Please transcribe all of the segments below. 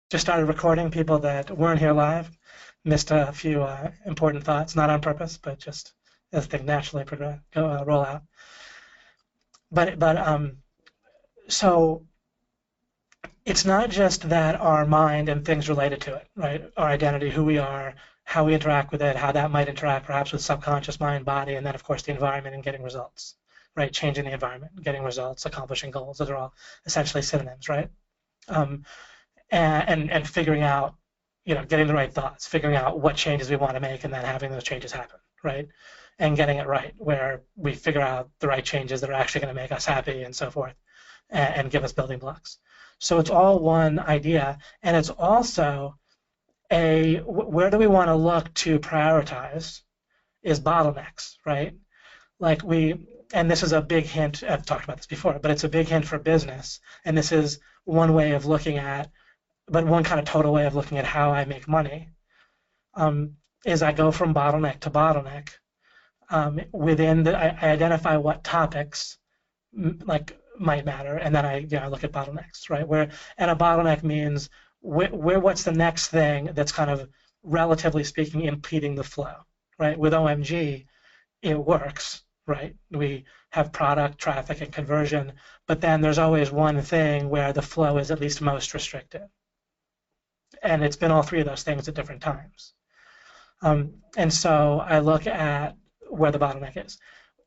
just started recording people that weren't here live. Missed a few important thoughts, not on purpose, but just as things naturally roll out. But so it's not just that our mind and things related to it, right? Our identity, who we are, how we interact with it, how that might interact perhaps with subconscious mind, body, and then of course the environment and getting results, right? Changing the environment, getting results, accomplishing goals. Those are all essentially synonyms, right? Um, and figuring out, getting the right thoughts, figuring out what changes we want to make, and then having those changes happen, right? And getting it right, where we figure out the right changes that are actually going to make us happy and so forth, and give us building blocks. So it's all one idea, and it's also where do we want to look to prioritize is bottlenecks, right? Like and this is a big hint, I've talked about this before, but it's a big hint for business, and this is one way of looking at, but one kind of total way of looking at how I make money, is I go from bottleneck to bottleneck. I identify what topics might matter, and then I look at bottlenecks, right? And a bottleneck means what's the next thing that's kind of relatively speaking impeding the flow, right? With OMG, it works, right? We have product, traffic, and conversion, but then there's always one thing where the flow is at least most restricted. And it's been all three of those things at different times. And so I look at where the bottleneck is.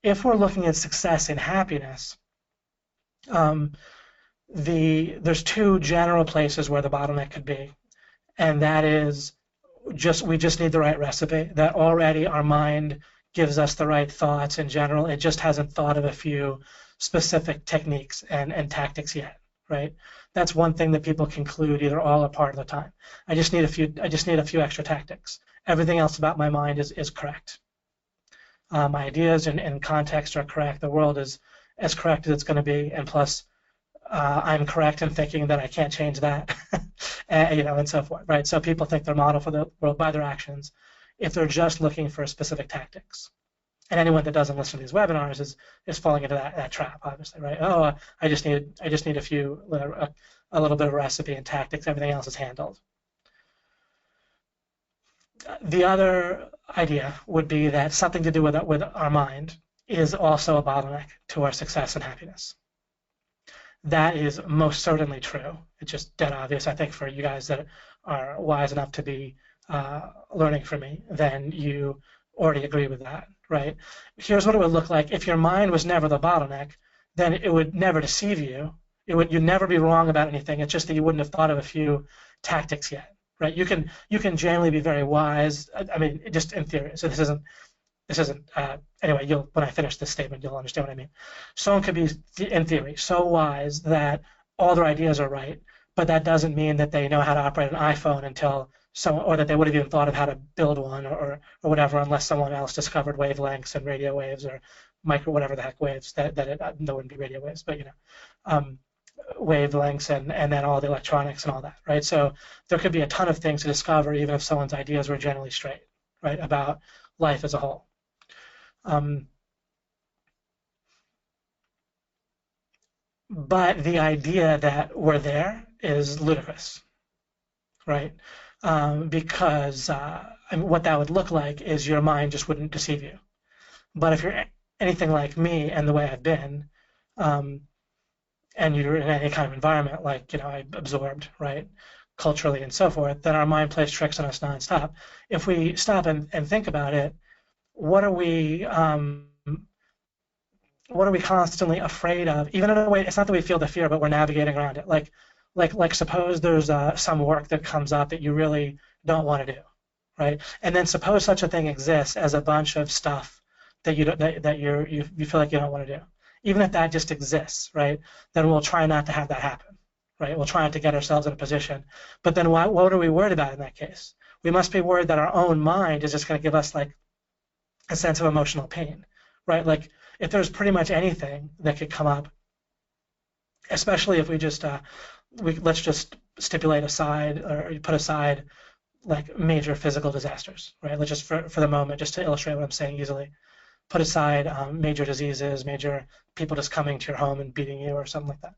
If we're looking at success and happiness, there's two general places where the bottleneck could be, and that is we just need the right recipe. That already our mind gives us the right thoughts in general. It just hasn't thought of a few specific techniques and tactics yet, right? That's one thing that people conclude either all or part of the time. I just need a few extra tactics. Everything else about my mind is correct. My ideas and context are correct. The world is as correct as it's going to be, and plus I'm correct in thinking that I can't change that, and so forth, right? So people think they're model for the world by their actions if they're just looking for specific tactics. And anyone that doesn't listen to these webinars is falling into that trap, obviously, right? Oh, I just need a little bit of recipe and tactics. Everything else is handled. The other idea would be that something to do with our mind is also a bottleneck to our success and happiness. That is most certainly true. It's just dead obvious, I think, for you guys that are wise enough to be learning from me, then you already agree with that, right? Here's what it would look like if your mind was never the bottleneck. Then it would never deceive you. You'd never be wrong about anything. It's just that you wouldn't have thought of a few tactics yet, right? You can generally be very wise. I mean, just in theory. So this isn't. Anyway, when I finish this statement, you'll understand what I mean. Someone could be, in theory, so wise that all their ideas are right, but that doesn't mean that they know how to operate an iPhone or that they would have even thought of how to build one or whatever, unless someone else discovered wavelengths and radio waves or whatever the heck waves that wouldn't be radio waves, but wavelengths and then all the electronics and all that, right? So there could be a ton of things to discover even if someone's ideas were generally straight, right, about life as a whole. But the idea that we're there is ludicrous, right? Because what that would look like is your mind just wouldn't deceive you. But if you're anything like me and the way I've been, and you're in any kind of environment like I absorbed, right, culturally and so forth, then our mind plays tricks on us nonstop. If we stop and think about it, what are we constantly afraid of? Even in a way, it's not that we feel the fear, but we're navigating around it. Like suppose there's some work that comes up that you really don't want to do, right? And then suppose such a thing exists as a bunch of stuff that you feel like you don't want to do. Even if that just exists, right? Then we'll try not to have that happen, right? We'll try not to get ourselves in a position. But then what are we worried about in that case? We must be worried that our own mind is just going to give us like a sense of emotional pain, right? Like if there's pretty much anything that could come up, especially if we just let's just stipulate aside or put aside like major physical disasters, right? Let's just for the moment, just to illustrate what I'm saying easily, put aside major diseases, major people just coming to your home and beating you or something like that.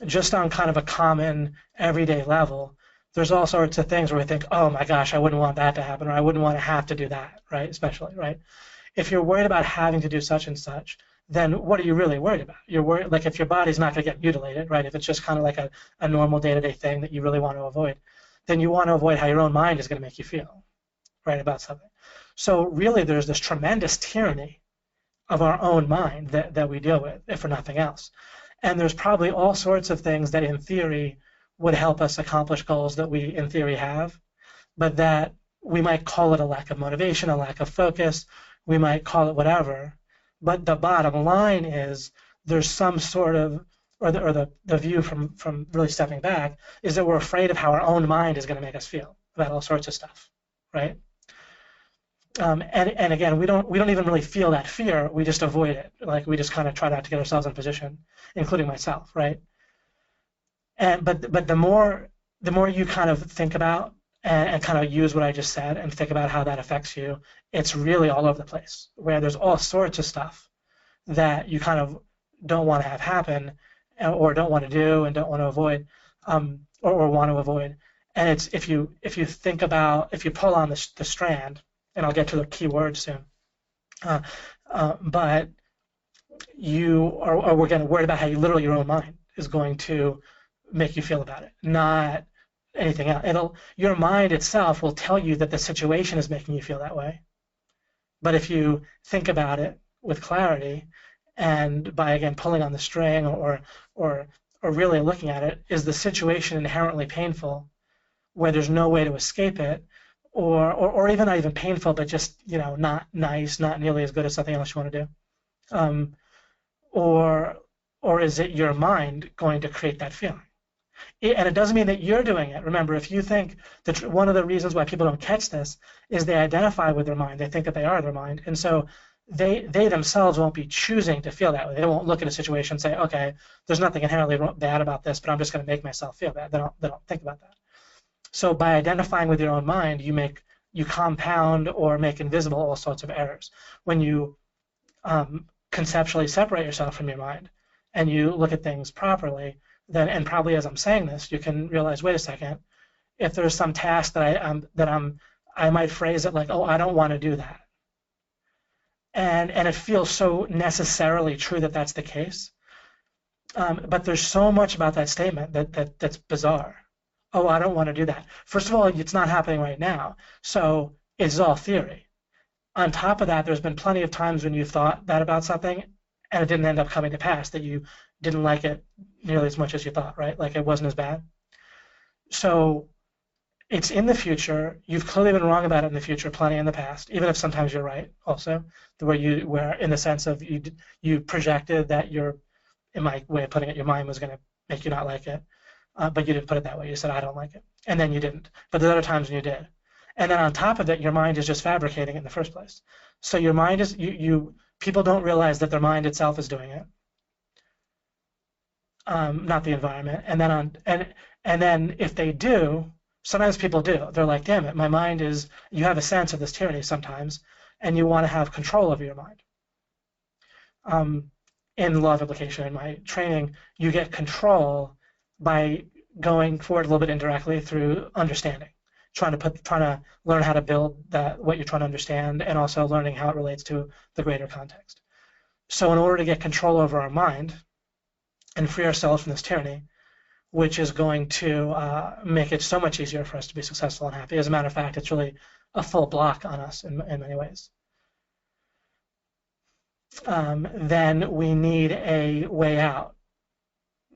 just on kind of a common everyday level, there's all sorts of things where we think, oh my gosh, I wouldn't want that to happen, or I wouldn't want to have to do that, right? Especially, right? If you're worried about having to do such and such, then what are you really worried about? You're worried, like if your body's not going to get mutilated, right? If it's just kind of like a normal day-to-day thing that you really want to avoid, then you want to avoid how your own mind is going to make you feel, right, about something. So really there's this tremendous tyranny of our own mind that we deal with, if for nothing else. And there's probably all sorts of things that in theory would help us accomplish goals that we in theory have, but that we might call it a lack of motivation, a lack of focus, we might call it whatever. But the bottom line is there's some sort of, or the view from really stepping back, is that we're afraid of how our own mind is going to make us feel about all sorts of stuff, right? And again, we don't even really feel that fear. We just avoid it. Like we just kind of try not to get ourselves in a position, including myself, right? But the more you kind of think about and kind of use what I just said and think about how that affects you, it's really all over the place. Where there's all sorts of stuff that you kind of don't want to have happen, or don't want to do and don't want to avoid, or want to avoid. And it's if you think about, if you pull on the strand, and I'll get to the key word soon, but you are we're getting worried about how you literally your own mind is going to make you feel about it, not anything else. Your mind itself will tell you that the situation is making you feel that way. But if you think about it with clarity, and by again pulling on the string or really looking at it, is the situation inherently painful, where there's no way to escape it, or even not even painful, but just not nice, not nearly as good as something else you want to do, or is it your mind going to create that feeling? And it doesn't mean that you're doing it. Remember, if you think that one of the reasons why people don't catch this is they identify with their mind. They think that they are their mind, and so they themselves won't be choosing to feel that way. They won't look at a situation and say, okay, there's nothing inherently bad about this, but I'm just going to make myself feel bad. They don't think about that. So by identifying with your own mind, you compound or make invisible all sorts of errors. When you conceptually separate yourself from your mind and you look at things properly, then, and probably as I'm saying this, you can realize, wait a second, if there's some task that I might phrase it like, oh, I don't want to do that. And it feels so necessarily true that that's the case. But there's so much about that statement that's bizarre. Oh, I don't want to do that. First of all, it's not happening right now, so it's all theory. On top of that, there's been plenty of times when you thought that about something and it didn't end up coming to pass, that you didn't like it nearly as much as you thought, right? Like it wasn't as bad. So it's in the future. You've clearly been wrong about it in the future, plenty in the past, even if sometimes you're right also, where in the sense of you projected that in my way of putting it, your mind was going to make you not like it. But you didn't put it that way. You said, I don't like it. And then you didn't. But there are other times when you did. And then on top of it, your mind is just fabricating it in the first place. So your mind is, people don't realize that their mind itself is doing it, not the environment. And then if they do, sometimes people do. They're like, damn it, my mind is, you have a sense of this tyranny sometimes, and you want to have control over your mind. In law of implication, in my training, you get control by going forward a little bit indirectly through understanding, trying to learn how to build what you're trying to understand, and also learning how it relates to the greater context. So in order to get control over our mind and free ourselves from this tyranny, which is going to make it so much easier for us to be successful and happy. As a matter of fact, it's really a full block on us in many ways. Then we need a way out.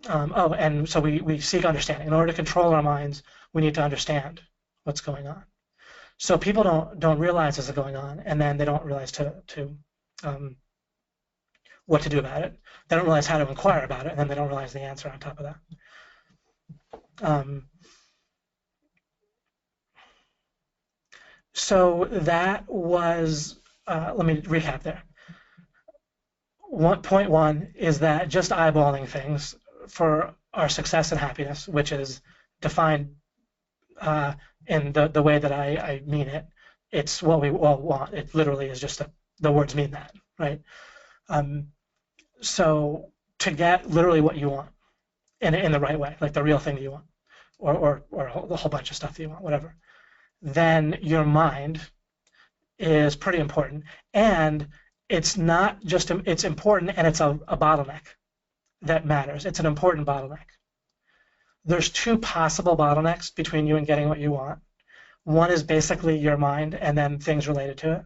And so we seek understanding. In order to control our minds, we need to understand what's going on. So people don't realize this is going on, and then they don't realize what to do about it. They don't realize how to inquire about it, and then they don't realize the answer on top of that. So that was, let me recap there. Point one is that just eyeballing things for our success and happiness, which is defined in the way that I mean it, it's what we all want. It literally is just the words mean that, right? So to get literally what you want, in the right way, like the real thing that you want, or a whole bunch of stuff that you want, whatever, then your mind is pretty important. And it's not just, it's important, and it's a bottleneck that matters. It's an important bottleneck. There's two possible bottlenecks between you and getting what you want. One is basically your mind and then things related to it,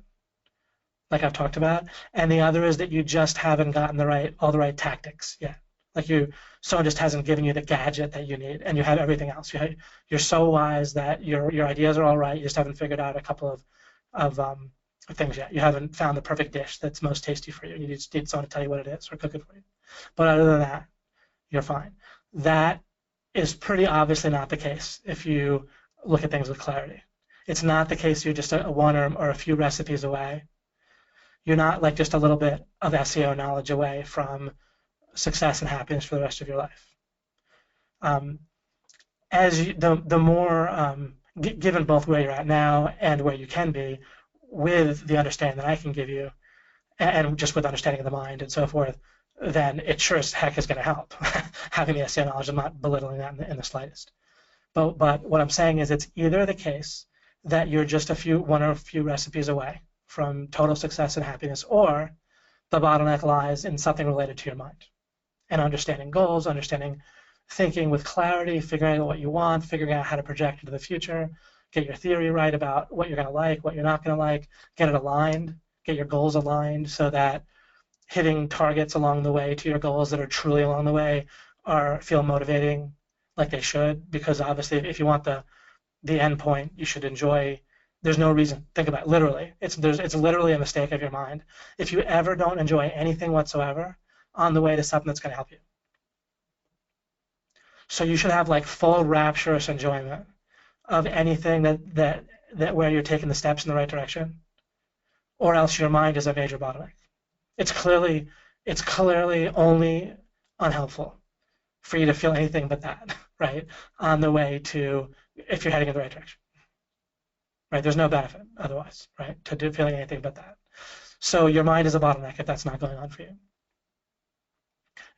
like I've talked about. And the other is that you just haven't gotten all the right tactics yet. Like someone just hasn't given you the gadget that you need, and you have everything else. You're so wise that your ideas are all right. You just haven't figured out a couple of things yet. You haven't found the perfect dish that's most tasty for you. You just need someone to tell you what it is or cook it for you. But other than that, you're fine. That is pretty obviously not the case if you look at things with clarity. It's not the case you're just one or a few recipes away. You're not like just a little bit of SEO knowledge away from success and happiness for the rest of your life. The more, given both where you're at now and where you can be, with the understanding that I can give you, and just with understanding of the mind and so forth, then it sure as heck is going to help having the SEO knowledge. I'm not belittling that in the slightest. But what I'm saying is it's either the case that you're just one or a few recipes away from total success and happiness, or the bottleneck lies in something related to your mind and understanding goals, understanding thinking with clarity, figuring out what you want, figuring out how to project into the future, get your theory right about what you're going to like, what you're not going to like, get it aligned, get your goals aligned so that hitting targets along the way to your goals that are truly along the way feel motivating like they should, because obviously if you want the end point, you should enjoy. There's no reason. Think about it. Literally. It's literally a mistake of your mind if you ever don't enjoy anything whatsoever on the way to something that's going to help you. So you should have like full rapturous enjoyment of anything that where you're taking the steps in the right direction, or else your mind is a major bottleneck. It's clearly only unhelpful for you to feel anything but that, right? On the way to, if you're heading in the right direction. Right? There's no benefit otherwise, right? To feeling anything but that. So your mind is a bottleneck if that's not going on for you.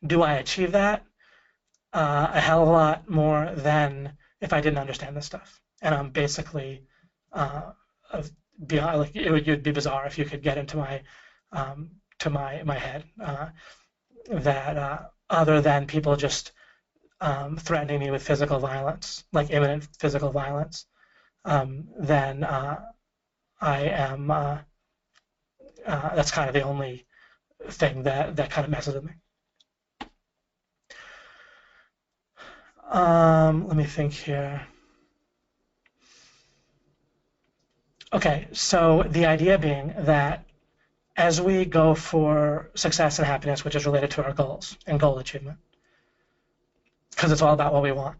Do I achieve that? A hell of a lot more than if I didn't understand this stuff. And I'm basically beyond, like it would be bizarre if you could get into my my head that other than people just threatening me with physical violence, like imminent physical violence, then I am. That's kind of the only thing that kind of messes with me. Let me think here. Okay, so the idea being that as we go for success and happiness, which is related to our goals and goal achievement, because it's all about what we want,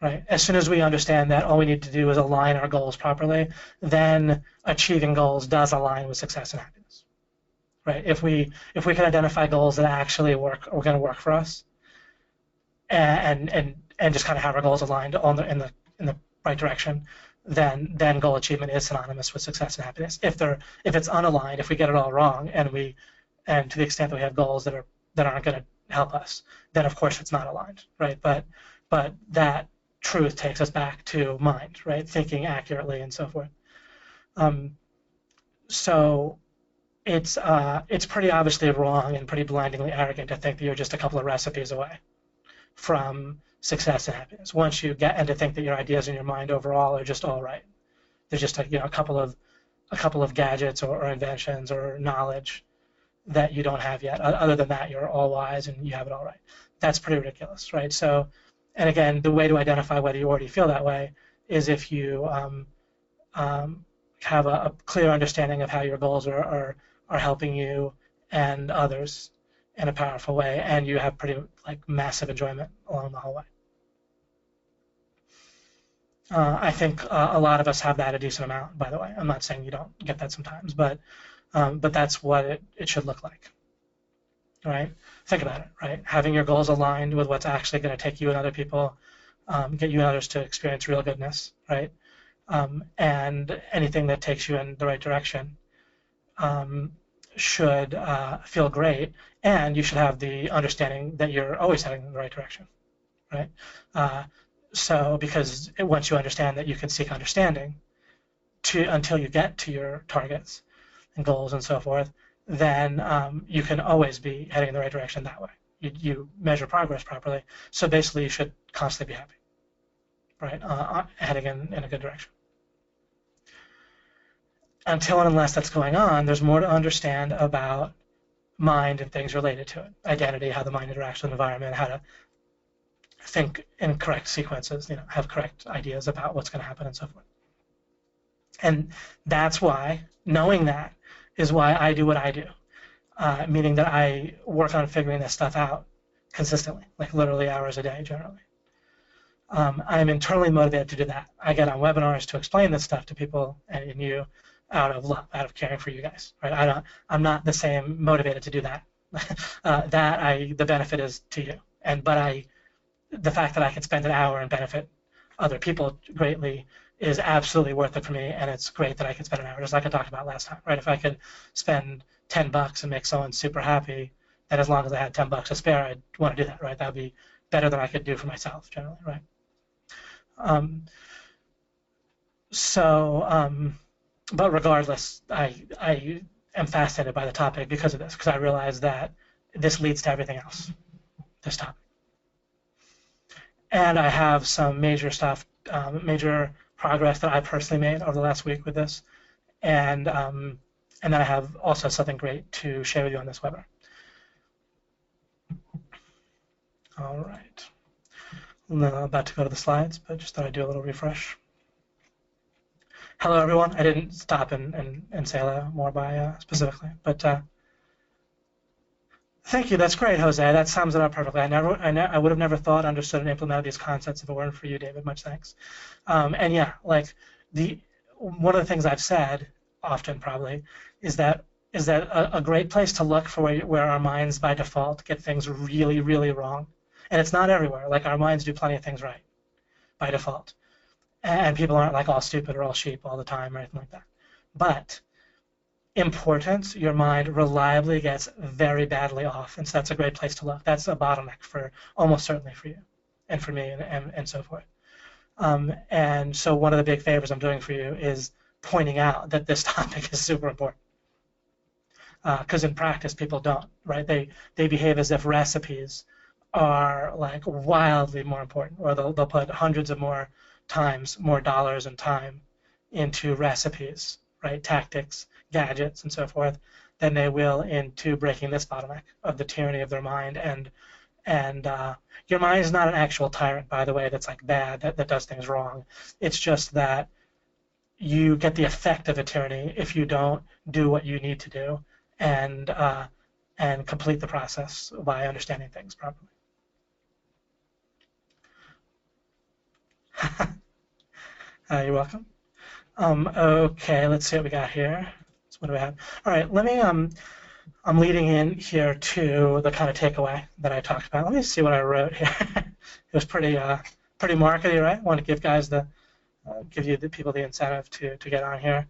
right? As soon as we understand that all we need to do is align our goals properly, then achieving goals does align with success and happiness, right? If we can identify goals that actually are going to work for us, and just kind of have our goals aligned in the right direction, then goal achievement is synonymous with success and happiness. If it's unaligned, if we get it all wrong, and to the extent that we have goals that aren't going to help us, then of course it's not aligned, right? But that truth takes us back to mind, right? Thinking accurately and so forth. So it's pretty obviously wrong and pretty blindingly arrogant to think that you're just a couple of recipes away from success and happiness. Once you get and to think that your ideas in your mind overall are just all right, they're just a couple of gadgets or inventions or knowledge that you don't have yet. Other than that, you're all wise and you have it all right. That's pretty ridiculous, right? So, and again, the way to identify whether you already feel that way is if you have a clear understanding of how your goals are helping you and others in a powerful way, and you have pretty massive enjoyment along the whole way. I think a lot of us have that a decent amount, by the way. I'm not saying you don't get that sometimes, but that's what it should look like. All right? Think about it, right? Having your goals aligned with what's actually going to take you and other people, get you and others to experience real goodness, right? And anything that takes you in the right direction should feel great, and you should have the understanding that you're always heading in the right direction, right? So because once you understand that you can seek understanding until you get to your targets and goals and so forth, then you can always be heading in the right direction that way. You measure progress properly. So basically, you should constantly be happy, right? Heading in a good direction. Until and unless that's going on, there's more to understand about mind and things related to it. Identity, how the mind interacts with the environment, how to think in correct sequences, have correct ideas about what's going to happen and so forth. And that's why, knowing that, is why I do what I do, meaning that I work on figuring this stuff out consistently, like literally hours a day generally. I'm internally motivated to do that. I get on webinars to explain this stuff to people and you out of love, out of caring for you guys, right? I'm not the same motivated to do that. The benefit is to you, but the fact that I can spend an hour and benefit other people greatly is absolutely worth it for me, and it's great that I can spend an hour, just like I talked about last time, right? If I could spend $10 and make someone super happy, then as long as I had $10 to spare, I'd want to do that, right? That would be better than I could do for myself, generally, right? But regardless, I am fascinated by the topic because of this, because I realize that this leads to everything else, this topic. And I have some major stuff, major progress that I personally made over the last week with this, and then I have also something great to share with you on this webinar. All right. I'm about to go to the slides, but just thought I'd do a little refresh. Hello, everyone. I didn't stop and say hello more by specifically, but thank you. That's great, Jose. That sums it up perfectly. I would have never thought, understood, and implemented these concepts if it weren't for you, David. Much thanks. And yeah, like one of the things I've said often probably is that a great place to look for where our minds by default get things really, really wrong. And it's not everywhere. Like our minds do plenty of things right by default. And people aren't like all stupid or all sheep all the time or anything like that. But importance, your mind reliably gets very badly off. And so that's a great place to look. That's a bottleneck for almost certainly for you and for me and so forth. And so one of the big favors I'm doing for you is pointing out that this topic is super important. Because in practice, people don't, right? They behave as if recipes are like wildly more important, or they'll put hundreds of more times more dollars and time into recipes, right? Tactics, gadgets, and so forth, than they will into breaking this bottleneck of the tyranny of their mind. And your mind is not an actual tyrant, by the way, that's like bad, that does things wrong. It's just that you get the effect of a tyranny if you don't do what you need to do and complete the process by understanding things properly. You're welcome. Okay, let's see what we got here. So what do we have? All right, let me. I'm leading in here to the kind of takeaway that I talked about. Let me see what I wrote here. It was pretty markety, right? I want to give guys give you the people the incentive to get on here,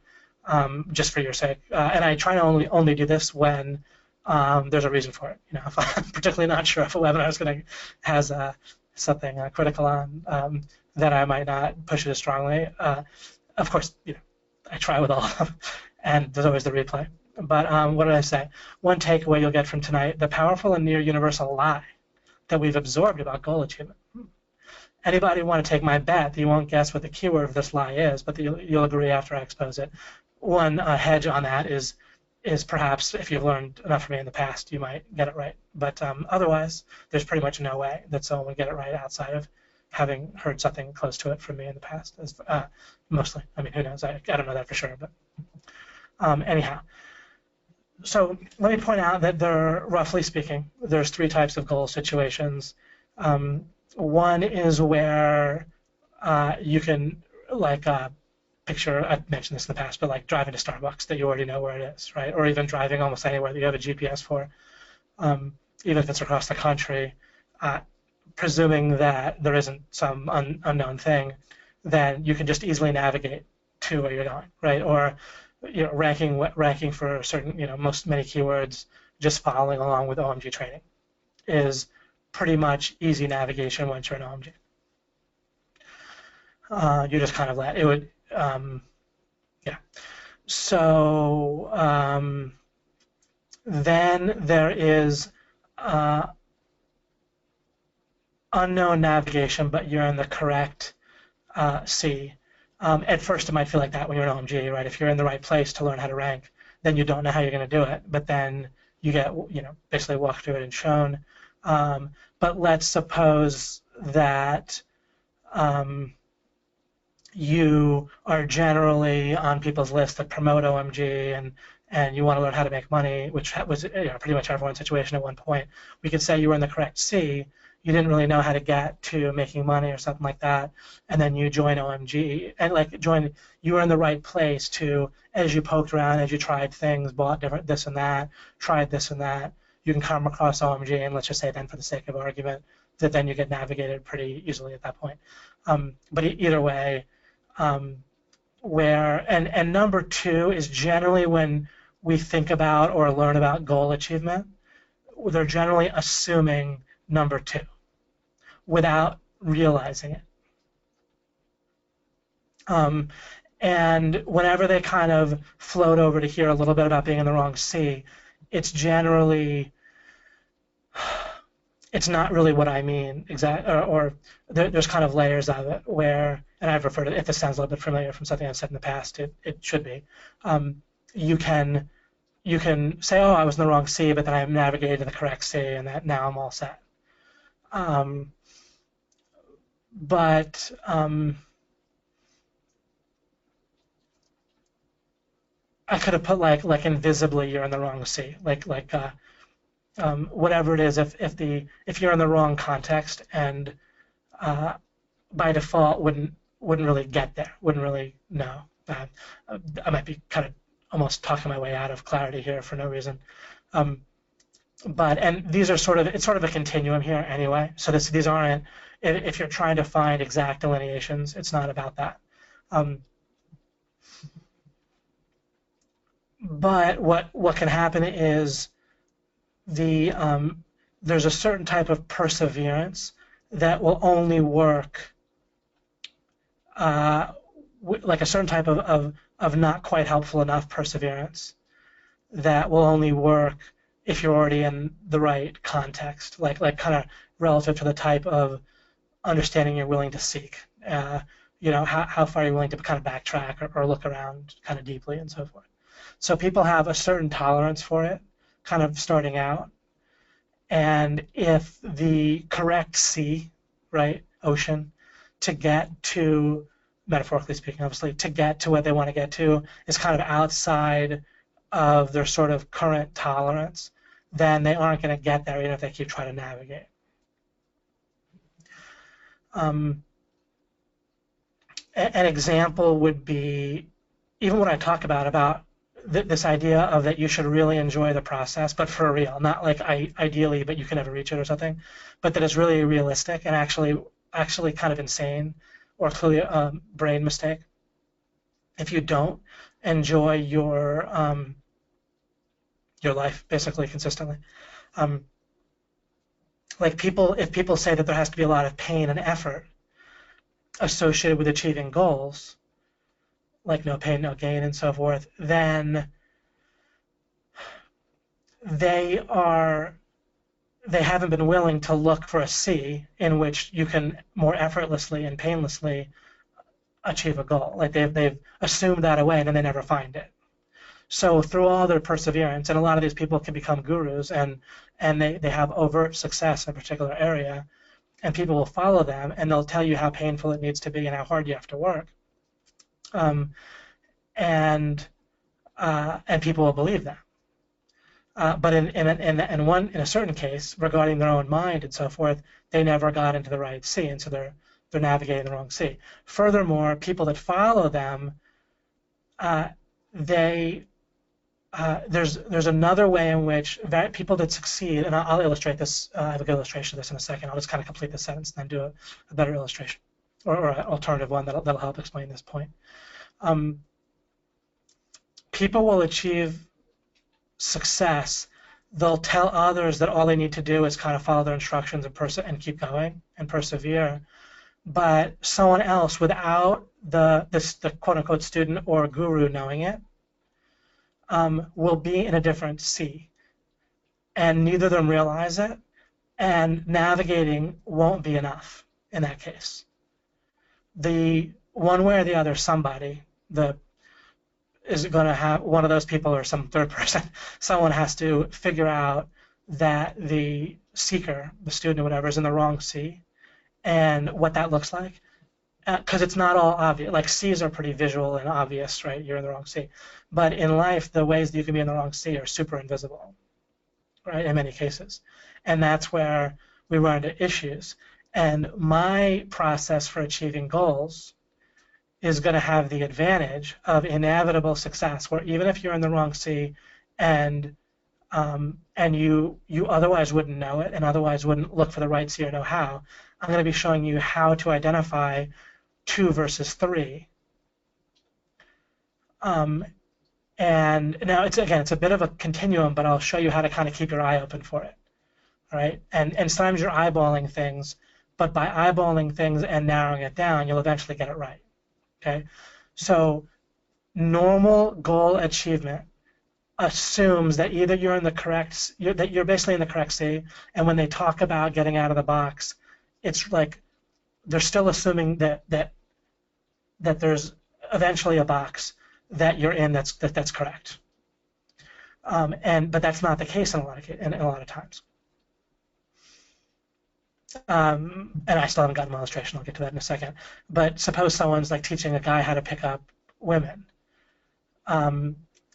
just for your sake. And I try to only do this when there's a reason for it. If I'm particularly not sure if a webinar is going to has something critical on, then I might not push it as strongly. Of course, I try with all of them, and there's always the replay. But what did I say? One takeaway you'll get from tonight: the powerful and near universal lie that we've absorbed about goal achievement. Anybody want to take my bet that you won't guess what the keyword of this lie is, but you'll agree after I expose it. One hedge on that is perhaps if you've learned enough from me in the past, you might get it right. But otherwise, there's pretty much no way that someone would get it right outside of having heard something close to it from me in the past. Mostly. I mean, who knows? I don't know that for sure. But anyhow, so let me point out that roughly speaking, there's three types of goal situations. One is where you can picture, I've mentioned this in the past, but like driving to Starbucks that you already know where it is, right? Or even driving almost anywhere that you have a GPS for, even if it's across the country, presuming that there isn't some unknown thing, then you can just easily navigate to where you're going, right? Or ranking for certain, many keywords, just following along with OMG training is pretty much easy navigation once you're in OMG. You just kind of let it would, yeah. So then there is unknown navigation, but you're in the correct C. At first, it might feel like that when you're in OMG, right? If you're in the right place to learn how to rank, then you don't know how you're going to do it. But then you get, basically walked through it and shown. But let's suppose that you are generally on people's list that promote OMG and you want to learn how to make money, which was pretty much everyone's situation at one point. We could say you were in the correct C. You didn't really know how to get to making money or something like that, and then you join OMG and you were in the right place to, as you poked around, as you tried things, bought different this and that, tried this and that, you can come across OMG, and let's just say then for the sake of argument that then you get navigated pretty easily at that point. But either way, and number two is generally when we think about or learn about goal achievement, they're generally assuming number two without realizing it. And whenever they kind of float over to hear a little bit about being in the wrong C, it's generally, it's not really what I mean exactly, or there's kind of layers of it where, and I've referred to it, if this sounds a little bit familiar from something I've said in the past, it should be. You can say, oh, I was in the wrong C, but then I've navigated to the correct C, and that now I'm all set. But I could have put like invisibly you're in the wrong C, whatever it is, if you're in the wrong context and by default wouldn't really get there, wouldn't really know. I might be kind of almost talking my way out of clarity here for no reason. And these are it's sort of a continuum here anyway. So these aren't, if you're trying to find exact delineations, it's not about that. But what can happen is there's a certain type of perseverance that will only work, like a certain type of not quite helpful enough perseverance that will only work if you're already in the right context, like kind of relative to the type of understanding you're willing to seek. How far you're willing to kind of backtrack or look around kind of deeply and so forth. So people have a certain tolerance for it, kind of starting out. And if the correct sea, right, ocean, to get to, metaphorically speaking, obviously, to get to what they want to get to is kind of outside of their sort of current tolerance, then they aren't going to get there even if they keep trying to navigate. An example would be, even when I talk about this idea of that you should really enjoy the process, but for real, not like ideally, but you can never reach it or something, but that it's really realistic and actually kind of insane or clearly a brain mistake. If you don't enjoy your life basically consistently, if people say that there has to be a lot of pain and effort associated with achieving goals, like no pain, no gain, and so forth, then they haven't been willing to look for a C in which you can more effortlessly and painlessly achieve a goal. Like they've assumed that away and then they never find it. So through all their perseverance, and a lot of these people can become gurus and they have overt success in a particular area, and people will follow them and they'll tell you how painful it needs to be and how hard you have to work. And people will believe that. But in a certain case, regarding their own mind and so forth, they never got into the right C, and so they're navigating the wrong C. Furthermore, people that follow them, there's another way in which people that succeed, and I'll illustrate this. I have a good illustration of this in a second. I'll just kind of complete the sentence and then do a better illustration, or an alternative one that'll help explain this point. People will achieve success they'll tell others that all they need to do is kind of follow their instructions and keep going and persevere. But someone else, without the quote-unquote student or guru knowing it, will be in a different sea. And neither of them realize it, and navigating won't be enough in that case. The one way or the other, somebody, is going to have one of those people or some third person, someone has to figure out that the seeker, the student or whatever, is in the wrong sea, and what that looks like. Because it's not all obvious. Like, seas are pretty visual and obvious, right? You're in the wrong sea. But in life, the ways that you can be in the wrong sea are super invisible, right, in many cases. And that's where we run into issues. And my process for achieving goals is going to have the advantage of inevitable success, where even if you're in the wrong sea and you otherwise wouldn't know it and otherwise wouldn't look for the right sea or know how, I'm going to be showing you how to identify 2 versus 3. And now it's a bit of a continuum, but I'll show you how to kind of keep your eye open for it. All right, and sometimes you're eyeballing things, but by eyeballing things and narrowing it down, you'll eventually get it right. Okay, so normal goal achievement assumes that either you're in the correct, that you're basically in the correct sea, and when they talk about getting out of the box, it's like they're still assuming that there's eventually a box that you're in that's correct. But that's not the case in a lot of times. And I still haven't gotten my illustration. I'll get to that in a second. But suppose someone's like teaching a guy how to pick up women.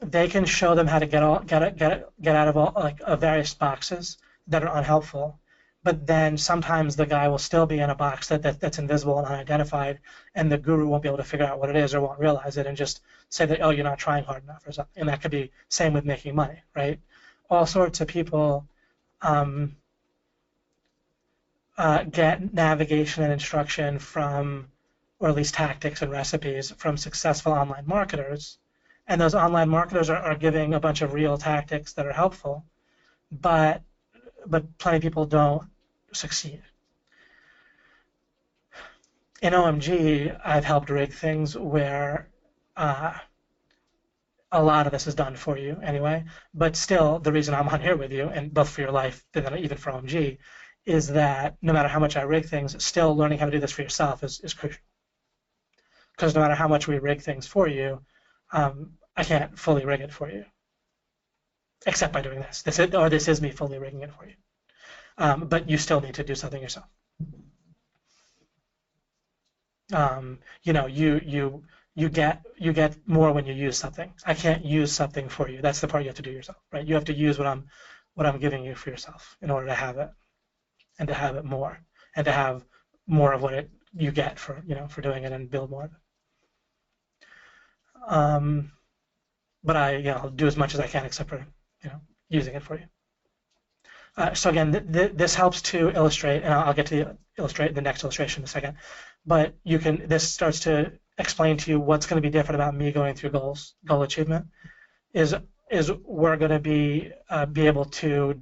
They can show them how to get out of all various boxes that are unhelpful. But then sometimes the guy will still be in a box that's invisible and unidentified, and the guru won't be able to figure out what it is or won't realize it and just say that, oh, you're not trying hard enough or something. And that could be same with making money, right? All sorts of people get navigation and instruction from, or at least tactics and recipes from successful online marketers. And those online marketers are giving a bunch of real tactics that are helpful, but plenty of people don't succeed. In OMG, I've helped rig things where a lot of this is done for you anyway, but still the reason I'm on here with you, and both for your life and even for OMG, is that no matter how much I rig things, still learning how to do this for yourself is crucial. Because no matter how much we rig things for you, I can't fully rig it for you, except by doing this. This is me fully rigging it for you. But you still need to do something yourself. You get more when you use something. I can't use something for you. That's the part you have to do yourself, right? You have to use what I'm giving you for yourself in order to have it, and to have it more, and to have more of what you get for doing it and build more of it. But I'll do as much as I can except for using it for you. So again, this helps to illustrate, and I'll get to the next illustration in a second. But this starts to explain to you what's going to be different about me going through goal achievement. Is we're going to be able to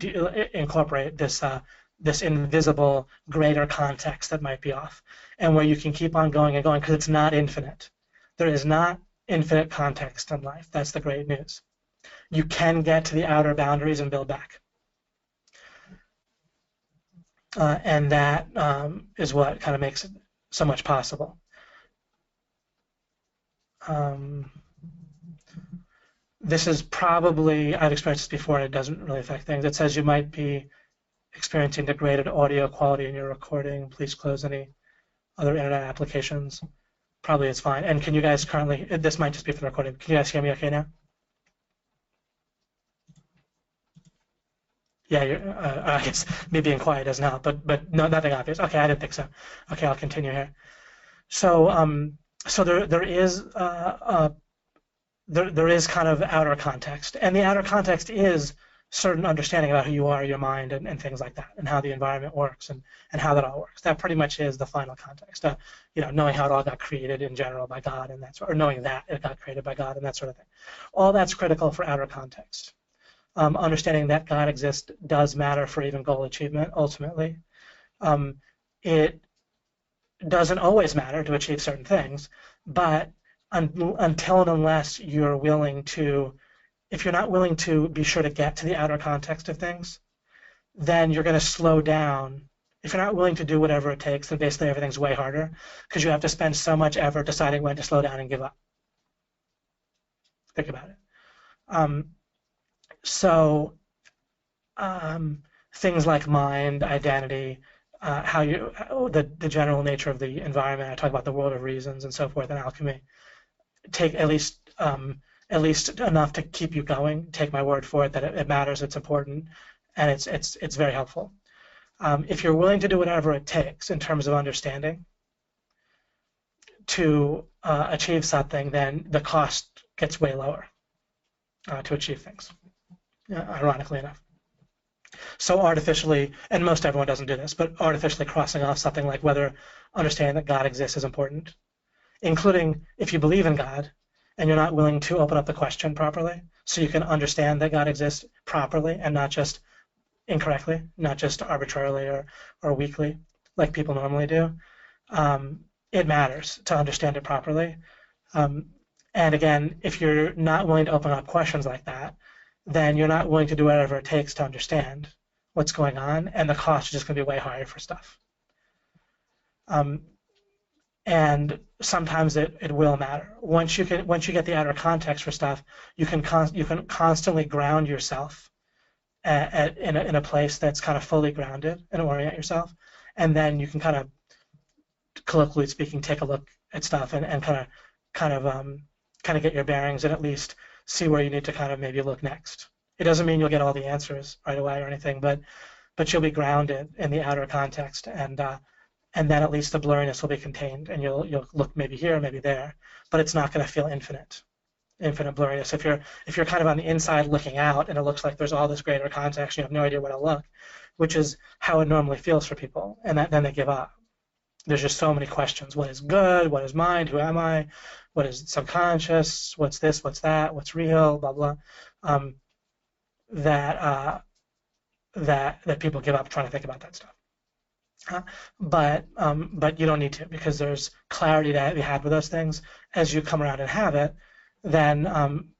incorporate this invisible greater context that might be off, and where you can keep on going and going because it's not infinite. There is not infinite context in life. That's the great news. You can get to the outer boundaries and build back. And that is what kind of makes it so much possible. This is probably, I've experienced this before, and it doesn't really affect things. It says you might be experiencing degraded audio quality in your recording. Please close any other internet applications. Probably it's fine. And can you guys currently, this might just be for the recording, can you guys hear me okay now? Yeah, I guess me being quiet doesn't help, but no, nothing obvious. Okay, I didn't think so. Okay, I'll continue here. So there is kind of outer context, and the outer context is certain understanding about who you are, your mind, and things like that, and how the environment works, and how that all works. That pretty much is the final context. Knowing how it all got created in general by God, and or knowing that it got created by God, and that sort of thing. All that's critical for outer context. understanding that God exists does matter for even goal achievement ultimately. It doesn't always matter to achieve certain things, but until and unless you're willing to, if you're not willing to be sure to get to the outer context of things, then you're going to slow down. If you're not willing to do whatever it takes, then basically everything's way harder because you have to spend so much effort deciding when to slow down and give up. Think about it. So things like mind, identity, the general nature of the environment. I talk about the world of reasons and so forth in alchemy. Take at least enough to keep you going. Take my word for it that it matters. It's important, and it's very helpful. If you're willing to do whatever it takes in terms of understanding to achieve something, then the cost gets way lower to achieve things, ironically enough. So artificially, and most everyone doesn't do this, but artificially crossing off something like whether understanding that God exists is important, including if you believe in God and you're not willing to open up the question properly so you can understand that God exists properly and not just incorrectly, not just arbitrarily or weakly like people normally do. It matters to understand it properly. And again, if you're not willing to open up questions like that, then you're not willing to do whatever it takes to understand what's going on, and the cost is just going to be way higher for stuff. And sometimes it will matter. Once you get the outer context for stuff, you can constantly ground yourself in a place that's kind of fully grounded and orient yourself, and then you can kind of, colloquially speaking, take a look at stuff and kind of get your bearings and at least see where you need to kind of maybe look next. It doesn't mean you'll get all the answers right away or anything, but you'll be grounded in the outer context, and then at least the blurriness will be contained, and you'll look maybe here, maybe there, but it's not going to feel infinite blurriness. If you're kind of on the inside looking out, and it looks like there's all this greater context, you have no idea where to look, which is how it normally feels for people, and then they give up. There's just so many questions. What is good? What is mind? Who am I? What is subconscious? What's this? What's that? What's real? Blah blah. That people give up trying to think about that stuff. But you don't need to, because there's clarity to be had with those things as you come around and have it. Then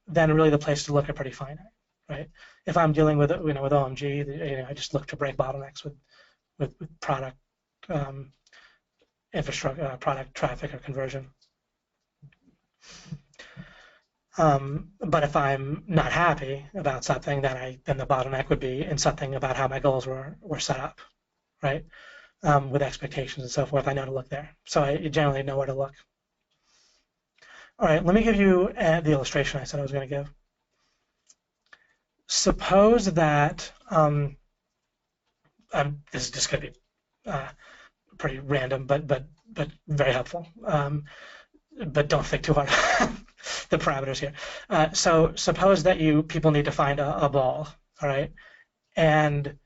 really the place to look are pretty finite, right? If I'm dealing with with OMG, I just look to break bottlenecks with product infrastructure, product traffic or conversion. But if I'm not happy about something, then the bottleneck would be in something about how my goals were set up, right? With expectations and so forth. I know to look there, so I generally know where to look. All right, let me give you the illustration I said I was going to give. Suppose that this is just going to be pretty random, but very helpful. But don't think too hard the parameters here. So suppose that people need to find a ball, all right? And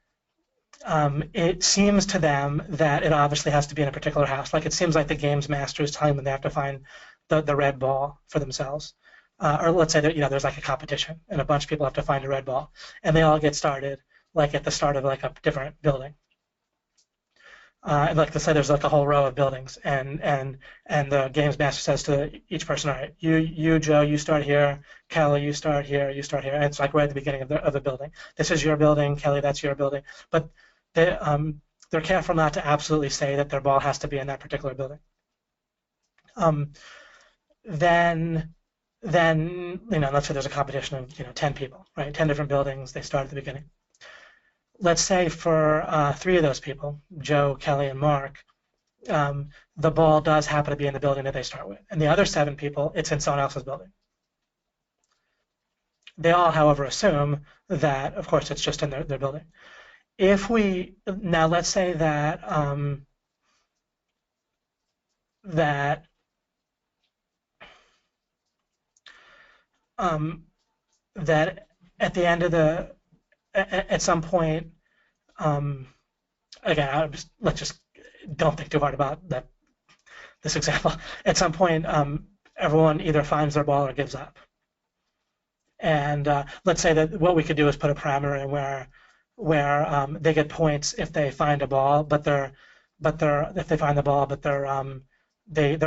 it seems to them that it obviously has to be in a particular house. Like it seems like the games master is telling them they have to find the red ball for themselves. Or let's say that there's like a competition and a bunch of people have to find a red ball, and they all get started like at the start of like a different building. Like let's say there's like a whole row of buildings, and the games master says to each person, all right, you Joe, you start here, Kelly, you start here, you start here. And it's like right at the beginning of the building. This is your building, Kelly, that's your building. But they're careful not to absolutely say that their ball has to be in that particular building. Then let's say there's a competition of 10 people, right? 10 different buildings. They start at the beginning. Let's say for 3 of those people, Joe, Kelly, and Mark, the ball does happen to be in the building that they start with. And the other 7 people, it's in someone else's building. They all, however, assume that, of course, it's just in their building. Now let's say that that at the end of at some point, again, let's just don't think too hard about this example. At some point, everyone either finds their ball or gives up. And let's say that what we could do is put a parameter in where they get points if they find a ball, but if they find the ball, but there are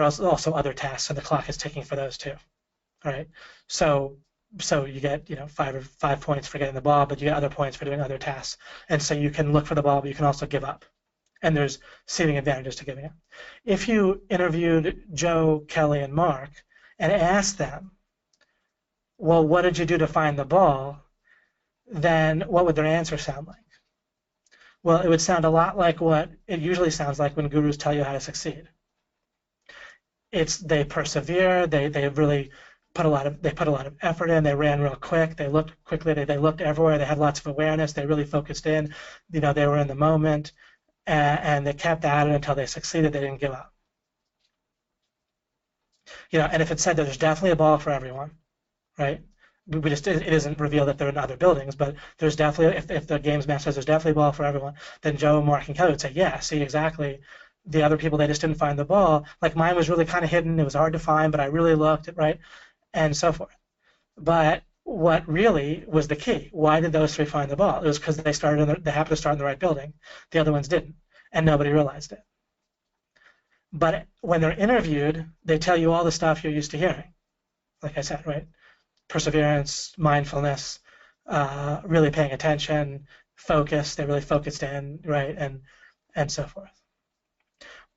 also other tasks, and the clock is ticking for those too. All right. So you get 5 points for getting the ball, but you get other points for doing other tasks. And so you can look for the ball, but you can also give up. And there's seating advantages to giving up. If you interviewed Joe, Kelly, and Mark and asked them, well, what did you do to find the ball? Then what would their answer sound like? Well, it would sound a lot like what it usually sounds like when gurus tell you how to succeed. They persevere, they really put a lot of effort in, they ran real quick, they looked quickly, they looked everywhere, they had lots of awareness, they really focused in, they were in the moment, and they kept at it until they succeeded, they didn't give up. And if it said that there's definitely a ball for everyone, right? It isn't revealed that they're in other buildings, but there's definitely, if the games master says there's definitely a ball for everyone, then Joe, Mark, and Kelly would say, yeah, see, exactly. The other people, they just didn't find the ball. Like mine was really kind of hidden. It was hard to find, but I really looked, right? And so forth. But what really was the key? Why did those three find the ball? It was because they happened to start in the right building. The other ones didn't, and nobody realized it. But when they're interviewed, they tell you all the stuff you're used to hearing. Like I said, right? Perseverance, mindfulness, really paying attention, focus. They really focused in, right? And so forth.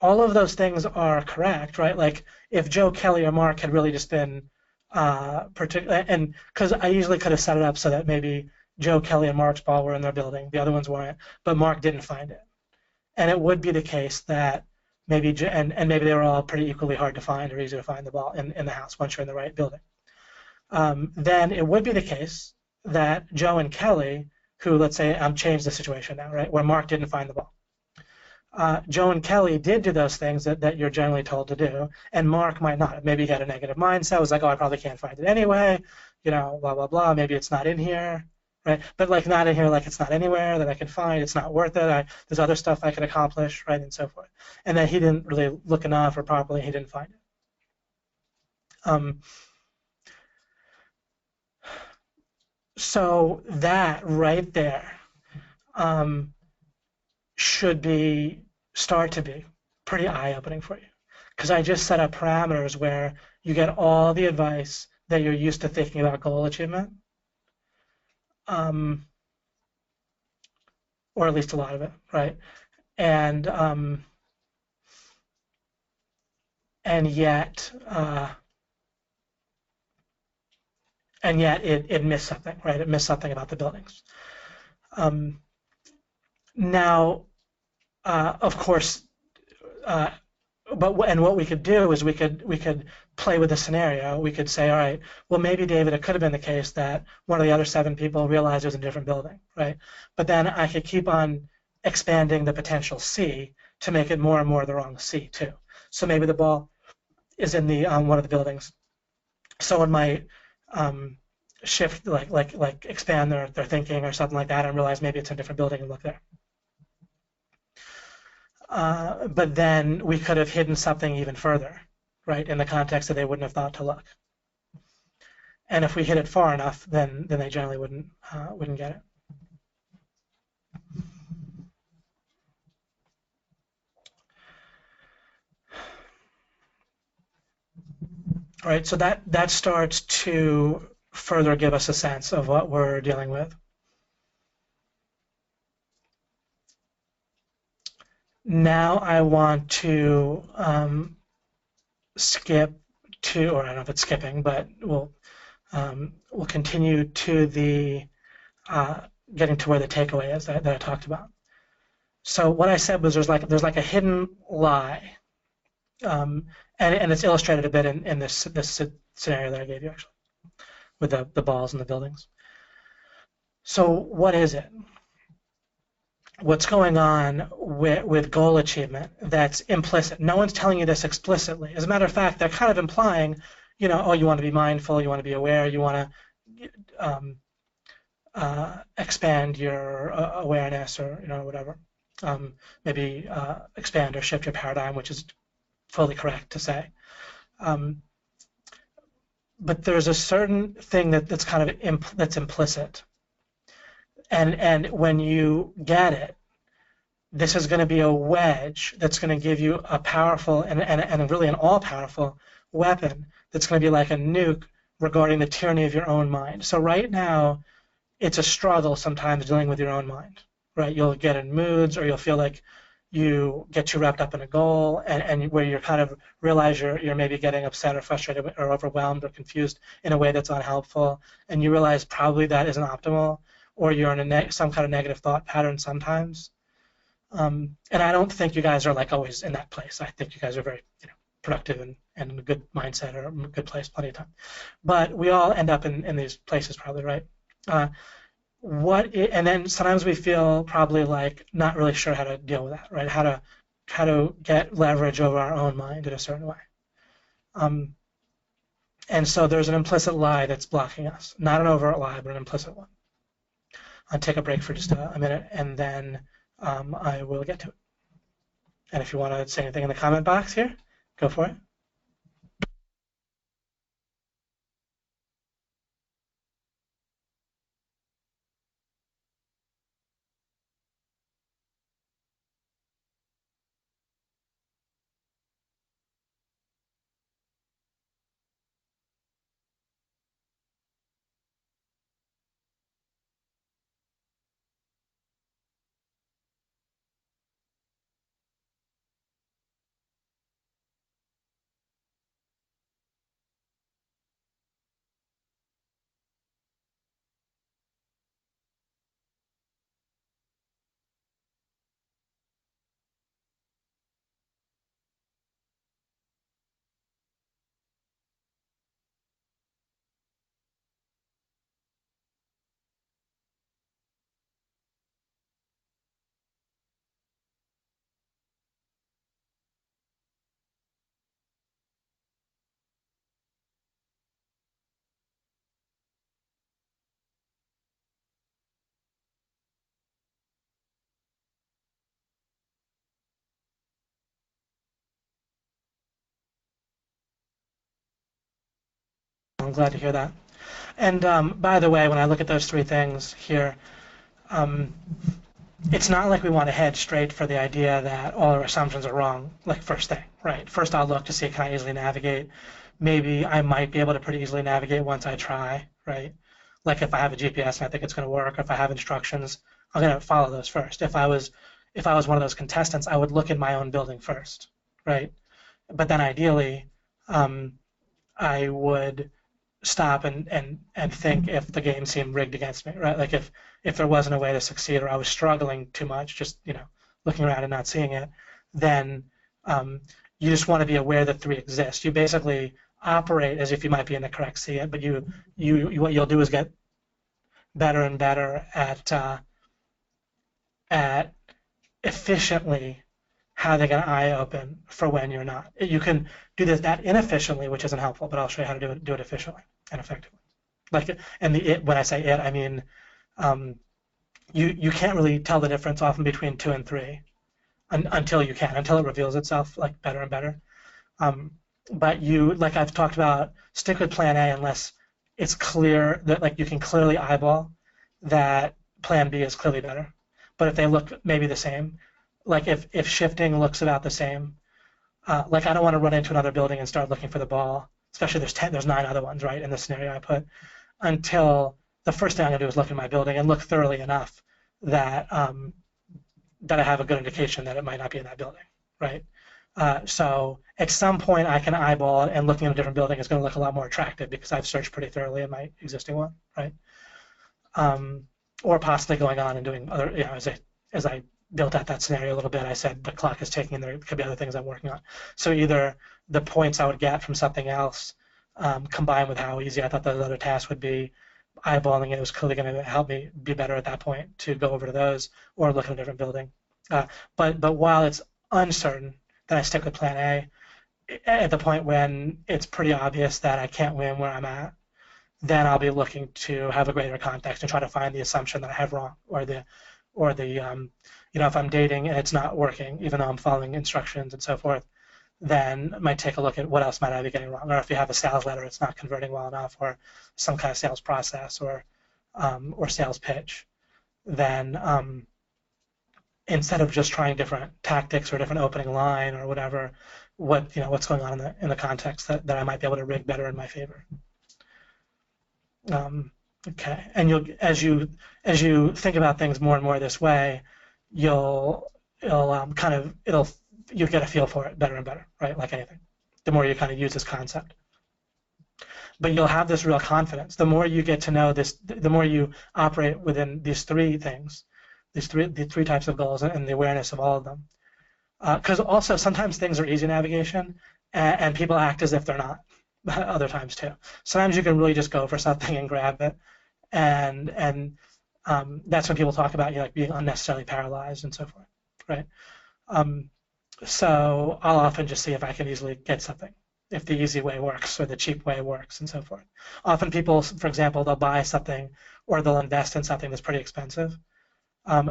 All of those things are correct, right? Like if Joe, Kelly, or Mark had really just been particular, and because I usually could have set it up so that maybe Joe, Kelly, and Mark's ball were in their building, the other ones weren't, but Mark didn't find it, and it would be the case that maybe and maybe they were all pretty equally hard to find or easy to find the ball in the house once you're in the right building. Then it would be the case that Joe and Kelly, who let's say changed the situation now, right, where Mark didn't find the ball. Joe and Kelly did do those things that you're generally told to do, and Mark might not. Maybe he had a negative mindset. Was like, oh, I probably can't find it anyway, blah, blah, blah. Maybe it's not in here, right? But like not in here, like it's not anywhere that I can find. It's not worth it. There's other stuff I can accomplish, right, and so forth. And then he didn't really look enough or properly. He didn't find it. So that right there should start to be pretty eye-opening for you, because I just set up parameters where you get all the advice that you're used to thinking about goal achievement, or at least a lot of it, right? And yet it missed something, right? It missed something about the buildings. Now, of course, what we could do is we could play with the scenario. We could say, all right, well, maybe, David, it could have been the case that one of the other 7 people realized it was a different building, right? But then I could keep on expanding the potential C to make it more and more the wrong C too. So maybe the ball is in the one of the buildings. Someone might shift, like expand their thinking or something like that, and realize maybe it's a different building and look there. But then we could have hidden something even further, right, in the context that they wouldn't have thought to look. And if we hid it far enough, then they generally wouldn't get it. All right, so that starts to further give us a sense of what we're dealing with. Now I want to skip to, or I don't know if it's skipping, but we'll continue to the getting to where the takeaway is that I talked about. So what I said was there's like a hidden lie, and it's illustrated a bit in this scenario that I gave you actually, with the balls and the buildings. So what is it? What's going on with goal achievement that's implicit? No one's telling you this explicitly. As a matter of fact, they're kind of implying, oh, you want to be mindful, you want to be aware, you want to expand your awareness, or whatever. Maybe expand or shift your paradigm, which is fully correct to say. but there's a certain thing that's kind of that's implicit, and when you get it, this is going to be a wedge that's going to give you a powerful and really an all-powerful weapon that's going to be like a nuke regarding the tyranny of your own mind. So right now, it's a struggle sometimes dealing with your own mind, right? You'll get in moods, or you'll feel like you get too wrapped up in a goal, and where you're kind of realize you're maybe getting upset or frustrated or overwhelmed or confused in a way that's unhelpful, and you realize probably that isn't optimal, or you're in some kind of negative thought pattern sometimes. And I don't think you guys are like always in that place. I think you guys are very, productive and in a good mindset or a good place plenty of time. But we all end up in these places probably, right? And then sometimes we feel probably like not really sure how to deal with that, right? How to get leverage over our own mind in a certain way. And so there's an implicit lie that's blocking us, not an overt lie, but an implicit one. I'll take a break for just a minute, and then I will get to it. And if you want to say anything in the comment box here, go for it. I'm glad to hear that. And by the way, when I look at those three things here, it's not like we want to head straight for the idea that all our assumptions are wrong, like first thing, right? First I'll look to see can I easily navigate. Maybe I might be able to pretty easily navigate once I try, right? Like if I have a GPS and I think it's going to work, if I have instructions, I'm going to follow those first. If I was one of those contestants, I would look in my own building first, right? But then ideally, I would stop and think if the game seemed rigged against me, right? Like if there wasn't a way to succeed or I was struggling too much, just looking around and not seeing it, then you just want to be aware that three exist. You basically operate as if you might be in the correct seat, but you what you'll do is get better and better at efficiently having an eye open for when you're not. You can do that inefficiently, which isn't helpful, but I'll show you how to do it efficiently and effectively. Like, and when I say it, I mean you can't really tell the difference often between 2 and 3 until it reveals itself like better and better. But like I've talked about, stick with plan A unless it's clear that like you can clearly eyeball that plan B is clearly better. But if they look maybe the same, like if shifting looks about the same, like I don't want to run into another building and start looking for the ball, especially there's 9 other ones, right, in the scenario I put, until the first thing I'm going to do is look in my building and look thoroughly enough that that I have a good indication that it might not be in that building, right? So at some point I can eyeball it, and looking at a different building is going to look a lot more attractive because I've searched pretty thoroughly in my existing one, right? Or possibly going on and doing other, as I built out that scenario a little bit, I said the clock is ticking and there could be other things I'm working on. So either the points I would get from something else combined with how easy I thought those other tasks would be, eyeballing it was clearly going to help me be better at that point to go over to those or look at a different building. But while it's uncertain, then I stick with plan A. At the point when it's pretty obvious that I can't win where I'm at, then I'll be looking to have a greater context and try to find the assumption that I have wrong, or the if I'm dating and it's not working, even though I'm following instructions and so forth, then might take a look at what else might I be getting wrong, or if you have a sales letter it's not converting well enough, or some kind of sales process, or sales pitch, then instead of just trying different tactics or different opening line or whatever, what's going on in the context that I might be able to rig better in my favor. Okay, and as you think about things more and more this way, you'll get a feel for it better and better, right? Like anything, the more you kind of use this concept. But you'll have this real confidence. The more you get to know this, the more you operate within these three things, the three types of goals, and the awareness of all of them. Because also sometimes things are easy navigation, and people act as if they're not. Other times too. Sometimes you can really just go for something and grab it, and that's when people talk about like being unnecessarily paralyzed and so forth, right? So I'll often just see if I can easily get something, if the easy way works or the cheap way works and so forth. Often people, for example, they'll buy something or they'll invest in something that's pretty expensive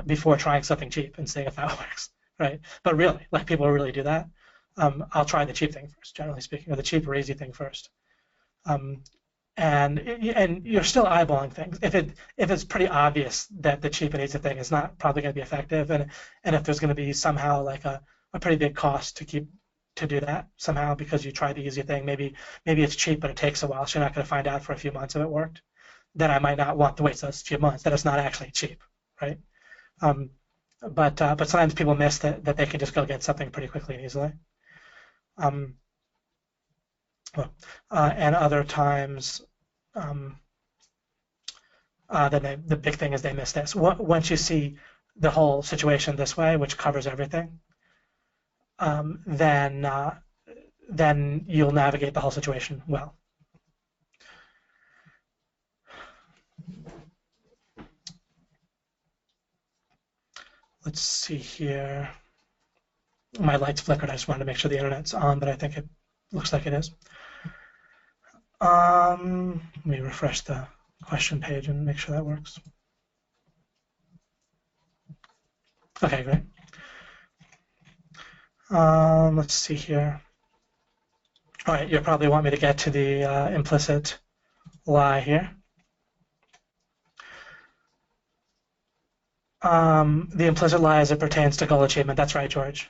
before trying something cheap and seeing if that works, right? But really, like people really do that. I'll try the cheap thing first, generally speaking, or the cheap or easy thing first. And you're still eyeballing things. If it's pretty obvious that the cheap and easy thing is not probably going to be effective, and if there's going to be somehow like a pretty big cost to do that somehow because you try the easy thing, maybe it's cheap but it takes a while, so you're not going to find out for a few months if it worked, then I might not want to wait those few months, that it's not actually cheap, right? But sometimes people miss that they can just go get something pretty quickly and easily. And other times, then the big thing is they miss this. Once you see the whole situation this way, which covers everything, then you'll navigate the whole situation well. Let's see here. My light's flickered. I just wanted to make sure the internet's on, but I think it looks like it is. Let me refresh the question page and make sure that works. Okay, great. Let's see here. All right, you probably want me to get to the implicit lie here. The implicit lie as it pertains to goal achievement. That's right, George.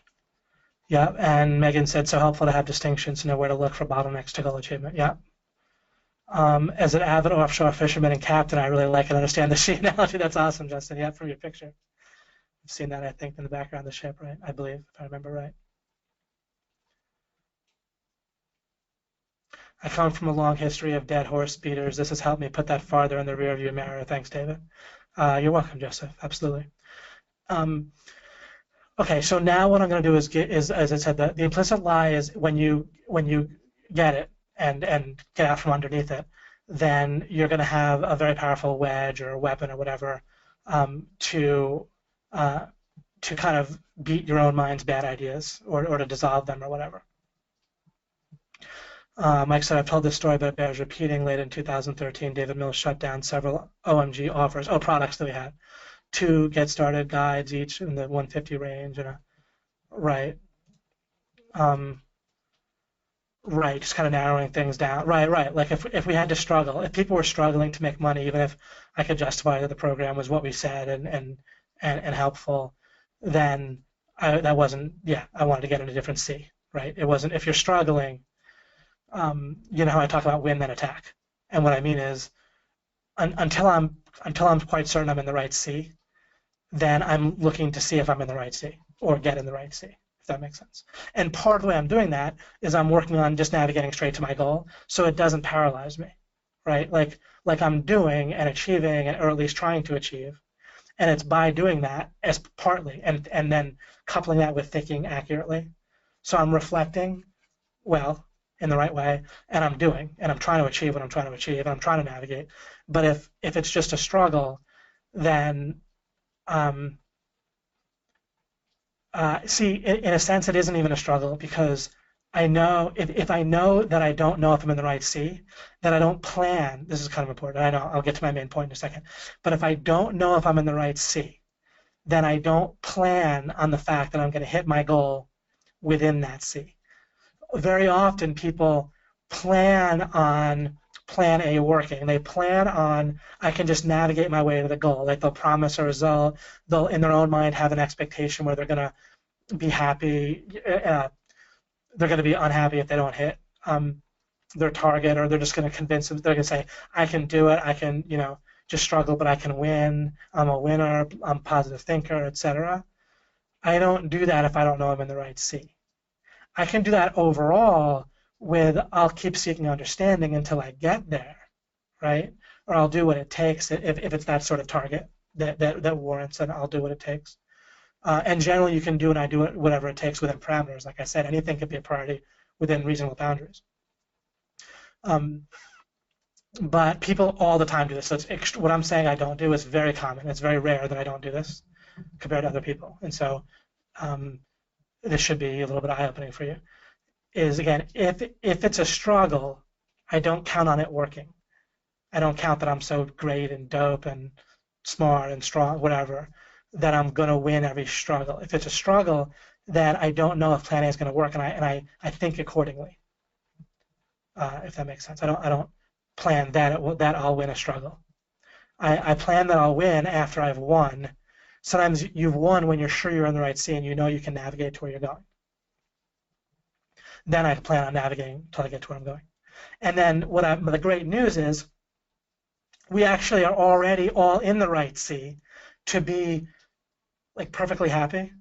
Yeah, and Megan said, so helpful to have distinctions to know where to look for bottlenecks to goal achievement. Yeah. As an avid offshore fisherman and captain, I really like and understand the sea analogy. That's awesome, Justin. Yeah, from your picture. I've seen that, I think, in the background of the ship, right? I believe, if I remember right. I come from a long history of dead horse beaters. This has helped me put that farther in the rearview mirror. Thanks, David. You're welcome, Joseph. Absolutely. Okay, so now what I'm going to do is, as I said, the implicit lie is when you get it and get out from underneath it, then you're going to have a very powerful wedge or weapon or whatever to kind of beat your own mind's bad ideas or to dissolve them or whatever. Mike said, I've told this story, but it bears repeating. Late in 2013, David Mills shut down several OMG offers, products that we had. 2 get started guides, each in the 150 range, and right, just kind of narrowing things down. Right. Like if we had to struggle, if people were struggling to make money, even if I could justify that the program was what we said and helpful, then that wasn't. Yeah, I wanted to get in a different sea. Right. It wasn't. If you're struggling, you know how I talk about win then attack, and what I mean is until I'm quite certain I'm in the right sea, then I'm looking to see if I'm in the right sea or get in the right sea, if that makes sense. And part of the way I'm doing that is I'm working on just navigating straight to my goal so it doesn't paralyze me, right? Like I'm doing and achieving, or at least trying to achieve, and it's by doing that as partly, and then coupling that with thinking accurately. So I'm reflecting well in the right way, and I'm doing, and I'm trying to achieve what I'm trying to achieve, and I'm trying to navigate. But if it's just a struggle, then see, in a sense, it isn't even a struggle, because I know if I know that I don't know if I'm in the right sea, then I don't plan. This is kind of important. I know I'll get to my main point in a second. But if I don't know if I'm in the right sea, then I don't plan on the fact that I'm going to hit my goal within that sea. very often people plan on plan A working. They plan on, I can just navigate my way to the goal. Like they'll promise a result. They'll, in their own mind, have an expectation where they're going to be happy. They're going to be unhappy if they don't hit their target, or they're just going to convince them. They're going to say, I can do it. I can, just struggle, but I can win. I'm a winner. I'm a positive thinker, etc. I don't do that if I don't know I'm in the right C. I can do that overall with I'll keep seeking understanding until I get there, right? Or I'll do what it takes if it's that sort of target that warrants it. I'll do what it takes. And generally, you can do and I do it whatever it takes within parameters. Like I said, anything could be a priority within reasonable boundaries. But people all the time do this. So what I'm saying I don't do is very common. It's very rare that I don't do this compared to other people. And so this should be a little bit eye-opening for you. Is again, if it's a struggle, I don't count on it working. I don't count that I'm so great and dope and smart and strong, whatever, that I'm going to win every struggle. If it's a struggle, then I don't know if plan A is going to work, and I think accordingly. If that makes sense. I don't plan that I'll win a struggle. I plan that I'll win after I've won. Sometimes you've won when you're sure you're in the right C and you know you can navigate to where you're going. Then I plan on navigating until I get to where I'm going. And then the great news is we actually are already all in the right C to be like perfectly happy,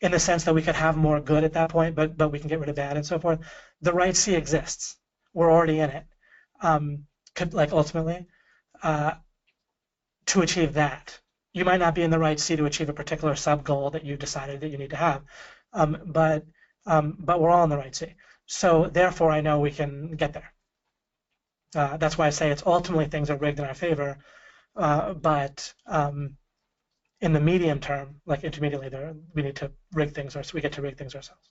in the sense that we could have more good at that point, but we can get rid of bad and so forth. The right C exists. We're already in it. Ultimately, to achieve that. You might not be in the right C to achieve a particular sub-goal that you've decided that you need to have, but we're all in the right C. So therefore, I know we can get there. That's why I say it's ultimately things are rigged in our favor, but in the medium term, like intermediately, we need to rig things, or we get to rig things ourselves.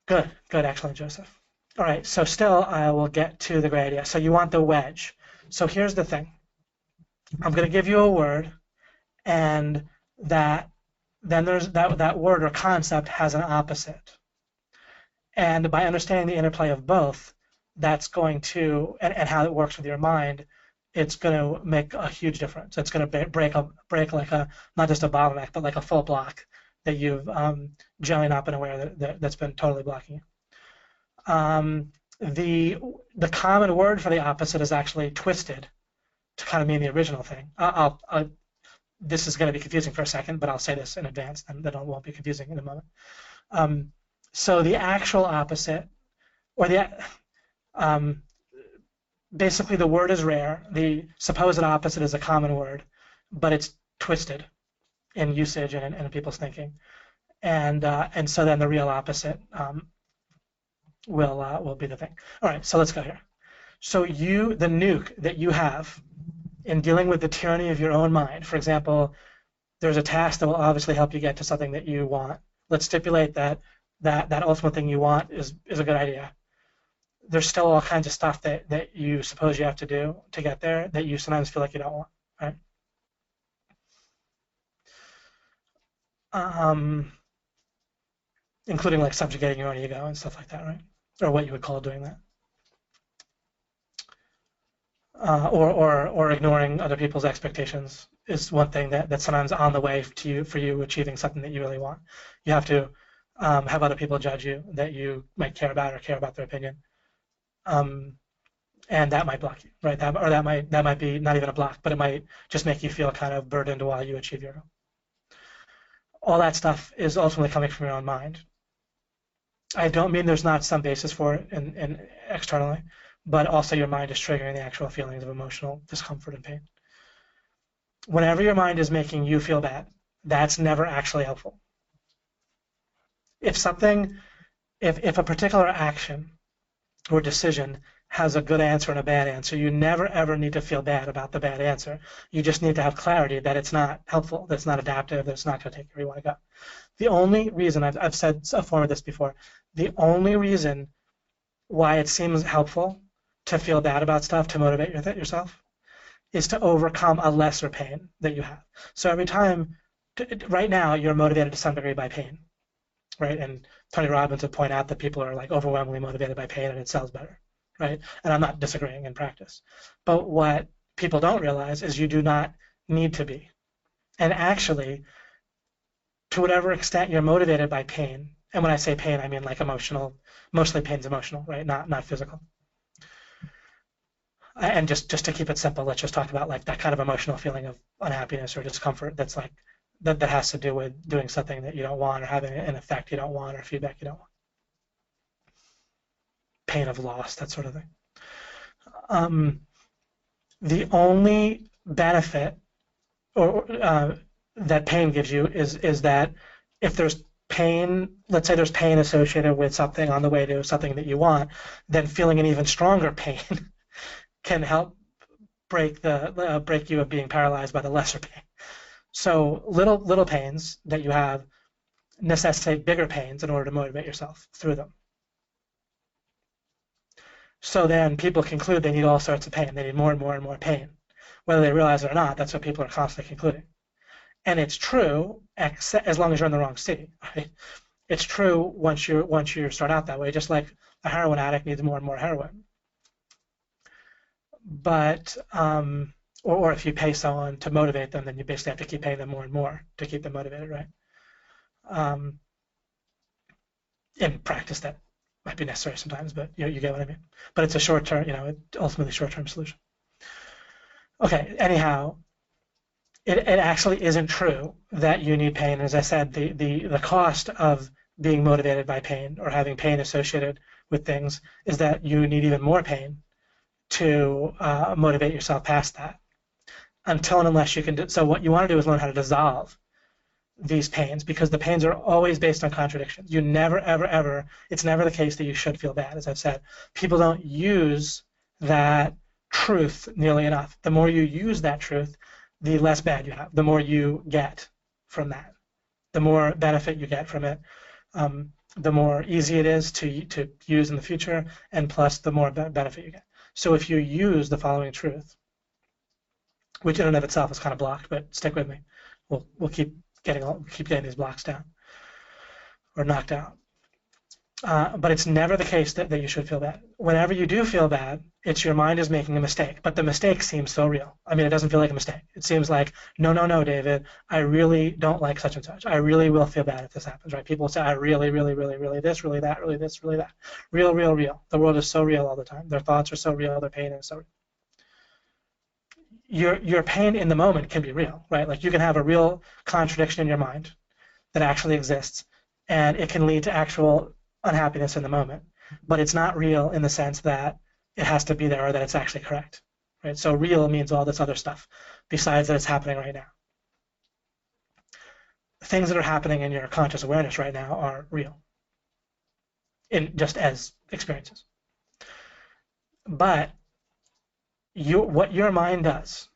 Good, excellent, Joseph. All right, so still I will get to the great idea. So you want the wedge. So here's the thing. I'm going to give you a word, and then there's that word or concept has an opposite. And by understanding the interplay of both, that's going to, and how it works with your mind, it's going to make a huge difference. It's going to break like not just a bottleneck, but like a full block that you've generally not been aware that's been totally blocking you. The common word for the opposite is actually twisted, to kind of mean the original thing. This is going to be confusing for a second, but I'll say this in advance, and then it won't be confusing in a moment. So the actual opposite, or basically the word is rare. The supposed opposite is a common word, but it's twisted in usage and in people's thinking, and so then the real opposite will be the thing. All right, so let's go here. So the nuke that you have in dealing with the tyranny of your own mind. For example, there's a task that will obviously help you get to something that you want. Let's stipulate that ultimate thing you want is a good idea. There's still all kinds of stuff that you suppose you have to do to get there that you sometimes feel like you don't want, right? Including like subjugating your own ego and stuff like that, right? Or what you would call doing that. Or ignoring other people's expectations is one thing that's sometimes on the way for you achieving something that you really want. You have to have other people judge you that you might care about or care about their opinion, and that might block you, right? That might be not even a block, but it might just make you feel kind of burdened while you achieve your goal. All that stuff is ultimately coming from your own mind. I don't mean there's not some basis for it in externally, but also your mind is triggering the actual feelings of emotional discomfort and pain. Whenever your mind is making you feel bad, that's never actually helpful. If a particular action or decision has a good answer and a bad answer, you never ever need to feel bad about the bad answer. You just need to have clarity that it's not helpful, that it's not adaptive, that it's not going to take you where you want to go. The only reason, I've said a form of this before, the only reason why it seems helpful to feel bad about stuff, to motivate yourself, is to overcome a lesser pain that you have. So every time, right now, you're motivated to some degree by pain. right? And Tony Robbins would point out that people are like overwhelmingly motivated by pain and it sells better, right? And I'm not disagreeing in practice. But what people don't realize is you do not need to be. And actually, to whatever extent you're motivated by pain, and when I say pain, I mean like emotional, mostly pain's emotional, right? Not physical. And just to keep it simple, let's just talk about like that kind of emotional feeling of unhappiness or discomfort that's like that has to do with doing something that you don't want or having an effect you don't want or feedback you don't want. Pain of loss, that sort of thing. The only benefit or that pain gives you is that if there's pain, let's say there's pain associated with something on the way to something that you want, then feeling an even stronger pain can help break you of being paralyzed by the lesser pain. So little pains that you have necessitate bigger pains in order to motivate yourself through them. So then people conclude they need all sorts of pain. They need more and more and more pain. Whether they realize it or not, that's what people are constantly concluding. And it's true as long as you're in the wrong city, right? It's true once you start out that way, just like a heroin addict needs more and more heroin. But or if you pay someone to motivate them, then you basically have to keep paying them more and more to keep them motivated, right? In practice, that might be necessary sometimes, but you get what I mean. But it's a short-term, ultimately short-term solution. Okay, anyhow, it actually isn't true that you need pain. As I said, the cost of being motivated by pain or having pain associated with things is that you need even more pain to motivate yourself past that. Until and unless you can do, so what you want to do is learn how to dissolve these pains, because the pains are always based on contradictions. You never, ever, ever, it's never the case that you should feel bad, as I've said. People don't use that truth nearly enough. The more you use that truth, the less bad you have, the more you get from that, the more benefit you get from it, the more easy it is to use in the future, and plus the more benefit you get. So if you use the following truth, which in and of itself is kind of blocked, but stick with me. We'll keep getting these blocks down or knocked out. But it's never the case that you should feel bad. Whenever you do feel bad, it's your mind is making a mistake. But the mistake seems so real. I mean, it doesn't feel like a mistake. It seems like, no, David, I really don't like such and such. I really will feel bad if this happens, right? People say, I really, really, really, really this, really that, really this, really that. Real, real, real. The world is so real all the time. Their thoughts are so real. Their pain is so real. Your pain in the moment can be real, right? Like you can have a real contradiction in your mind that actually exists, and it can lead to actual unhappiness in the moment, but it's not real in the sense that it has to be there or that it's actually correct, right? So real means all this other stuff besides that it's happening right now. Things that are happening in your conscious awareness right now are real, just as experiences. But what your mind does,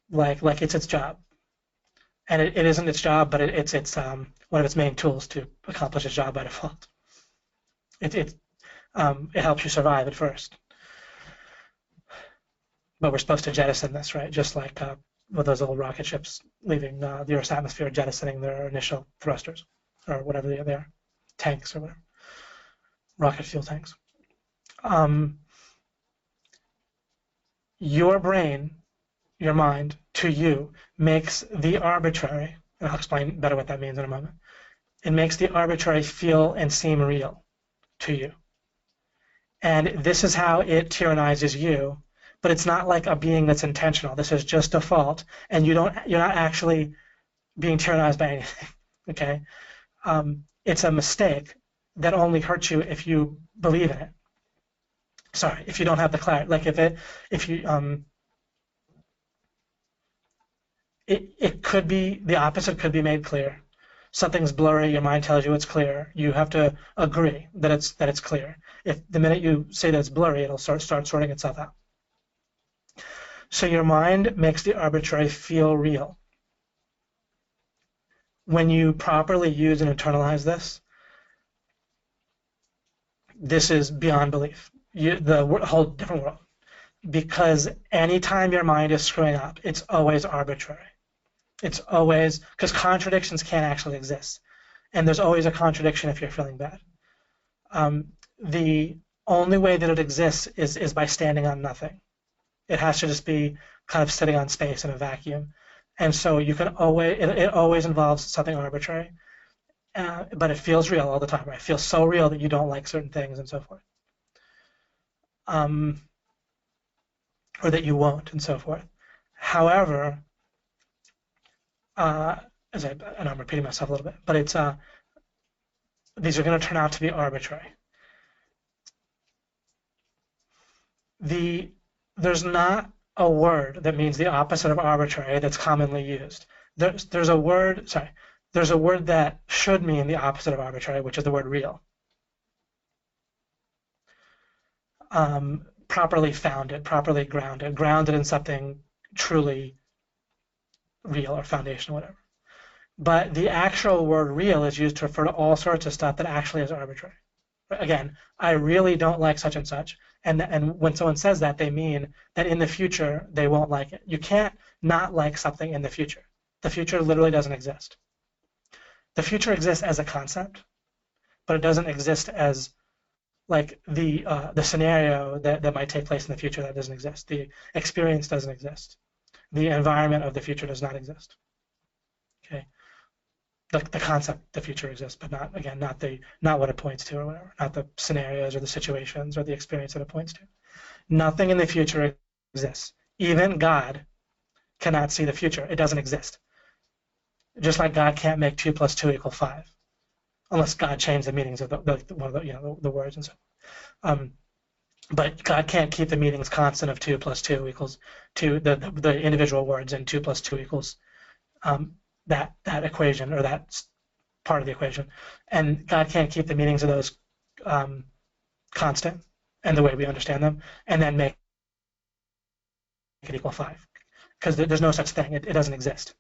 like it's its job, and it isn't its job, but it's one of its main tools to accomplish its job by default. It helps you survive at first, but we're supposed to jettison this, right? Just like with those old rocket ships leaving the Earth's atmosphere, jettisoning their initial thrusters, or whatever they are, tanks or whatever, rocket fuel tanks. Your brain, your mind, to you, makes the arbitrary, and I'll explain better what that means in a moment. It makes the arbitrary feel and seem real to you. And this is how it tyrannizes you, but it's not like a being that's intentional. This is just default, and you're not actually being tyrannized by anything, okay? It's a mistake that only hurts you if you believe in it. Sorry, if you don't have the clarity, like it could be, the opposite could be made clear. Something's blurry, your mind tells you it's clear. You have to agree that it's clear. If the minute you say that it's blurry, it'll start sorting itself out. So your mind makes the arbitrary feel real. When you properly use and internalize this, this is beyond belief. The whole different world, because anytime your mind is screwing up, it's always arbitrary. It's always, because contradictions can't actually exist. and there's always a contradiction if you're feeling bad. The only way that it exists is by standing on nothing. It has to just be kind of sitting on space in a vacuum. And so you can always, it always involves something arbitrary, but it feels real all the time, right? It feels so real that you don't like certain things and so forth. Or that you won't and so forth. However, and I'm repeating myself a little bit, but it's these are going to turn out to be arbitrary. There's not a word that means the opposite of arbitrary that's commonly used. There's a word that should mean the opposite of arbitrary, which is the word real. Properly founded, properly grounded in something truly real or foundational, whatever. But the actual word real is used to refer to all sorts of stuff that actually is arbitrary. Again, I really don't like such and such. And when someone says that, they mean that in the future they won't like it. You can't not like something in the future. The future literally doesn't exist. The future exists as a concept, but it doesn't exist as like the scenario that might take place in the future. That doesn't exist. The experience doesn't exist. The environment of the future does not exist. Okay. The concept, the future exists, but not what it points to or whatever, not the scenarios or the situations or the experience that it points to. Nothing in the future exists. Even God cannot see the future. It doesn't exist. Just like God can't make 2 + 2 = 5, unless God changed the meanings of the words and so on. But God can't keep the meanings constant of 2 + 2 = 2, the individual words in 2 + 2 = that equation or that part of the equation, and God can't keep the meanings of those constant and the way we understand them, and then make it equal 5, because there's no such thing. It doesn't exist.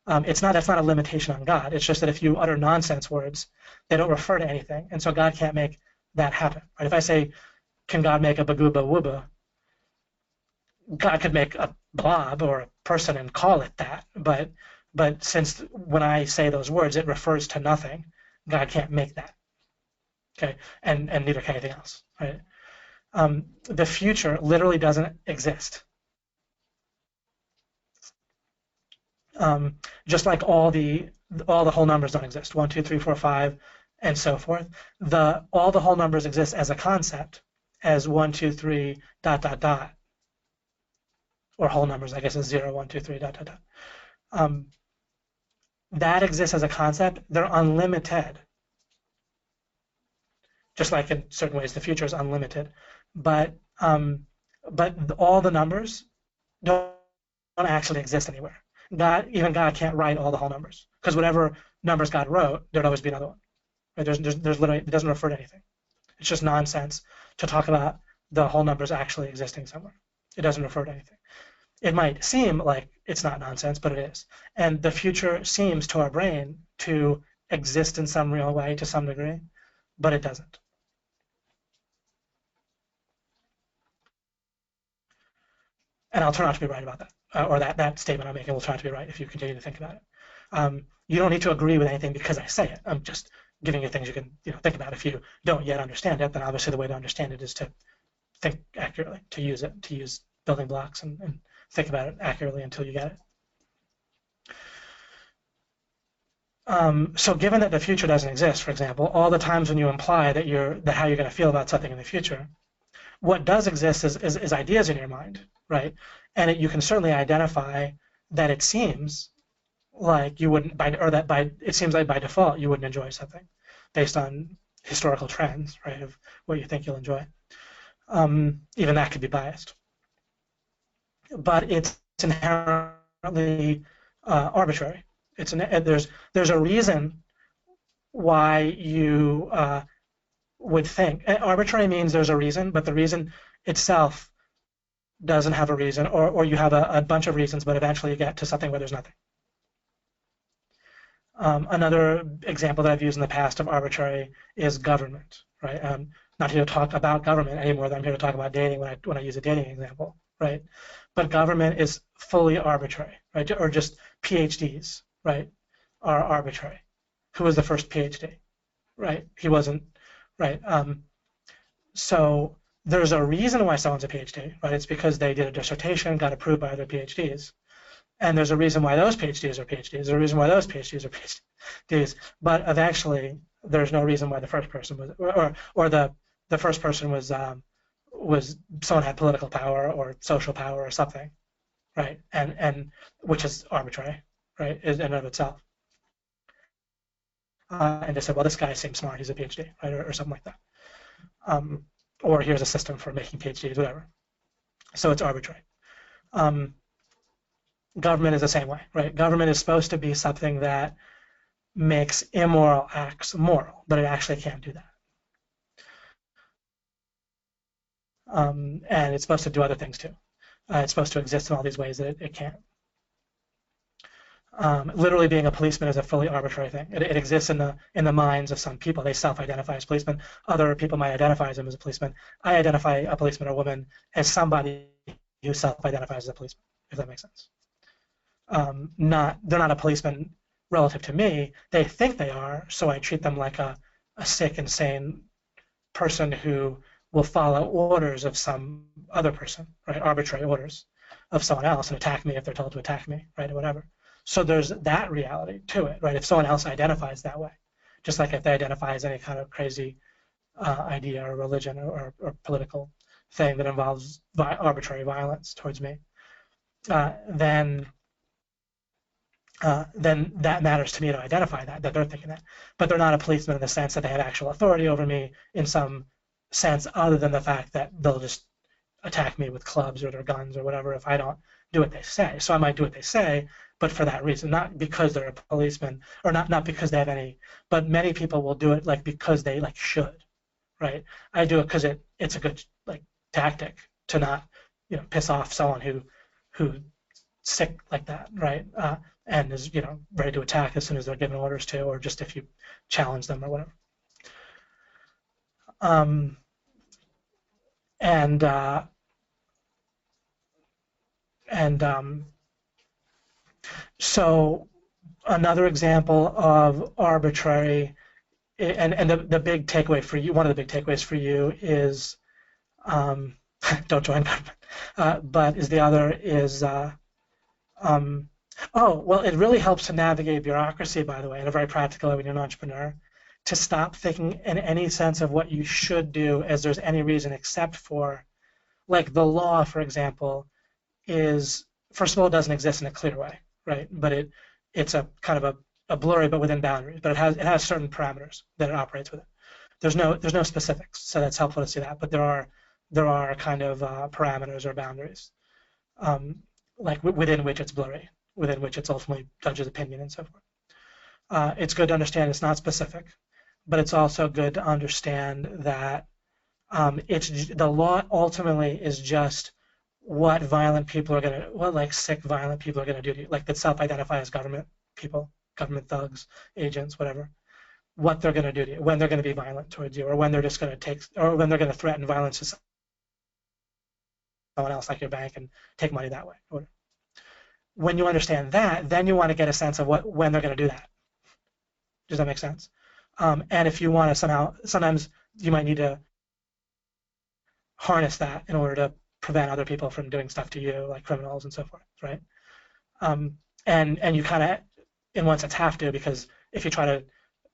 That's not a limitation on God. It's just that if you utter nonsense words, they don't refer to anything, and so God can't make that happen. Right? If I say, "Can God make a bagooba wooba?" God could make a blob or a person and call it that, but since when I say those words, it refers to nothing, God can't make that. Okay, and neither can anything else. Right? The future literally doesn't exist. Just like all the whole numbers don't exist, 1, 2, 3, 4, 5, and so forth. All the whole numbers exist as a concept, as 1, 2, 3, ... or whole numbers, I guess, is 0, 1, 2, 3, ... That exists as a concept. They're unlimited. Just like in certain ways the future is unlimited, but all the numbers don't actually exist anywhere. Even God can't write all the whole numbers, because whatever numbers God wrote, there'd always be another one. Right? There's literally, it doesn't refer to anything. It's just nonsense to talk about the whole numbers actually existing somewhere. It doesn't refer to anything. It might seem like it's not nonsense, but it is. And the future seems to our brain to exist in some real way to some degree, but it doesn't. And I'll turn out to be right about that, or that statement I'm making will turn out to be right if you continue to think about it. You don't need to agree with anything because I say it. I'm just giving you things you can think about. If you don't yet understand it, then obviously the way to understand it is to think accurately, to use building blocks and think about it accurately until you get it. So given that the future doesn't exist, for example, all the times when you imply that how you're going to feel about something in the future, what does exist is ideas in your mind, right? And you can certainly identify that it seems like you wouldn't, it seems like by default you wouldn't enjoy something based on historical trends, right, of what you think you'll enjoy. Even that could be biased. But it's inherently arbitrary. There's a reason why you would think. Arbitrary means there's a reason, but the reason itself doesn't have a reason, or you have a bunch of reasons, but eventually you get to something where there's nothing. Another example that I've used in the past of arbitrary is government, right? I'm not here to talk about government anymore than I'm here to talk about dating when I use a dating example, right? But government is fully arbitrary, right? Or just PhDs, right, are arbitrary. who was the first PhD, right? He wasn't, right? So there's a reason why someone's a PhD, right? It's because they did a dissertation, got approved by other PhDs. And there's a reason why those PhDs are PhDs. There's a reason why those PhDs are PhDs. But eventually, there's no reason why the first person was, or the first person was someone had political power or social power or something, right? And which is arbitrary, right? In and of itself. And they said, well, this guy seems smart. He's a PhD, right, or something like that. Or here's a system for making PhDs, whatever. So it's arbitrary. Government is the same way, right? Government is supposed to be something that makes immoral acts moral, but it actually can't do that. And it's supposed to do other things too. It's supposed to exist in all these ways that it can't. Literally being a policeman is a fully arbitrary thing. It exists in the minds of some people. They self-identify as policemen. Other people might identify them as a policeman. I identify a policeman or woman as somebody who self-identifies as a policeman, if that makes sense. They're not a policeman relative to me. They think they are, so I treat them like a sick, insane person who will follow orders of some other person, right? Arbitrary orders of someone else and attack me if they're told to attack me, right? Or whatever. So there's that reality to it, right? If someone else identifies that way, just like if they identify as any kind of crazy idea or religion or political thing that involves arbitrary violence towards me, then that matters to me to identify that they're thinking that. But they're not a policeman in the sense that they have actual authority over me in some sense other than the fact that they'll just attack me with clubs or their guns or whatever if I don't do what they say. So I might do what they say, but for that reason, not because they're a policeman or not because they have any, but many people will do it like because they like should, right? I do it because it's a good like tactic to not piss off someone who's sick like that, right? And is ready to attack as soon as they're given orders to, or just if you challenge them or whatever. So another example of arbitrary, and the big takeaway for you, one of the big takeaways for you is don't join government, but the other is oh, well, it really helps to navigate bureaucracy, by the way, in a very practical way when you're an entrepreneur, to stop thinking in any sense of what you should do as there's any reason except for, like the law, for example, is, first of all, it doesn't exist in a clear way, right? But it's a kind of a blurry but within boundaries, but it has certain parameters that it operates within. There's no specifics, so that's helpful to see that, but there are kind of parameters or boundaries, like within which it's blurry, within which it's ultimately judge's opinion and so forth. It's good to understand it's not specific, but it's also good to understand that the law ultimately is just what violent people are going to, what like sick violent people are going to do to you, like that self-identify as government people, government thugs, agents, whatever, what they're going to do to you, when they're going to be violent towards you, or when they're just going to take, or when they're going to threaten violence to someone else like your bank and take money that way. When you understand that, then you want to get a sense of when they're going to do that. Does that make sense? And if you want to sometimes you might need to harness that in order to prevent other people from doing stuff to you, like criminals and so forth, right? And you kind of, in one sense, have to, because if you try to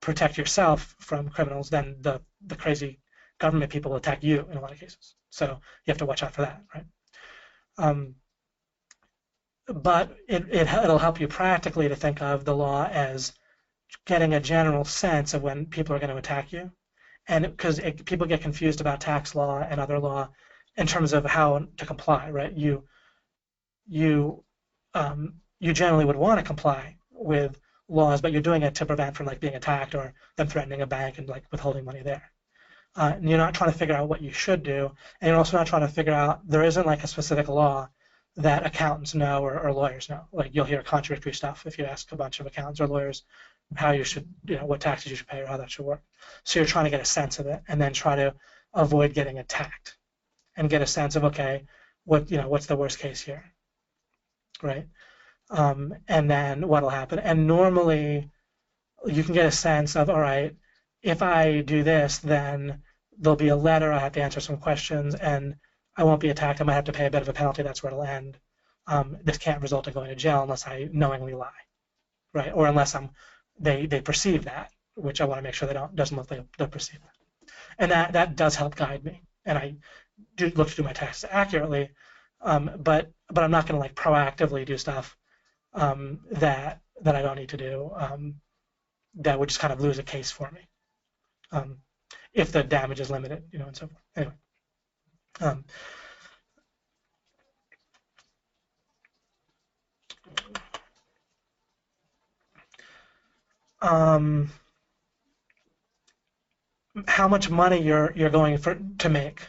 protect yourself from criminals, then the crazy government people will attack you in a lot of cases. So you have to watch out for that, right? But it'll help you practically to think of the law as getting a general sense of when people are going to attack you, and because people get confused about tax law and other law in terms of how to comply, right? You generally would want to comply with laws, but you're doing it to prevent from like being attacked or them threatening a bank and like withholding money there. And you're not trying to figure out what you should do, and you're also not trying to figure out, there isn't like a specific law that accountants know or lawyers know. Like you'll hear contradictory stuff if you ask a bunch of accountants or lawyers how you should, what taxes you should pay or how that should work. So you're trying to get a sense of it and then try to avoid getting attacked and get a sense of, okay, what's the worst case here, right? And then what'll happen. And normally you can get a sense of, all right, if I do this, then there'll be a letter, I have to answer some questions, and I won't be attacked. I might have to pay a bit of a penalty. That's where it'll end. This can't result in going to jail unless I knowingly lie, right? Or unless they perceive that, which I want to make sure doesn't look like they perceive that. And that does help guide me. And I do look to do my tasks accurately, but I'm not going to like proactively do stuff that I don't need to do. That would just kind of lose a case for me if the damage is limited, and so forth. Anyway. How much money you're going to make.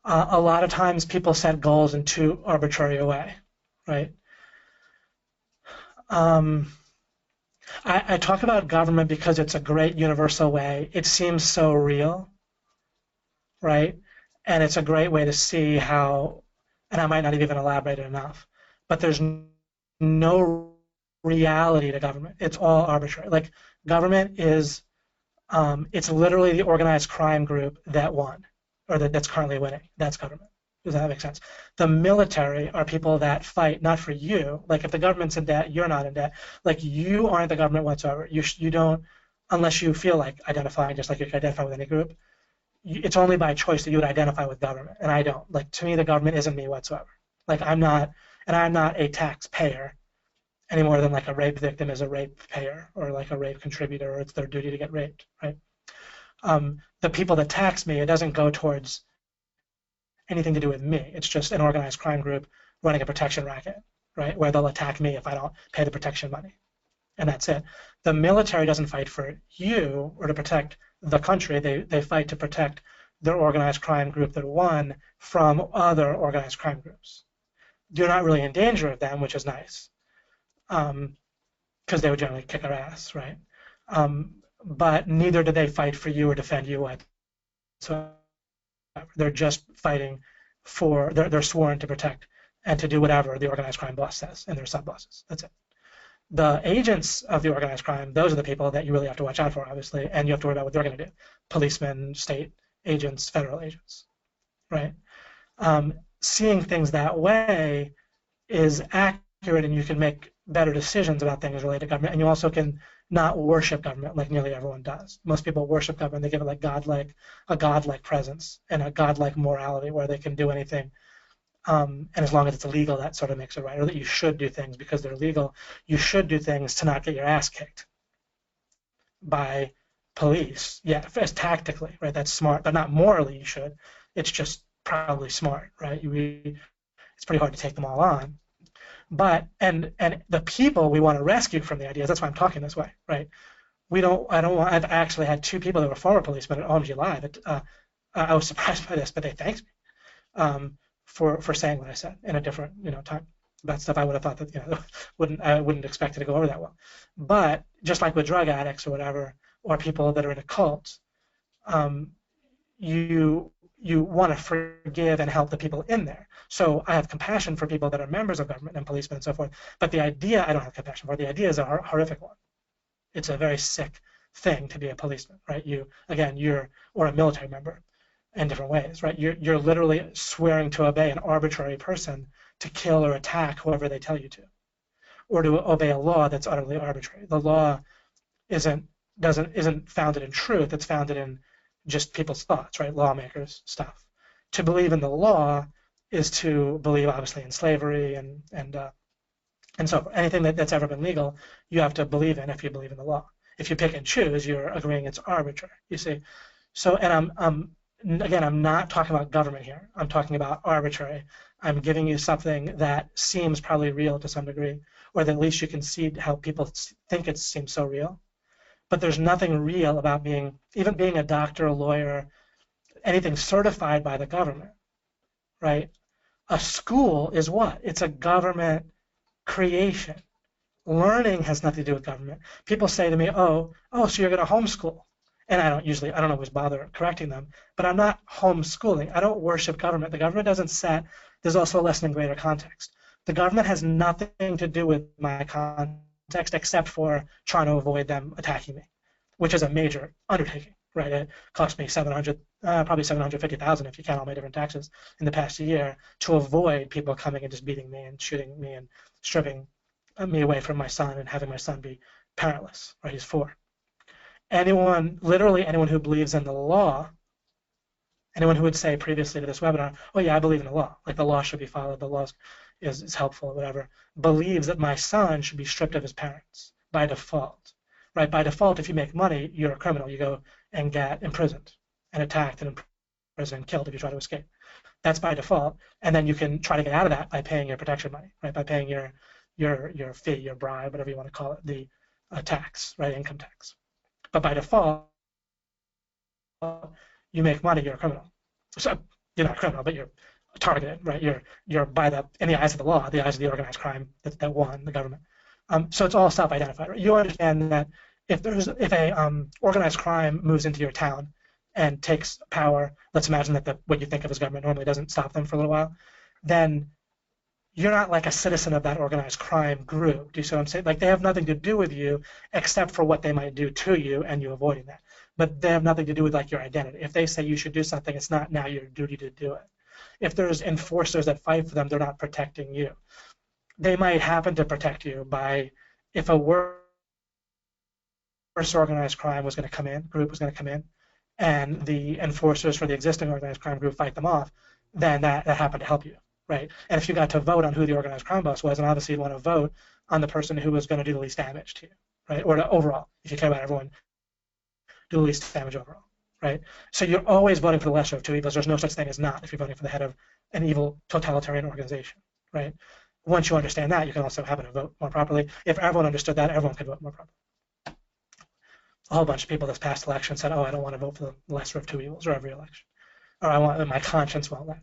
A lot of times people set goals in too arbitrary a way, right? I talk about government because it's a great universal way. It seems so real, right? And it's a great way to see how, and I might not have even elaborated enough, but there's no reality to government. It's all arbitrary. Like government is, it's literally the organized crime group that won, or that's currently winning. That's government. Does that make sense? The military are people that fight not for you. Like if the government's in debt, you're not in debt. Like you aren't the government whatsoever. You don't, unless you feel like identifying just like you can identify with any group. It's only by choice that you would identify with government, and I don't. Like to me, the government isn't me whatsoever. Like I'm not a taxpayer any more than like a rape victim is a rape payer or like a rape contributor, or it's their duty to get raped, right? The people that tax me, it doesn't go towards anything to do with me. It's just an organized crime group running a protection racket, right? Where they'll attack me if I don't pay the protection money. And that's it. The military doesn't fight for you or to protect the country. They fight to protect their organized crime group that won from other organized crime groups. You're not really in danger of them, which is nice, because they would generally kick our ass, right? But neither do they fight for you or defend you. So they're just fighting for, they're sworn to protect and to do whatever the organized crime boss says and their sub-bosses. That's it. The agents of the organized crime, those are the people that you really have to watch out for, obviously, and you have to worry about what they're going to do. Policemen, state agents, federal agents, right? Seeing things that way is accurate, and you can make better decisions about things related to government, and you also can not worship government like nearly everyone does. Most people worship government. They give it like a godlike presence and a godlike morality where they can do anything. And as long as it's illegal, that sort of makes it right. Or that you should do things because they're legal. You should do things to not get your ass kicked by police. Yeah, as tactically, right? That's smart, but not morally you should. It's just probably smart, right? It's pretty hard to take them all on. But and the people we want to rescue from the ideas, that's why I'm talking this way, right? I've actually had two people that were former policemen at OMG Live. I was surprised by this, but they thanked me for saying what I said in a different time. That stuff I would have thought that I wouldn't expect it to go over that well. But just like with drug addicts or whatever, or people that are in a cult, you want to forgive and help the people in there. So I have compassion for people that are members of government and policemen and so forth. But the idea I don't have compassion for. The idea is a horrific one. It's a very sick thing to be a policeman, right? Or a military member in different ways, right? You're literally swearing to obey an arbitrary person to kill or attack whoever they tell you to, or to obey a law that's utterly arbitrary. The law isn't founded in truth. It's founded in just people's thoughts, right? Lawmakers' stuff. To believe in the law is to believe, obviously, in slavery and so anything that's ever been legal, you have to believe in if you believe in the law. If you pick and choose, you're agreeing it's arbitrary. You see, so and I'm not talking about government here. I'm talking about arbitrary. I'm giving you something that seems probably real to some degree, or that at least you can see how people think it seems so real. But there's nothing real about even being a doctor, a lawyer, anything certified by the government, right? A school is what? It's a government creation. Learning has nothing to do with government. People say to me, oh, so you're going to homeschool. And I don't always bother correcting them, but I'm not homeschooling. I don't worship government. The government doesn't set, there's also a lesson in greater context. The government has nothing to do with my context except for trying to avoid them attacking me. which is a major undertaking, right? It cost me probably 750,000 if you count all my different taxes in the past year to avoid people coming and just beating me and shooting me and stripping me away from my son and having my son be parentless, right? He's 4. Literally anyone who believes in the law, anyone who would say previously to this webinar, oh yeah, I believe in the law, like the law should be followed, the law is helpful or whatever, believes that my son should be stripped of his parents by default, right? By default, if you make money, you're a criminal. You go and get imprisoned and attacked and imprisoned and killed if you try to escape. That's by default, and then you can try to get out of that by paying your protection money, right? By paying your fee, your bribe, whatever you want to call it, the tax, right? Income tax. But by default, you make money, you're a criminal. So you're not a criminal, but you're targeted, right? You're in the eyes of the law, the eyes of the organized crime that won the government. So it's all self-identified. Right? You understand that if a organized crime moves into your town and takes power, let's imagine that what you think of as government normally doesn't stop them for a little while, then you're not like a citizen of that organized crime group. Do you see what I'm saying? Like they have nothing to do with you except for what they might do to you and you avoiding that. But they have nothing to do with like your identity. If they say you should do something, it's not now your duty to do it. If there's enforcers that fight for them, they're not protecting you. They might happen to protect you by if a worse organized crime was going to come in, and the enforcers for the existing organized crime group fight them off, then that happened to help you, right? And if you got to vote on who the organized crime boss was, and obviously you'd want to vote on the person who was going to do the least damage to you, right? Or overall, if you care about everyone, do the least damage overall, right? So you're always voting for the lesser of two evils. There's no such thing as not if you're voting for the head of an evil totalitarian organization, right? Once you understand that, you can also happen to vote more properly. If everyone understood that, everyone could vote more properly. A whole bunch of people this past election said, oh, I don't want to vote for the lesser of two evils or every election. Or my conscience won't let me.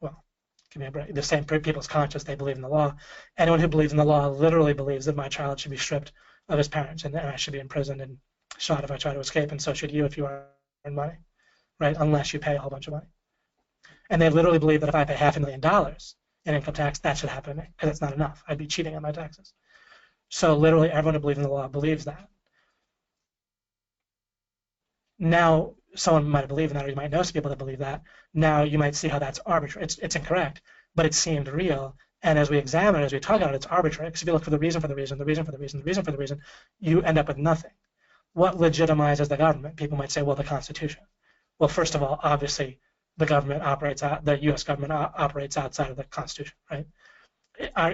Well, give me a break. The same people's conscience, they believe in the law. Anyone who believes in the law literally believes that my child should be stripped of his parents and I should be imprisoned and shot if I try to escape, and so should you if you earn money, right? Unless you pay a whole bunch of money. And they literally believe that if I pay $500,000 in income tax, that should happen to me because it's not enough. I'd be cheating on my taxes. So literally everyone who believes in the law believes that. Now, someone might believe in that, or you might know some people that believe that. Now you might see how that's arbitrary. It's incorrect, but it seemed real. And as we examine it, as we talk about it, it's arbitrary. Because if you look for the reason for the reason, the reason for the reason, the reason for the reason, you end up with nothing. What legitimizes the government? People might say, well, the Constitution. Well, first of all, obviously, the U.S. government operates outside of the Constitution, right?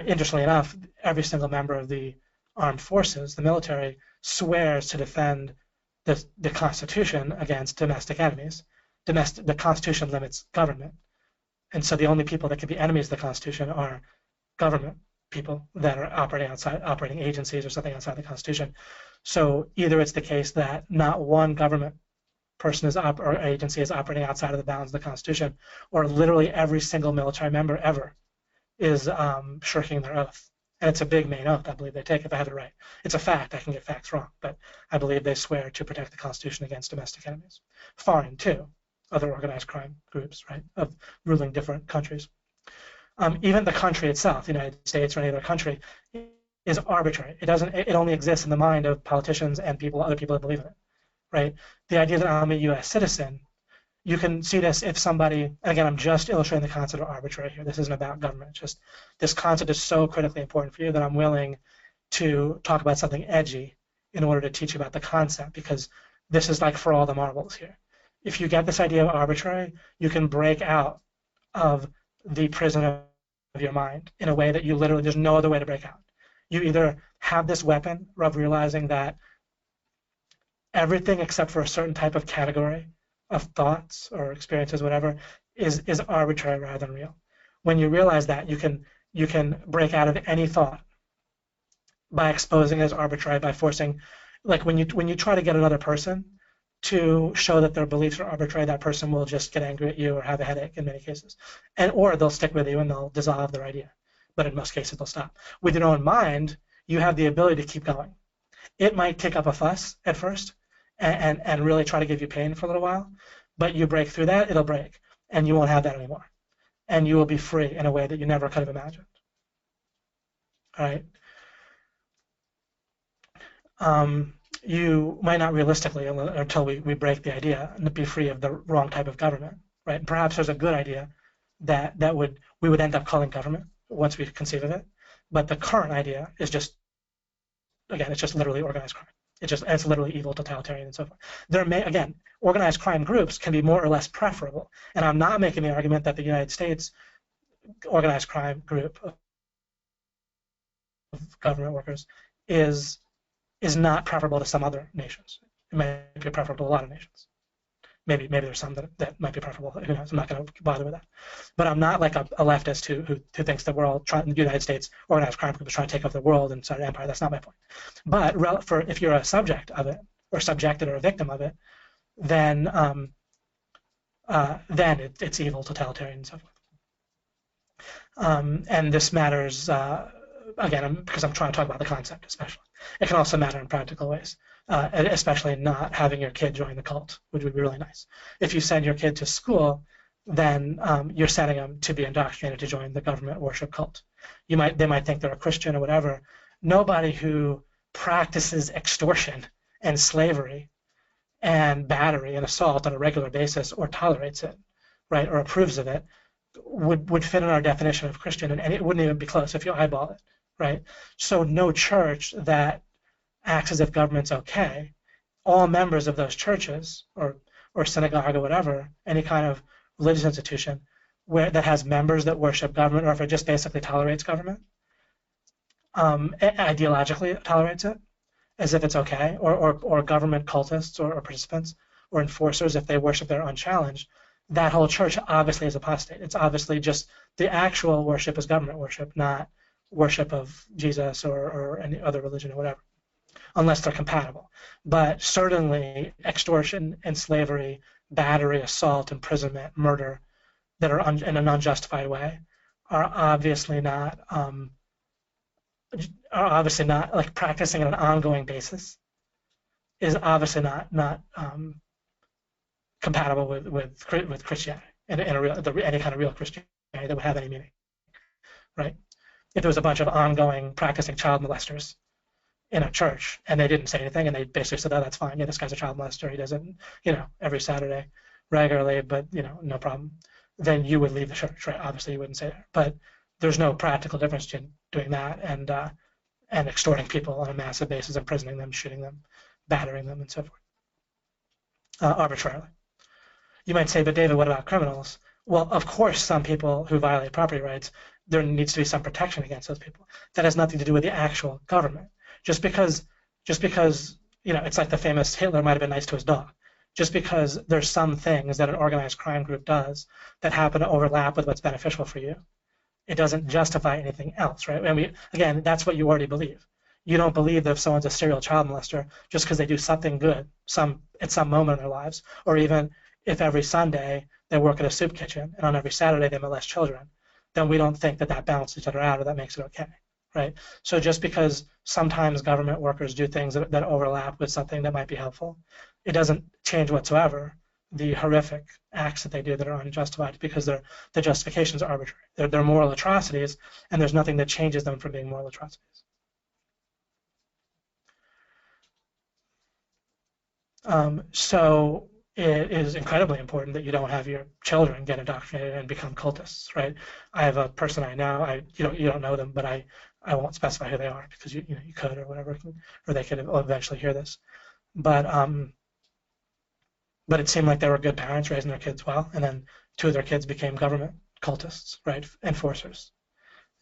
Interestingly enough, every single member of the armed forces, the military, swears to defend the Constitution against domestic enemies. The Constitution limits government. And so the only people that can be enemies of the Constitution are government people that are operating agencies or something outside the Constitution. So either it's the case that not one government person or agency is operating outside of the bounds of the Constitution, or literally every single military member ever is shirking their oath. And it's a big main oath, I believe they take, if I have it right. It's a fact. I can get facts wrong, but I believe they swear to protect the Constitution against domestic enemies. Foreign, too. Other organized crime groups, right, of ruling different countries. Even the country itself, the United States or any other country, is arbitrary. It only exists in the mind of politicians and other people that believe in it, right? The idea that I'm a U.S. citizen, you can see this if somebody, and again, I'm just illustrating the concept of arbitrary here. This isn't about government. Just this concept is so critically important for you that I'm willing to talk about something edgy in order to teach you about the concept, because this is like for all the marbles here. If you get this idea of arbitrary, you can break out of the prison of your mind in a way that you literally, there's no other way to break out. You either have this weapon of realizing that everything except for a certain type of category of thoughts or experiences, whatever, is arbitrary rather than real. When you realize that, you can break out of any thought by exposing it as arbitrary, by forcing, like when you try to get another person to show that their beliefs are arbitrary, that person will just get angry at you or have a headache in many cases, or they'll stick with you and they'll dissolve their idea. But in most cases, they'll stop. With your own mind, you have the ability to keep going. It might kick up a fuss at first and really try to give you pain for a little while, but you break through that, it'll break, and you won't have that anymore. And you will be free in a way that you never could have imagined. All right? you might not realistically, until we break the idea, be free of the wrong type of government, right? And perhaps there's a good idea that we would end up calling government once we conceive of it, but the current idea is just, again, it's just literally organized crime. It's literally evil, totalitarian, and so forth. Again, organized crime groups can be more or less preferable, and I'm not making the argument that the United States organized crime group of government workers is not preferable to some other nations. It might be preferable to a lot of nations. Maybe there's some that might be preferable. Who knows? I'm not going to bother with that. But I'm not like a leftist who thinks that we're all trying. The United States organized crime group is trying to take over the world and start an empire. That's not my point. But if you're a subject of it, or subjected, or a victim of it, then it's evil, totalitarian, and so forth. And this matters again because I'm trying to talk about the concept, especially. It can also matter in practical ways. Especially not having your kid join the cult, which would be really nice. If you send your kid to school, then you're sending them to be indoctrinated to join the government worship cult. They might think they're a Christian or whatever. Nobody who practices extortion and slavery and battery and assault on a regular basis or tolerates it, right, or approves of it, would fit in our definition of Christian, and it wouldn't even be close if you eyeball it, right? So no church that acts as if government's okay, all members of those churches or synagogue or whatever, any kind of religious institution that has members that worship government, or if it just basically tolerates government, ideologically tolerates it as if it's okay, or government cultists or participants or enforcers, if they worship their unchallenged, that whole church obviously is apostate. It's obviously just the actual worship is government worship, not worship of Jesus or any other religion or whatever, unless they're compatible. But certainly extortion and slavery, battery, assault, imprisonment, murder that are in an unjustified way are obviously not like practicing on an ongoing basis is obviously not compatible with Christianity and any kind of real Christianity that would have any meaning, right? If there was a bunch of ongoing practicing child molesters in a church and they didn't say anything and they basically said, oh, that's fine, yeah, this guy's a child molester, he does it, every Saturday regularly, but no problem, then you would leave the church, right? Obviously you wouldn't say that, but there's no practical difference between doing that and extorting people on a massive basis, imprisoning them, shooting them, battering them, and so forth, arbitrarily. You might say, but David, what about criminals? Well, of course, some people who violate property rights, there needs to be some protection against those people. That has nothing to do with the actual government. Just because it's like the famous Hitler might have been nice to his dog. Just because there's some things that an organized crime group does that happen to overlap with what's beneficial for you, it doesn't justify anything else, right? Again, that's what you already believe. You don't believe that if someone's a serial child molester just because they do something good at some moment in their lives, or even if every Sunday they work at a soup kitchen and on every Saturday they molest children, then we don't think that balances each other out or that makes it okay, right? So just because sometimes government workers do things that overlap with something that might be helpful, it doesn't change whatsoever the horrific acts that they do that are unjustified, because the justifications are arbitrary. They're moral atrocities, and there's nothing that changes them from being moral atrocities. So it is incredibly important that you don't have your children get indoctrinated and become cultists, right? I have a person I know. You don't know them, but I won't specify who they are because you could or whatever, or they could eventually hear this. But it seemed like they were good parents raising their kids well, and then 2 of their kids became government cultists, right? Enforcers,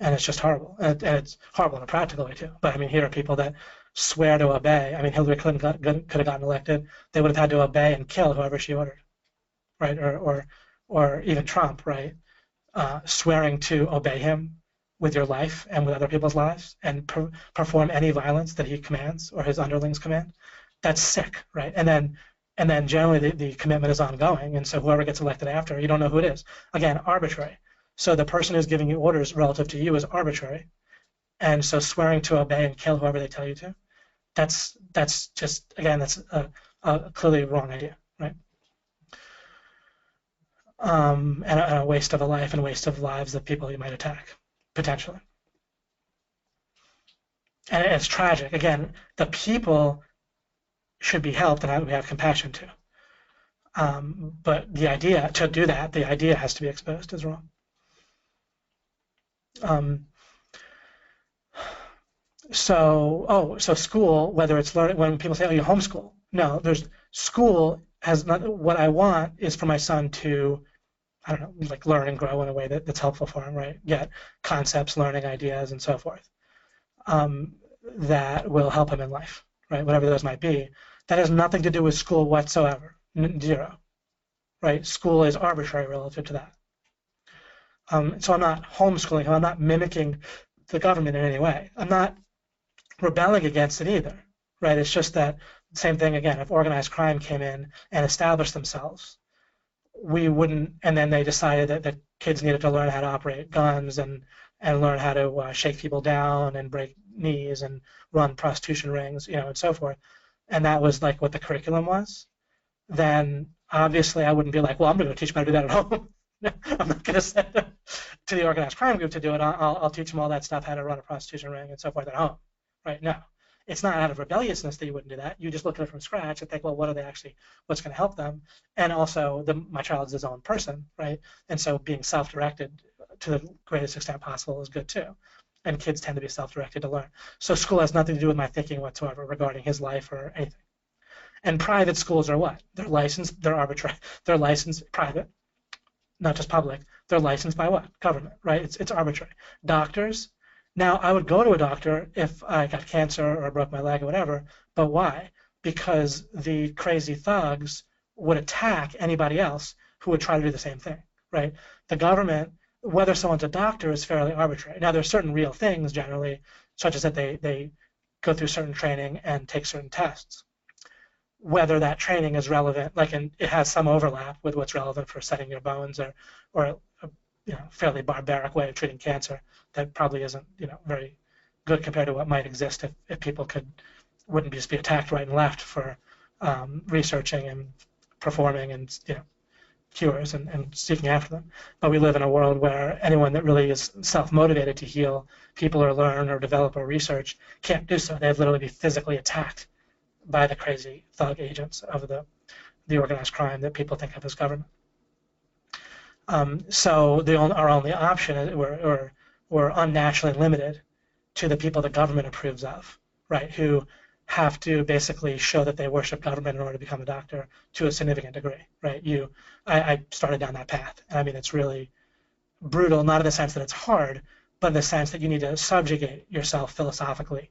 and it's just horrible. And it's horrible in a practical way too. But here are people that swear to obey. Hillary Clinton could have gotten elected. They would have had to obey and kill whoever she ordered, right? Or even Trump, right? Swearing to obey him with your life and with other people's lives and perform any violence that he commands or his underlings command. That's sick, right? And then generally the commitment is ongoing, and so whoever gets elected after, you don't know who it is. Again, arbitrary. So the person who's giving you orders relative to you is arbitrary, and so swearing to obey and kill whoever they tell you to, that's just, again, that's a clearly wrong idea, right? And a waste of a life and a waste of lives of people you might attack, potentially. And it's tragic. Again, the people should be helped and we have compassion to. But the idea, to do that, the idea has to be exposed as wrong. So school, whether it's learning, when people say, oh, you homeschool. No, school has not, what I want is for my son to, I don't know, like learn and grow in a way that's helpful for him, right? Get concepts, learning ideas, and so forth, that will help him in life, right? Whatever those might be. That has nothing to do with school whatsoever, zero, right? School is arbitrary relative to that. So I'm not homeschooling him. I'm not mimicking the government in any way. I'm not rebelling against it either, right? It's just that same thing again. If organized crime came in and established themselves, we wouldn't. And then they decided that kids needed to learn how to operate guns and learn how to shake people down and break knees and run prostitution rings, and so forth. And that was like what the curriculum was. Then obviously I wouldn't be like, well, I'm going to teach them how to do that at home. I'm not going to send them to the organized crime group to do it. I'll teach them all that stuff, how to run a prostitution ring and so forth at home. Right? No. It's not out of rebelliousness that you wouldn't do that. You just look at it from scratch and think, well, what's going to help them? And also, my child is his own person, right? And so being self-directed to the greatest extent possible is good too. And kids tend to be self-directed to learn. So school has nothing to do with my thinking whatsoever regarding his life or anything. And private schools are what? They're licensed, they're arbitrary, they're licensed private, not just public. They're licensed by what? Government, right? It's arbitrary. Doctors. Now, I would go to a doctor if I got cancer or broke my leg or whatever, but why? Because the crazy thugs would attack anybody else who would try to do the same thing, right? The government, whether someone's a doctor, is fairly arbitrary. Now, there's certain real things generally, such as that they go through certain training and take certain tests. Whether that training is relevant, it has some overlap with what's relevant for setting your bones or a fairly barbaric way of treating cancer that probably isn't very good compared to what might exist if people wouldn't just be attacked right and left for researching and performing and cures and seeking after them. But we live in a world where anyone that really is self-motivated to heal people or learn or develop or research can't do so. They'd literally be physically attacked by the crazy thug agents of the organized crime that people think of as government. So our only option is we're unnaturally limited to the people the government approves of, right? Who have to basically show that they worship government in order to become a doctor to a significant degree, right? I started down that path, and I mean it's really brutal, not in the sense that it's hard, but in the sense that you need to subjugate yourself philosophically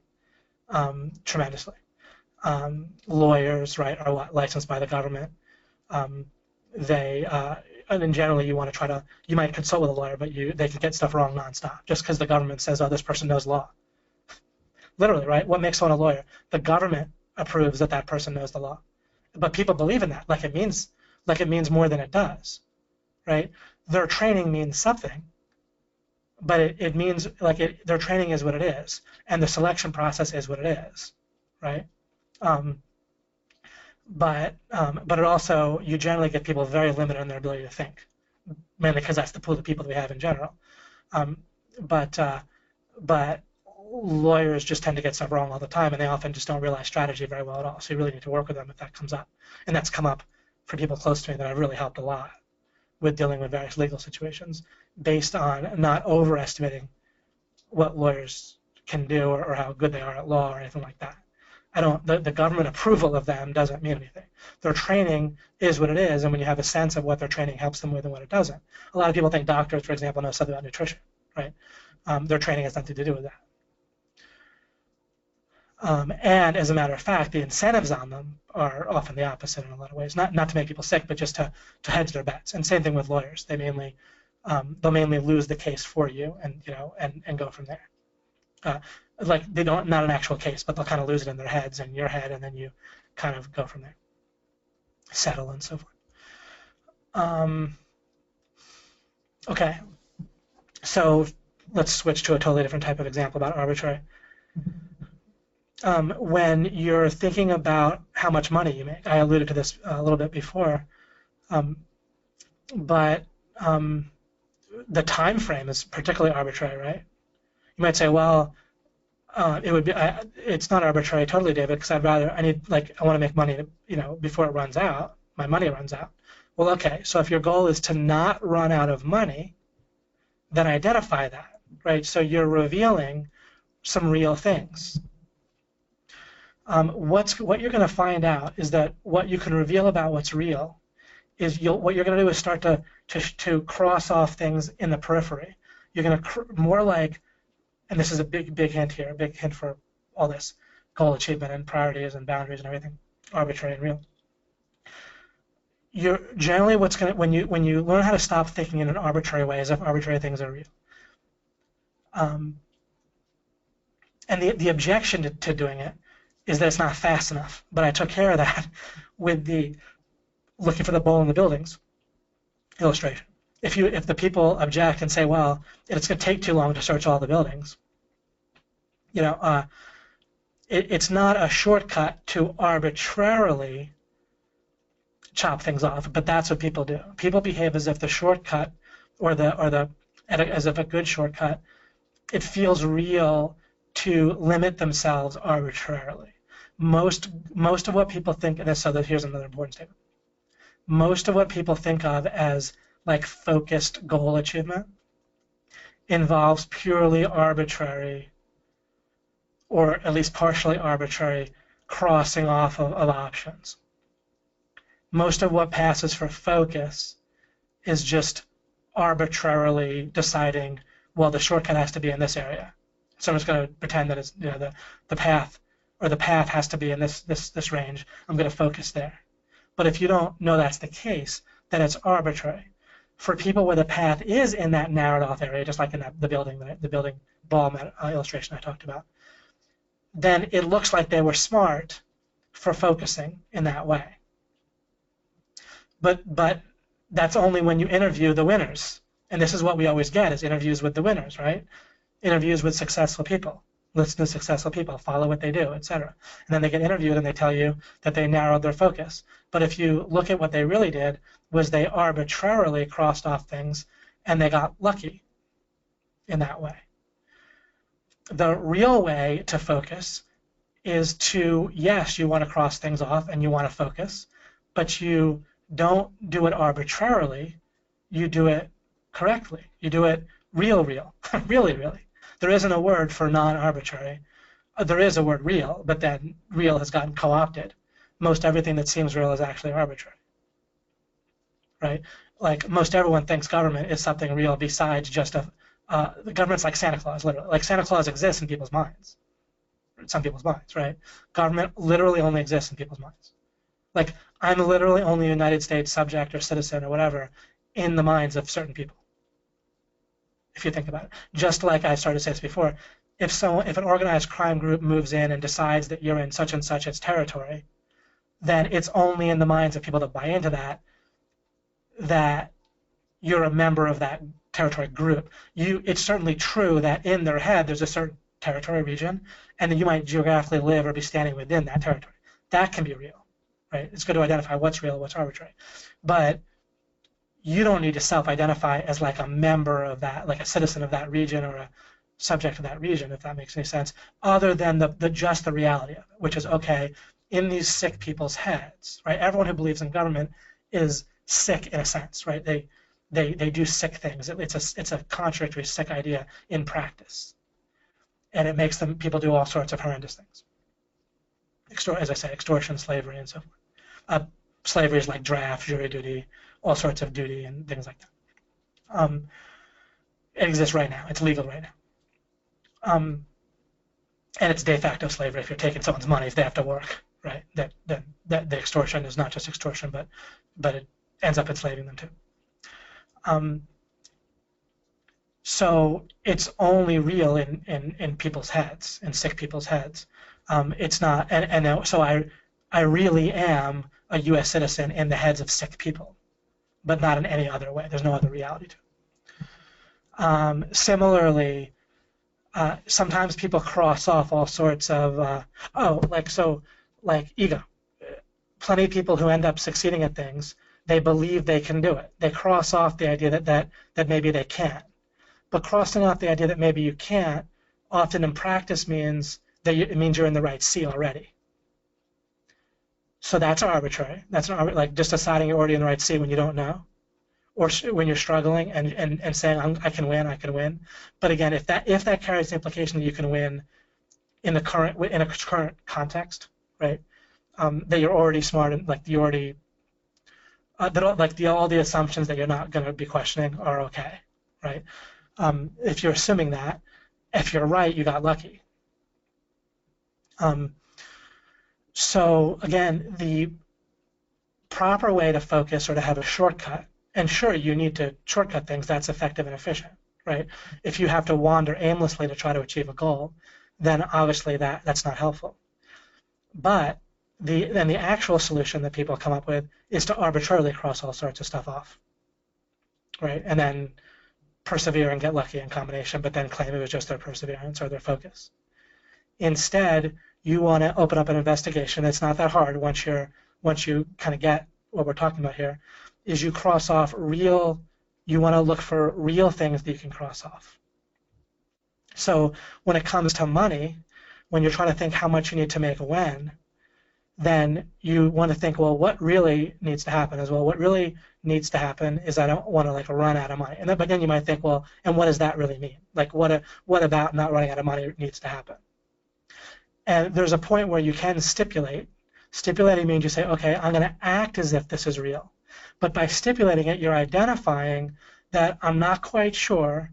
tremendously. Lawyers, right, are what? Licensed by the government. And then generally you want to you might consult with a lawyer, but they can get stuff wrong nonstop just because the government says, oh, this person knows law. Literally, right? What makes someone a lawyer? The government approves that person knows the law. But people believe in that, like it means more than it does, right? Their training means something, but it means their training is what it is, and the selection process is what it is, right? But it also, you generally get people very limited in their ability to think, mainly because that's the pool of people that we have in general. But lawyers just tend to get stuff wrong all the time, and they often just don't realize strategy very well at all. So you really need to work with them if that comes up. And that's come up for people close to me that I've really helped a lot with dealing with various legal situations based on not overestimating what lawyers can do or how good they are at law or anything like that. The government approval of them doesn't mean anything. Their training is what it is, and when you have a sense of what their training helps them with and what it doesn't. A lot of people think doctors, for example, know something about nutrition, right? Their training has nothing to do with that. And as a matter of fact, the incentives on them are often the opposite in a lot of ways. Not to make people sick, but just to hedge their bets. And same thing with lawyers. They'll mainly lose the case for you and go from there. They don't, not an actual case, but they'll kind of lose it in their heads and your head, and then you kind of go from there, settle and so forth. Okay, so let's switch to a totally different type of example about arbitrary. When you're thinking about how much money you make, I alluded to this a little bit before, but the time frame is particularly arbitrary, right? You might say, well, It would be. It's not arbitrary, totally, David, because I want to make money, before it runs out. My money runs out. Well, okay. So if your goal is to not run out of money, then identify that, right? So you're revealing some real things. What you're going to find out is that what you can reveal about what's real is what you're going to do is start to cross off things in the periphery. You're going to more like, and this is a big hint here, a big hint for all this goal achievement and priorities and boundaries and everything, arbitrary and real. You're generally when you learn how to stop thinking in an arbitrary way as if arbitrary things are real. And the objection to doing it is that it's not fast enough. But I took care of that with the looking for the bull in the buildings illustration. If the people object and say, well, it's going to take too long to search all the buildings, it's not a shortcut to arbitrarily chop things off, but that's what people do. People behave as if the shortcut as if a good shortcut, it feels real to limit themselves arbitrarily. Most of what people think, here's another important statement. Most of what people think of as like focused goal achievement involves purely arbitrary, or at least partially arbitrary, crossing off of options. Most of what passes for focus is just arbitrarily deciding, well, the shortcut has to be in this area. So I'm just going to pretend that it's the path has to be in this range. I'm going to focus there. But if you don't know that's the case, then it's arbitrary. For people where the path is in that narrowed off area, just like in the building ball illustration I talked about, then it looks like they were smart for focusing in that way. But that's only when you interview the winners. And this is what we always get, is interviews with the winners, right? Interviews with successful people. Listen to successful people, follow what they do, etc. And then they get interviewed and they tell you that they narrowed their focus. But if you look at what they really did, was they arbitrarily crossed off things and they got lucky in that way. The real way to focus is to, yes, you want to cross things off and you want to focus, but you don't do it arbitrarily, you do it correctly. You do it real, really. There isn't a word for non-arbitrary. There is a word real, but then real has gotten co-opted. Most everything that seems real is actually arbitrary, right? Like most everyone thinks government is something real besides just the government's like Santa Claus, literally. Like Santa Claus exists in people's minds, some people's minds, right? Government literally only exists in people's minds. Like I'm literally only a United States subject or citizen or whatever in the minds of certain people. If you think about it, just like I started to say this before, if an organized crime group moves in and decides that you're in such and such its territory, then it's only in the minds of people that buy into that you're a member of that territory group. It's certainly true that in their head there's a certain territory region, and that you might geographically live or be standing within that territory. That can be real, right? It's good to identify what's real, what's arbitrary, but you don't need to self-identify as like a member of that, like a citizen of that region or a subject of that region, if that makes any sense, other than just the reality of it, which is, okay, in these sick people's heads, right? Everyone who believes in government is sick in a sense, right? They do sick things. It's a contradictory, sick idea in practice, and it makes people do all sorts of horrendous things. As I say, extortion, slavery, and so forth. Slavery is like draft, jury duty, all sorts of duty and things like that. It exists right now. It's legal right now. And it's de facto slavery if you're taking someone's money if they have to work, right? That the extortion is not just extortion, but it ends up enslaving them too. So it's only real in people's heads, in sick people's heads. It's not, so I really am a U.S. citizen in the heads of sick people, but not in any other way. There's no other reality to it. Similarly, sometimes people cross off all sorts of, like ego. Plenty of people who end up succeeding at things, they believe they can do it. They cross off the idea that maybe they can't. But crossing off the idea that maybe you can't often in practice means that it means you're in the right C already. So that's arbitrary. That's like just deciding you're already in the right C when you don't know, or when you're struggling and saying I can win. But again, if that carries the implication that you can win in a current context, right? That you're already smart and like you already all the assumptions that you're not going to be questioning are okay, right? If you're assuming that, if you're right, you got lucky. So again, the proper way to focus or to have a shortcut, and sure, you need to shortcut things, that's effective and efficient, right? If you have to wander aimlessly to try to achieve a goal, then obviously that's not helpful. But then the actual solution that people come up with is to arbitrarily cross all sorts of stuff off, right? And then persevere and get lucky in combination, but then claim it was just their perseverance or their focus. Instead, you want to open up an investigation. It's not that hard once you kind of get what we're talking about here, is you cross off you want to look for real things that you can cross off. So when it comes to money, when you're trying to think how much you need to make when, then you want to think, well, what really needs to happen as well? What really needs to happen is I don't want to like run out of money. But then you might think, well, and what does that really mean? Like what about not running out of money needs to happen? And there's a point where you can stipulate. Stipulating means you say, okay, I'm going to act as if this is real. But by stipulating it, you're identifying that I'm not quite sure,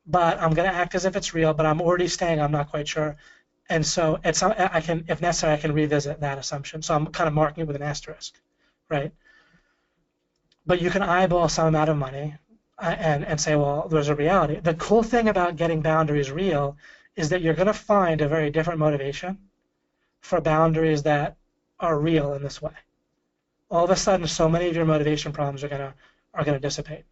but I'm going to act as if it's real, but I'm already saying I'm not quite sure. And so if necessary, I can revisit that assumption. So I'm kind of marking it with an asterisk, right? But you can eyeball some amount of money and say, well, there's a reality. The cool thing about getting boundaries real is that you're going to find a very different motivation for boundaries that are real in this way. All of a sudden, so many of your motivation problems are going to dissipate.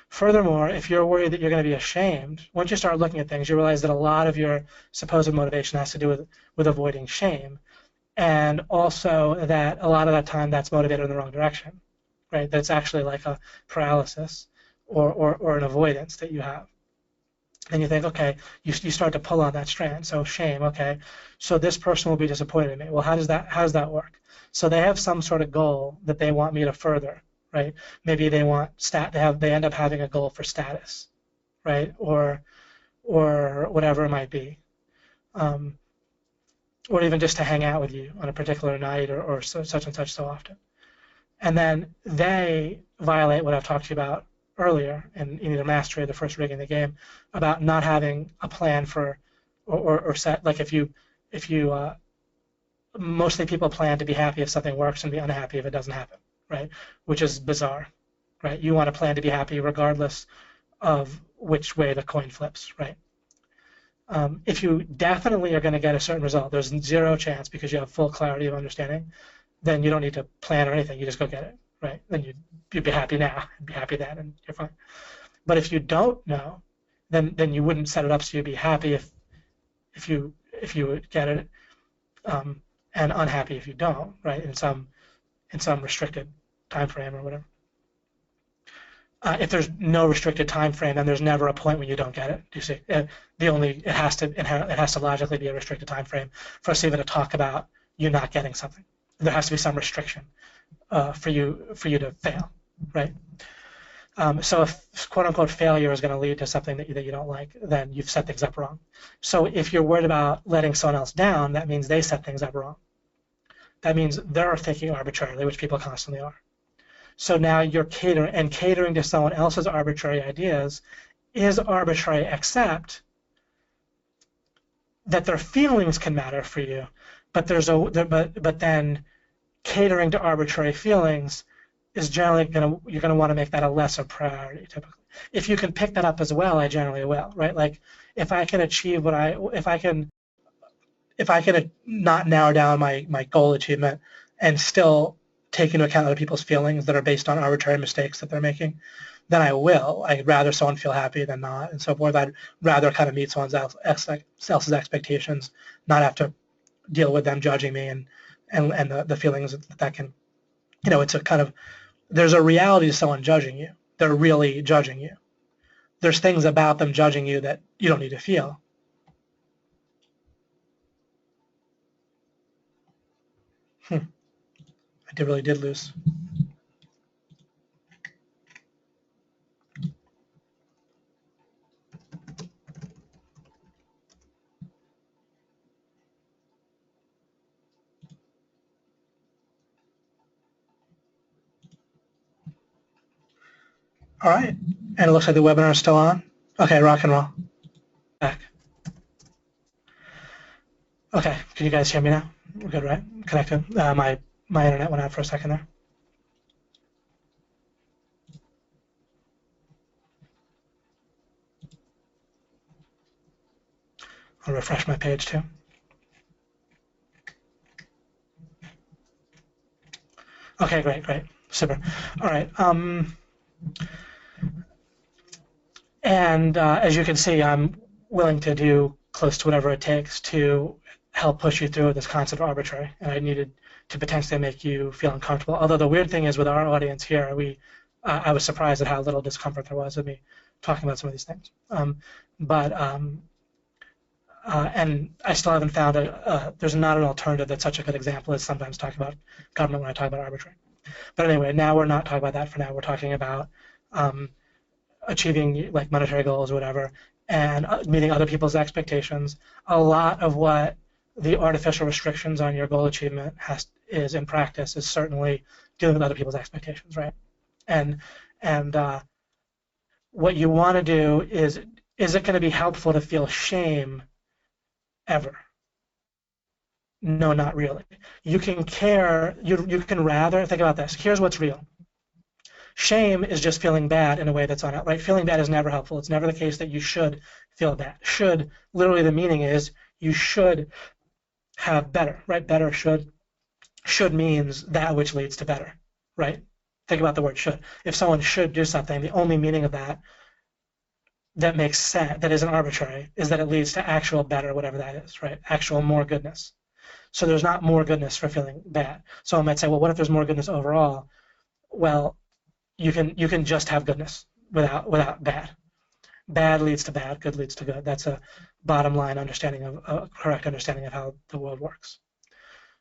Furthermore, if you're worried that you're going to be ashamed, once you start looking at things, you realize that a lot of your supposed motivation has to do with avoiding shame, and also that a lot of that time that's motivated in the wrong direction, right? That's actually like a paralysis or an avoidance that you have. And you think, okay, you start to pull on that strand. So shame, okay, so this person will be disappointed in me. Well, how does that work? So they have some sort of goal that they want me to further, right? Maybe they want they end up having a goal for status, right? Or whatever it might be, or even just to hang out with you on a particular night or such and such so often. And then they violate what I've talked to you about earlier in either mastery or the first rig in the game about not having a plan for or set, like if you mostly people plan to be happy if something works and be unhappy if it doesn't happen, right? Which is bizarre, right? You want to plan to be happy regardless of which way the coin flips, right? If you definitely are going to get a certain result, there's zero chance because you have full clarity of understanding, then you don't need to plan or anything. You just go get it, right? Then you'd be happy now, and be happy then, and you're fine. But if you don't know, then you wouldn't set it up so you'd be happy if you would get it, and unhappy if you don't, right? In some restricted time frame or whatever. If there's no restricted time frame, then there's never a point when you don't get it. Do you see? It has to logically be a restricted time frame for us even to talk about you not getting something. There has to be some restriction for you to fail, right? So if quote unquote failure is going to lead to something that you don't like, then you've set things up wrong. So if you're worried about letting someone else down, that means they set things up wrong. That means they're thinking arbitrarily, which people constantly are. So now you're catering to someone else's arbitrary ideas is arbitrary, except that their feelings can matter for you, but then catering to arbitrary feelings is generally you're gonna want to make that a lesser priority typically. If you can pick that up as well, I generally will, right? Like if I can achieve if I can not narrow down my goal achievement and still take into account other people's feelings that are based on arbitrary mistakes that they're making, then I will. I'd rather someone feel happy than not, and so forth. I'd rather kind of meet someone else's expectations, not have to deal with them judging me and the feelings that can, it's a kind of, there's a reality to someone judging you. They're really judging you. There's things about them judging you that you don't need to feel. I really did lose. All right, and it looks like the webinar is still on. Okay, rock and roll. Back. Okay, can you guys hear me now? We're good, right? Connected. My internet went out for a second there. I'll refresh my page too. Okay, great, super. All right. And as you can see, I'm willing to do close to whatever it takes to help push you through this concept of arbitrary. And I needed to potentially make you feel uncomfortable. Although the weird thing is with our audience here, I was surprised at how little discomfort there was with me talking about some of these things. And I still haven't found there's not an alternative that's such a good example as sometimes talking about government when I talk about arbitrary. But anyway, now we're not talking about that for now. We're talking about achieving like monetary goals or whatever, and meeting other people's expectations. A lot of what the artificial restrictions on your goal achievement is in practice is certainly dealing with other people's expectations, right? And what you want to do is it going to be helpful to feel shame ever? No, not really. You can care, you can rather, think about this. Here's what's real. Shame is just feeling bad in a way that's on, right? Feeling bad is never helpful. It's never the case that you should feel bad. Should, literally the meaning is you should have better, right? Better should. Should means that which leads to better, right? Think about the word should. If someone should do something, the only meaning of that makes sense, that isn't arbitrary, is that it leads to actual better, whatever that is, right? Actual more goodness. So there's not more goodness for feeling bad. So I might say, well, what if there's more goodness overall? Well, you can just have goodness without bad. Bad leads to bad, good leads to good. That's a bottom line understanding of a correct understanding of how the world works.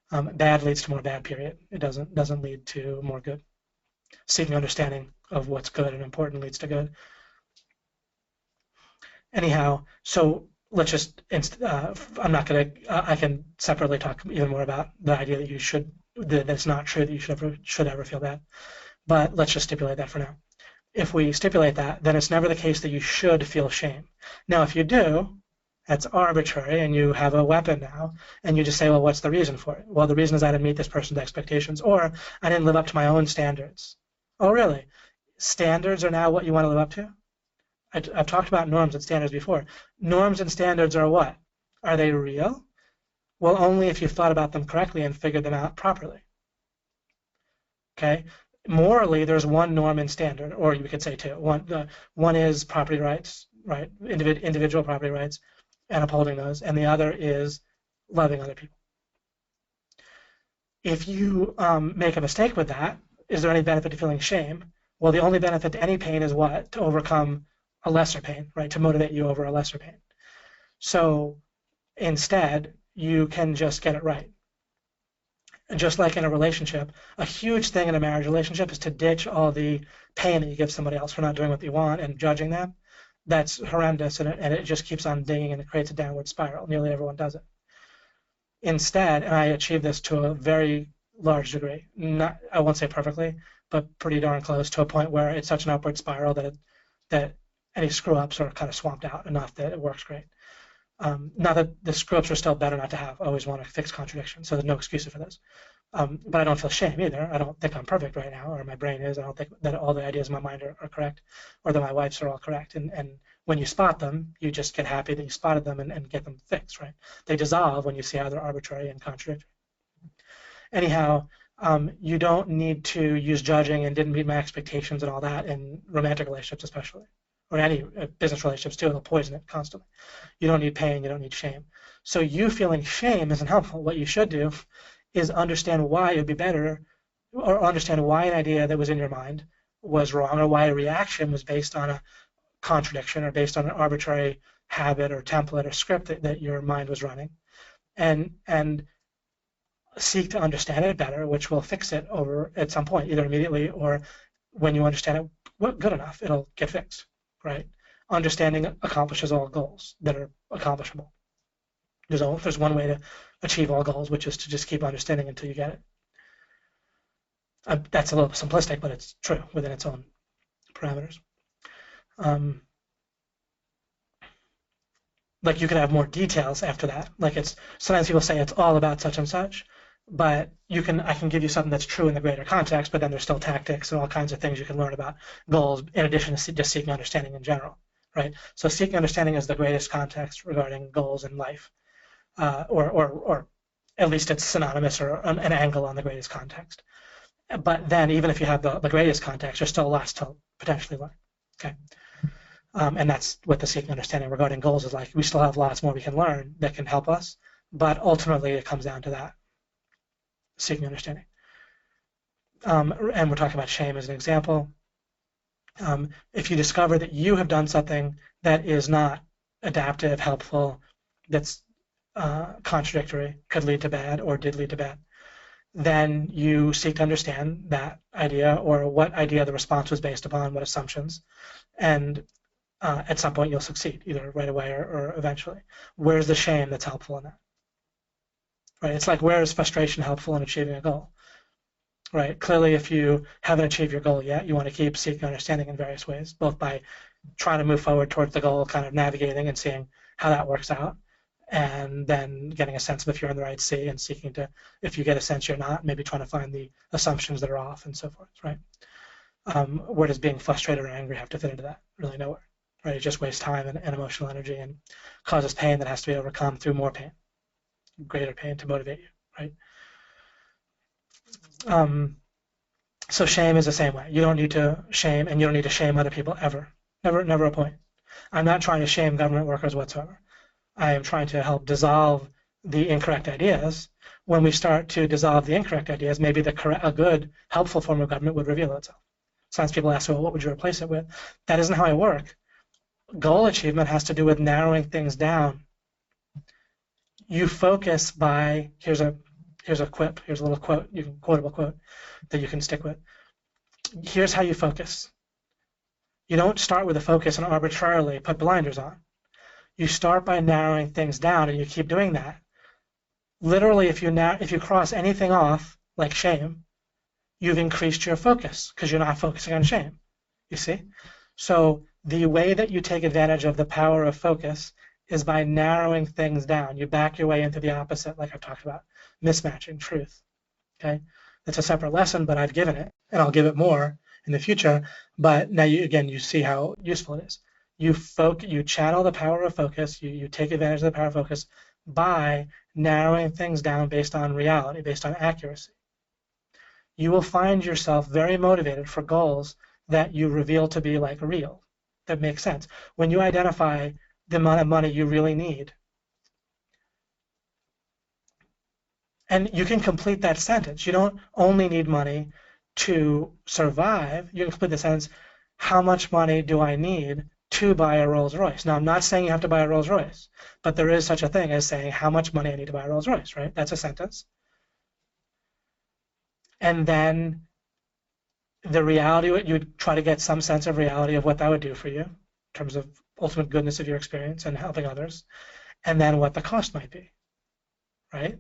Bad leads to more bad, period. It doesn't lead to more good. Seeking understanding of what's good and important leads to good. Anyhow, so let's just, I'm not going to, I can separately talk even more about the idea that you should, that it's not true that you should ever feel bad. But let's just stipulate that for now. If we stipulate that, then it's never the case that you should feel shame. Now, if you do, that's arbitrary, and you have a weapon now, and you just say, well, what's the reason for it? Well, the reason is I didn't meet this person's expectations, or I didn't live up to my own standards. Oh, really? Standards are now what you want to live up to? I've talked about norms and standards before. Norms and standards are what? Are they real? Well, only if you've thought about them correctly and figured them out properly. Okay? Morally, there's one norm and standard, or you could say two. One is property rights, right? Individual property rights, and upholding those, and the other is loving other people. If you make a mistake with that, is there any benefit to feeling shame? Well, the only benefit to any pain is what? To overcome a lesser pain, right? To motivate you over a lesser pain. So instead, you can just get it right. And just like in a relationship, a huge thing in a marriage relationship is to ditch all the pain that you give somebody else for not doing what they want and judging them. That's horrendous, and it just keeps on dinging, and it creates a downward spiral. Nearly everyone does it. Instead, and I achieve this to a very large degree, I won't say perfectly, but pretty darn close, to a point where it's such an upward spiral that any screw-ups are kind of swamped out enough that it works great. Not that the screw-ups are still better not to have. I always want to fix contradictions, so there's no excuses for those. But I don't feel shame either. I don't think I'm perfect right now, or my brain is. I don't think that all the ideas in my mind are correct, or that my wife's are all correct. And when you spot them, you just get happy that you spotted them and get them fixed, right? They dissolve when you see how they're arbitrary and contradictory. Anyhow, you don't need to use judging and didn't meet my expectations and all that in romantic relationships especially, or any business relationships too. They'll poison it constantly. You don't need pain. You don't need shame. So you feeling shame isn't helpful. What you should do is understand why it would be better, or understand why an idea that was in your mind was wrong, or why a reaction was based on a contradiction or based on an arbitrary habit or template or script that your mind was running. And seek to understand it better, which will fix it over at some point, either immediately or when you understand it good enough, it'll get fixed, right? Understanding accomplishes all goals that are accomplishable. There's one way to achieve all goals, which is to just keep understanding until you get it. That's a little simplistic, but it's true within its own parameters. Like you could have more details after that. Like sometimes people say it's all about such and such, but I can give you something that's true in the greater context, but then there's still tactics and all kinds of things you can learn about goals in addition to just seeking understanding in general, right? So seeking understanding is the greatest context regarding goals in life, or at least it's synonymous or an angle on the greatest context. But then even if you have the greatest context, there's still lots to potentially learn, okay? And that's what the seeking understanding regarding goals is like. We still have lots more we can learn that can help us, but ultimately it comes down to that, seeking understanding. And we're talking about shame as an example. If you discover that you have done something that is not adaptive, helpful, that's contradictory, could lead to bad or did lead to bad, then you seek to understand that idea or what idea the response was based upon, what assumptions, and at some point you'll succeed, either right away or eventually. Where's the shame that's helpful in that? Right? It's like, where is frustration helpful in achieving a goal? Right? Clearly, if you haven't achieved your goal yet, you want to keep seeking understanding in various ways, both by trying to move forward towards the goal, kind of navigating and seeing how that works out, and then getting a sense of if you're in the right sea and seeking to, if you get a sense you're not, maybe trying to find the assumptions that are off and so forth, right? Where does being frustrated or angry have to fit into that? Really nowhere, right? It just wastes time and emotional energy and causes pain that has to be overcome through more pain, greater pain to motivate you, right? So shame is the same way. You don't need to shame, and you don't need to shame other people ever. Never a point. I'm not trying to shame government workers whatsoever. I am trying to help dissolve the incorrect ideas. When we start to dissolve the incorrect ideas, maybe a good, helpful form of government would reveal itself. Sometimes people ask, well, what would you replace it with? That isn't how I work. Goal achievement has to do with narrowing things down. You focus by, here's a quip, here's a little quote, quotable quote that you can stick with. Here's how you focus. You don't start with a focus and arbitrarily put blinders on. You start by narrowing things down, and you keep doing that. Literally, if you cross anything off, like shame, you've increased your focus because you're not focusing on shame. You see? So the way that you take advantage of the power of focus is by narrowing things down. You back your way into the opposite, like I've talked about, mismatching truth. Okay? It's a separate lesson, but I've given it, and I'll give it more in the future. But now, you see how useful it is. You channel the power of focus. You take advantage of the power of focus by narrowing things down based on reality, based on accuracy. You will find yourself very motivated for goals that you reveal to be like real, that make sense. When you identify the amount of money you really need, and you can complete that sentence. You don't only need money to survive. You can complete the sentence, how much money do I need to buy a Rolls Royce? Now, I'm not saying you have to buy a Rolls Royce, but there is such a thing as saying how much money I need to buy a Rolls Royce, right? That's a sentence. And then the reality, you would try to get some sense of reality of what that would do for you in terms of ultimate goodness of your experience and helping others, and then what the cost might be, right?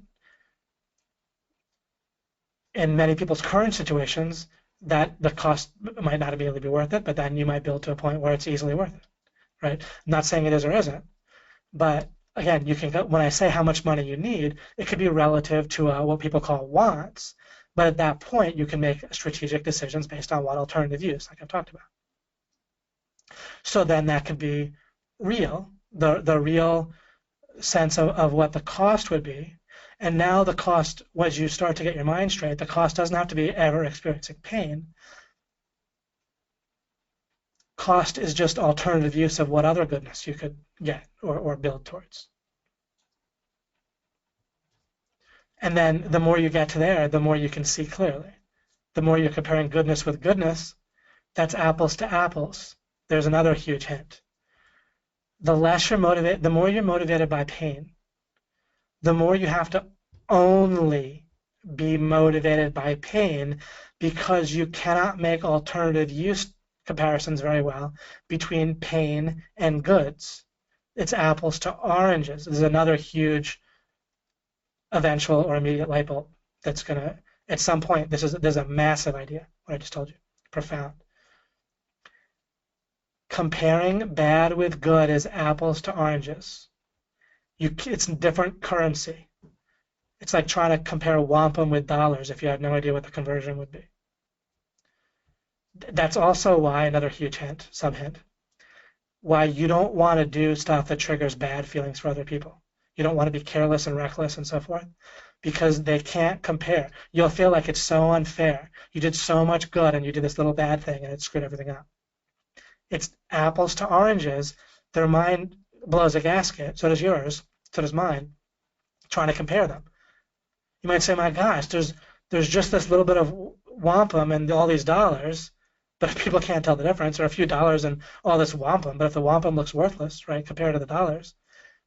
In many people's current situations, that the cost might not immediately be worth it, but then you might build to a point where it's easily worth it, right? I'm not saying it is or isn't, but again, you can go, when I say how much money you need, it could be relative to what people call wants, but at that point, you can make strategic decisions based on what alternative use, like I've talked about. So then that could be real, the real sense of what the cost would be. And now the cost, as you start to get your mind straight, the cost doesn't have to be ever experiencing pain. Cost is just alternative use of what other goodness you could get or build towards. And then the more you get to there, the more you can see clearly. The more you're comparing goodness with goodness, that's apples to apples. There's another huge hint. The less you're motivated, the more you're motivated by pain, the more you have to only be motivated by pain because you cannot make alternative use comparisons very well between pain and goods. It's apples to oranges. This is another huge eventual or immediate light bulb that's going to, at some point, there's a massive idea, what I just told you, profound. Comparing bad with good is apples to oranges. It's a different currency. It's like trying to compare wampum with dollars if you have no idea what the conversion would be. That's also why, another huge hint, sub-hint, why you don't want to do stuff that triggers bad feelings for other people. You don't want to be careless and reckless and so forth, because they can't compare. You'll feel like it's so unfair. You did so much good and you did this little bad thing and it screwed everything up. It's apples to oranges. Their mind blows a gasket, so does yours, so does mine, trying to compare them. You might say, my gosh, there's just this little bit of wampum and all these dollars, but if people can't tell the difference, or a few dollars and all this wampum, but if the wampum looks worthless, right, compared to the dollars,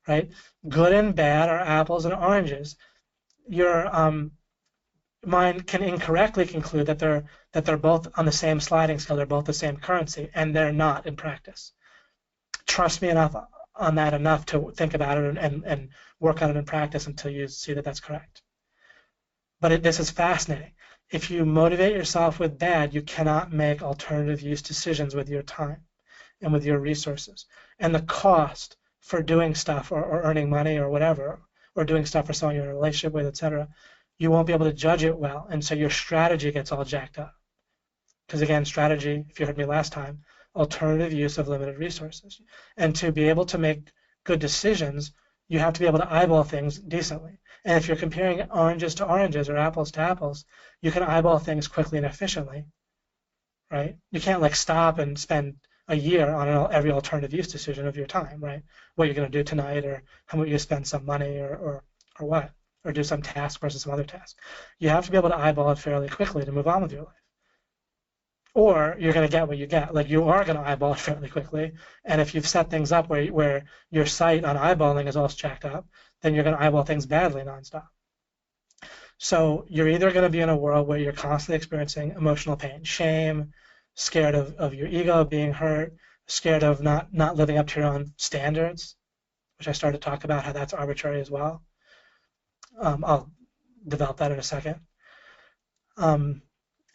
right? Good and bad are apples and oranges. Your mind can incorrectly conclude that they're both on the same sliding scale, they're both the same currency, and they're not in practice. Trust me enough on that enough to think about it and work on it in practice until you see that that's correct. But this is fascinating. If you motivate yourself with bad, you cannot make alternative use decisions with your time and with your resources. And the cost for doing stuff or earning money or whatever, or doing stuff for someone you're in a relationship with, etc., you won't be able to judge it well, and so your strategy gets all jacked up. Because again, strategy, if you heard me last time, alternative use of limited resources. And to be able to make good decisions, you have to be able to eyeball things decently. And if you're comparing oranges to oranges or apples to apples, you can eyeball things quickly and efficiently, right? You can't like stop and spend a year on every alternative use decision of your time, right? What you're going to do tonight, or how much you spend some money, or what, or do some task versus some other task. You have to be able to eyeball it fairly quickly to move on with your life. Or you're going to get what you get. Like you are going to eyeball it fairly quickly, and if you've set things up where your sight on eyeballing is all jacked up, then you're going to eyeball things badly nonstop. So you're either going to be in a world where you're constantly experiencing emotional pain, shame, scared of your ego being hurt, scared of not living up to your own standards, which I started to talk about how that's arbitrary as well. I'll develop that in a second.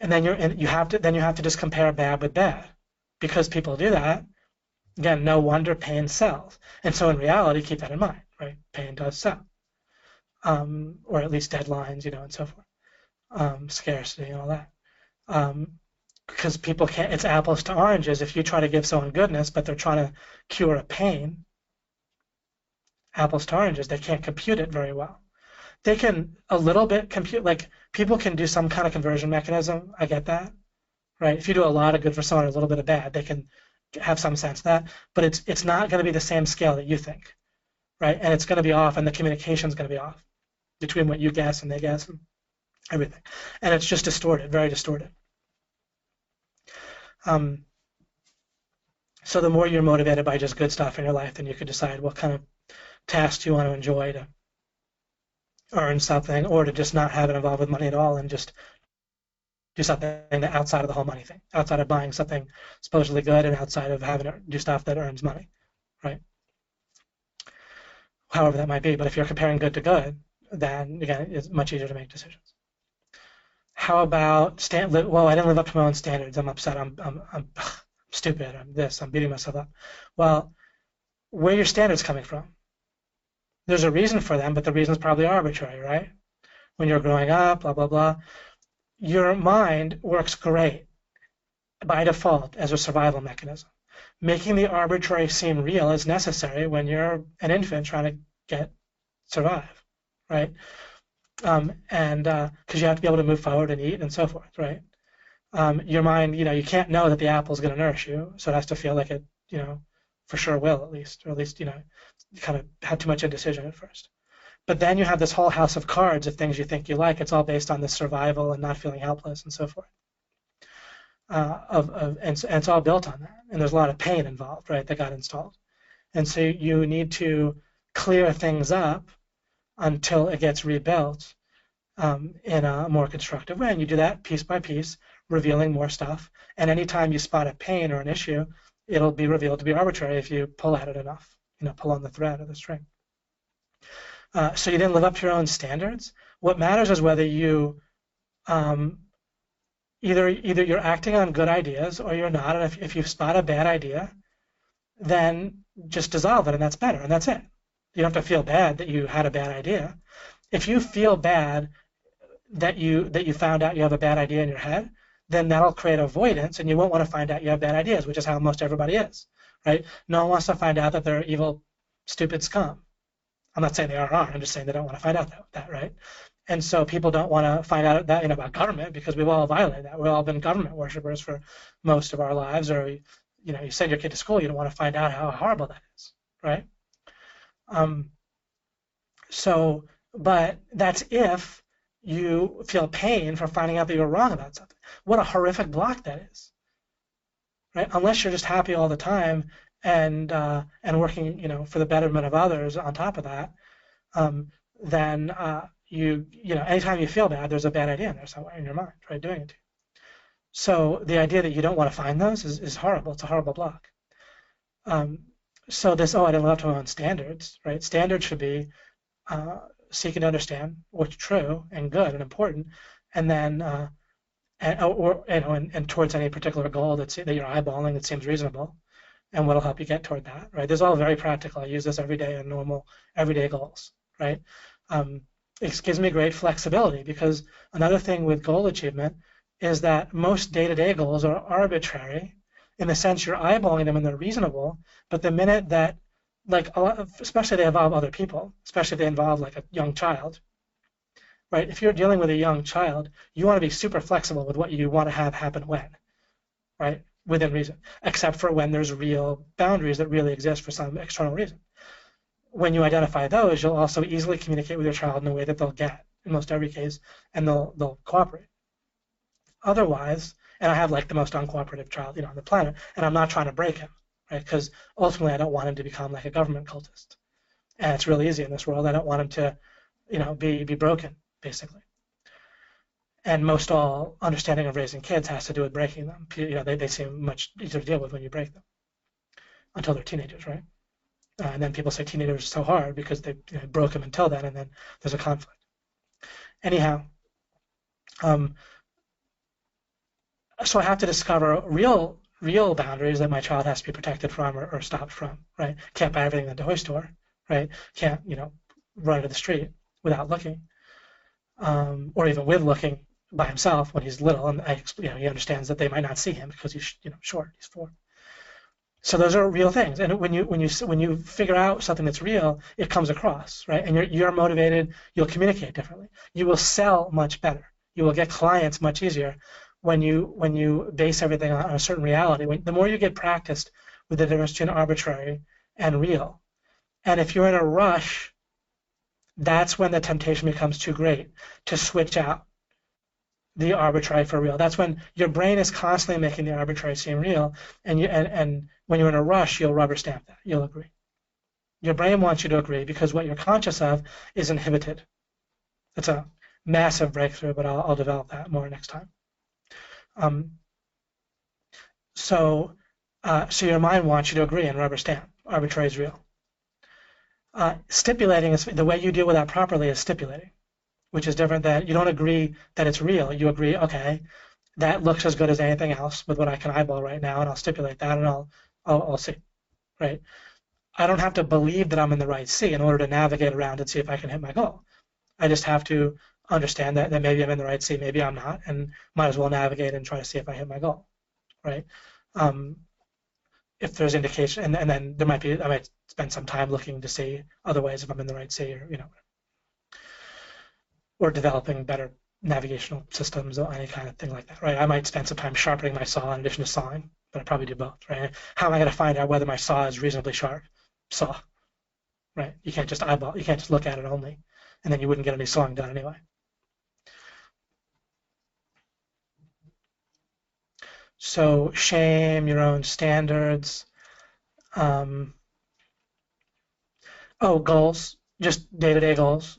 And then you have to just compare bad with bad, because people do that. Again, no wonder pain sells. And so in reality, keep that in mind, right? Pain does sell, or at least deadlines, and so forth, scarcity and all that. Because people can't. It's apples to oranges. If you try to give someone goodness, but they're trying to cure a pain, apples to oranges, they can't compute it very well. They can a little bit compute, like people can do some kind of conversion mechanism. I get that, right? If you do a lot of good for someone, a little bit of bad, they can have some sense of that, but it's not going to be the same scale that you think, right? And it's going to be off, and the communication is going to be off between what you guess and they guess and everything. And it's just distorted, very distorted. So the more you're motivated by just good stuff in your life, then you can decide what kind of tasks you want to enjoy to earn something, or to just not have it involved with money at all and just do something outside of the whole money thing, outside of buying something supposedly good and outside of having to do stuff that earns money, right? However that might be. But if you're comparing good to good, then again, it's much easier to make decisions. How about well, I didn't live up to my own standards. I'm upset. I'm stupid. I'm beating myself up. Well, where are your standards coming from? There's a reason for them, but the reason is probably arbitrary, right? When you're growing up, blah, blah, blah. Your mind works great by default as a survival mechanism. Making the arbitrary seem real is necessary when you're an infant trying to survive, right? And because you have to be able to move forward and eat and so forth, right? Your mind, you can't know that the apple is going to nourish you, so it has to feel like it, for sure will at least, or at least, you kind of had too much indecision at first. But then you have this whole house of cards of things you think you like. It's all based on the survival and not feeling helpless and so forth. And it's all built on that. And there's a lot of pain involved, right, that got installed. And so you need to clear things up until it gets rebuilt. in a more constructive way. And you do that piece by piece, revealing more stuff. And anytime you spot a pain or an issue, it'll be revealed to be arbitrary if you pull at it enough, pull on the thread or the string. So you didn't live up to your own standards. What matters is whether you either you're acting on good ideas or you're not. And if you spot a bad idea, then just dissolve it, and that's better, and that's it. You don't have to feel bad that you had a bad idea. If you feel bad that you found out you have a bad idea in your head, then that'll create avoidance, and you won't want to find out you have bad ideas, which is how most everybody is, right? No one wants to find out that they're evil, stupid scum. I'm not saying they are. I'm just saying they don't want to find out that, right? And so people don't want to find out that about government because we've all violated that. We've all been government worshippers for most of our lives, or you send your kid to school, you don't want to find out how horrible that is, right? But that's if you feel pain for finding out that you're wrong about something. What a horrific block that is, right? Unless you're just happy all the time and working, for the betterment of others on top of that, then anytime you feel bad, there's a bad idea in there somewhere in your mind, right, doing it to you. So the idea that you don't want to find those is horrible. It's a horrible block. So this, I didn't live up to my own standards, right? Standards should be seeking to understand what's true and good and important, and then and towards any particular goal that you're eyeballing that seems reasonable, and what'll help you get toward that, right? This is all very practical. I use this every day in normal everyday goals, right? It gives me great flexibility because another thing with goal achievement is that most day-to-day goals are arbitrary in the sense you're eyeballing them and they're reasonable, but the minute that, especially they involve other people, especially if they involve like a young child, right? If you're dealing with a young child, you want to be super flexible with what you want to have happen when, right? Within reason, except for when there's real boundaries that really exist for some external reason. When you identify those, you'll also easily communicate with your child in a way that they'll get in most every case, and they'll cooperate. Otherwise, and I have like the most uncooperative child, on the planet, and I'm not trying to break him, right? Because ultimately, I don't want him to become like a government cultist, and it's really easy in this world. I don't want him to, be broken, basically. And most all understanding of raising kids has to do with breaking them. They seem much easier to deal with when you break them, until they're teenagers, right? And then people say teenagers are so hard because they broke them until then, and then there's a conflict. Anyhow, so I have to discover real boundaries that my child has to be protected from or stopped from, right? Can't buy everything at the toy store, right? Can't, run to the street without looking, or even with looking by himself when he's little, and he understands that they might not see him because he's short, he's 4. So those are real things, and when you figure out something that's real, it comes across, right? And you're motivated. You'll communicate differently. You will sell much better. You will get clients much easier when you base everything on a certain reality. The more you get practiced with the difference between arbitrary and real, and if you're in a rush, that's when the temptation becomes too great to switch out the arbitrary for real. That's when your brain is constantly making the arbitrary seem real, and when you're in a rush, you'll rubber stamp that. You'll agree. Your brain wants you to agree because what you're conscious of is inhibited. It's a massive breakthrough, but I'll develop that more next time. So your mind wants you to agree and rubber stamp. Arbitrary is real. Stipulating is the way you deal with that properly is stipulating, which is different. That you don't agree that it's real. You agree, okay, that looks as good as anything else with what I can eyeball right now, and I'll stipulate that, and I'll see, right? I don't have to believe that I'm in the right sea in order to navigate around and see if I can hit my goal. I just have to understand that maybe I'm in the right sea, maybe I'm not, and might as well navigate and try to see if I hit my goal, right? If there's indication, and then I might spend some time looking to see other ways if I'm in the right sea, or developing better navigational systems or any kind of thing like that, right? I might spend some time sharpening my saw in addition to sawing, but I probably do both, right? How am I going to find out whether my saw is reasonably sharp? Saw, right? You can't just eyeball, you can't just look at it only, and then you wouldn't get any sawing done anyway. So shame, your own standards. Goals, just day-to-day goals.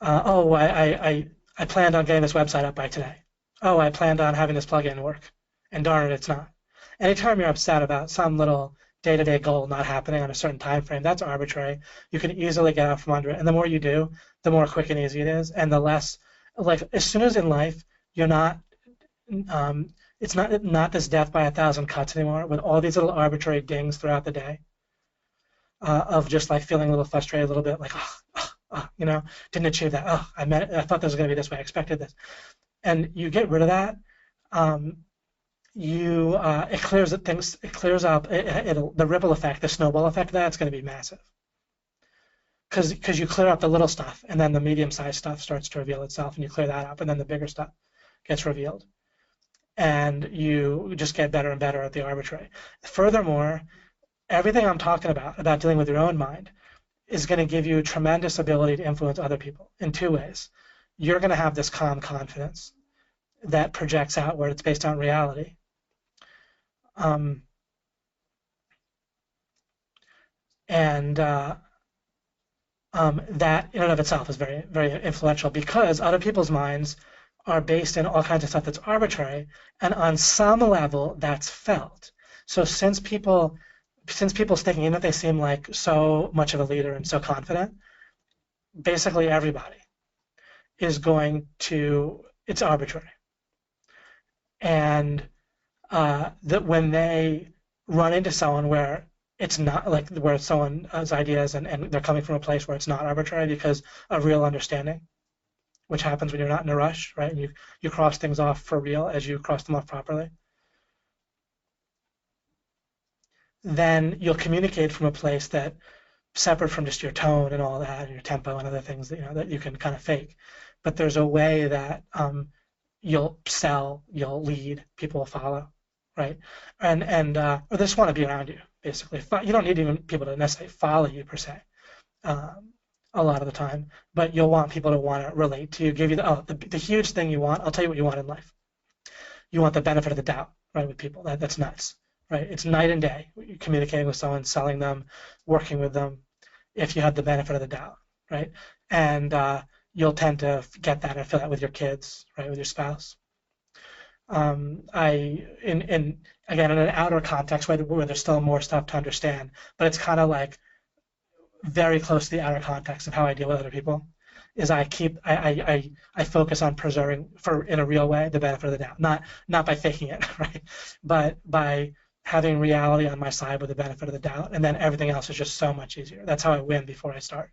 I I planned on getting this website up by today. Oh, I planned on having this plugin work, and darn it, it's not. Anytime you're upset about some little day-to-day goal not happening on a certain time frame, that's arbitrary. You can easily get out from under it, and the more you do, the more quick and easy it is, and the less, like, as soon as in life you're not, it's not this death by 1,000 cuts anymore with all these little arbitrary dings throughout the day of just like feeling a little frustrated, a little bit like, didn't achieve that. Oh, I thought this was going to be this way. I expected this, and you get rid of that. It clears things. It clears up. The ripple effect, the snowball effect of that's going to be massive. Because you clear up the little stuff, and then the medium-sized stuff starts to reveal itself, and you clear that up, and then the bigger stuff gets revealed, and you just get better and better at the arbitrary. Furthermore, everything I'm talking about dealing with your own mind, is going to give you tremendous ability to influence other people in two ways. You're going to have this calm confidence that projects outward. It's based on reality. That in and of itself is very, very influential because other people's minds are based in all kinds of stuff that's arbitrary, and on some level that's felt. So since people sticking in it, they seem like so much of a leader and so confident, basically everybody is going to, it's arbitrary. And that when they run into someone where it's not like where someone's ideas and they're coming from a place where it's not arbitrary because of real understanding, which happens when you're not in a rush, right? And you cross things off for real as you cross them off properly. Then you'll communicate from a place that separate from just your tone and all that and your tempo and other things that you can kind of fake. But there's a way that you'll sell, you'll lead, people will follow, right? And or they just want to be around you, basically. You don't need even people to necessarily follow you per se, a lot of the time, but you'll want people to want to relate to you, give you the huge thing you want. I'll tell you what you want in life. You want the benefit of the doubt, right, with people. That's nuts, right? It's night and day. You're communicating with someone, selling them, working with them, if you have the benefit of the doubt, right? And you'll tend to get that and feel that with your kids, right, with your spouse. Again, in an outer context where there's still more stuff to understand, but it's kind of like very close to the outer context of how I deal with other people, is I focus on preserving, in a real way, the benefit of the doubt, not by faking it, right, but by having reality on my side with the benefit of the doubt, and then everything else is just so much easier. That's how I win before I start.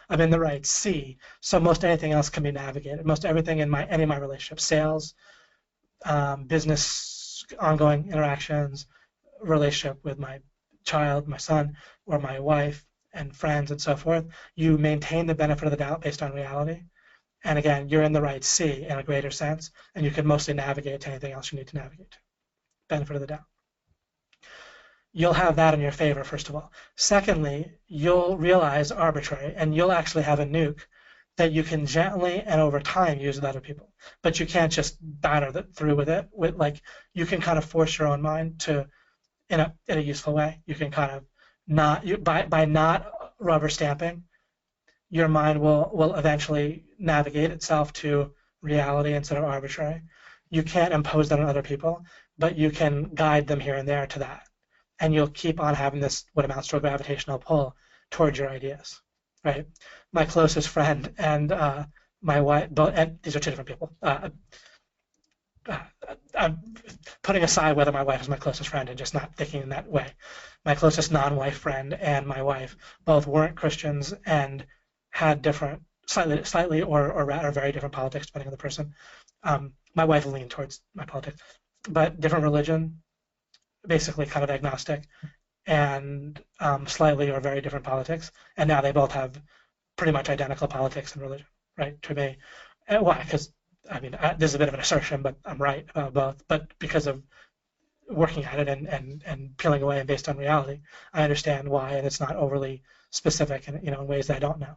I'm in the right C, so most anything else can be navigated. Most everything in any of my relationships, sales, business, ongoing interactions, relationship with my child, my son, or my wife, and friends, and so forth, you maintain the benefit of the doubt based on reality. And again, you're in the right C in a greater sense, and you can mostly navigate to anything else you need to navigate to. Benefit of the doubt. You'll have that in your favor, first of all. Secondly, you'll realize arbitrary, and you'll actually have a nuke that you can gently and over time use with other people. But you can't just batter through with it. You can kind of force your own mind to, in a useful way. You can kind of by not rubber stamping, your mind will eventually navigate itself to reality instead of arbitrary. You can't impose that on other people, but you can guide them here and there to that. And you'll keep on having this, what amounts to a gravitational pull towards your ideas, right? My closest friend and my wife, and these are two different people. I'm putting aside whether my wife is my closest friend and just not thinking in that way. My closest non-wife friend and my wife both weren't Christians and had different, slightly or very different politics depending on the person. My wife leaned towards my politics, but different religion, basically kind of agnostic, and slightly or very different politics, and now they both have pretty much identical politics and religion, right, to me. Why? Because, this is a bit of an assertion, but I'm right about both, but because of working at it and peeling away and based on reality, I understand why, and it's not overly specific in ways that I don't know.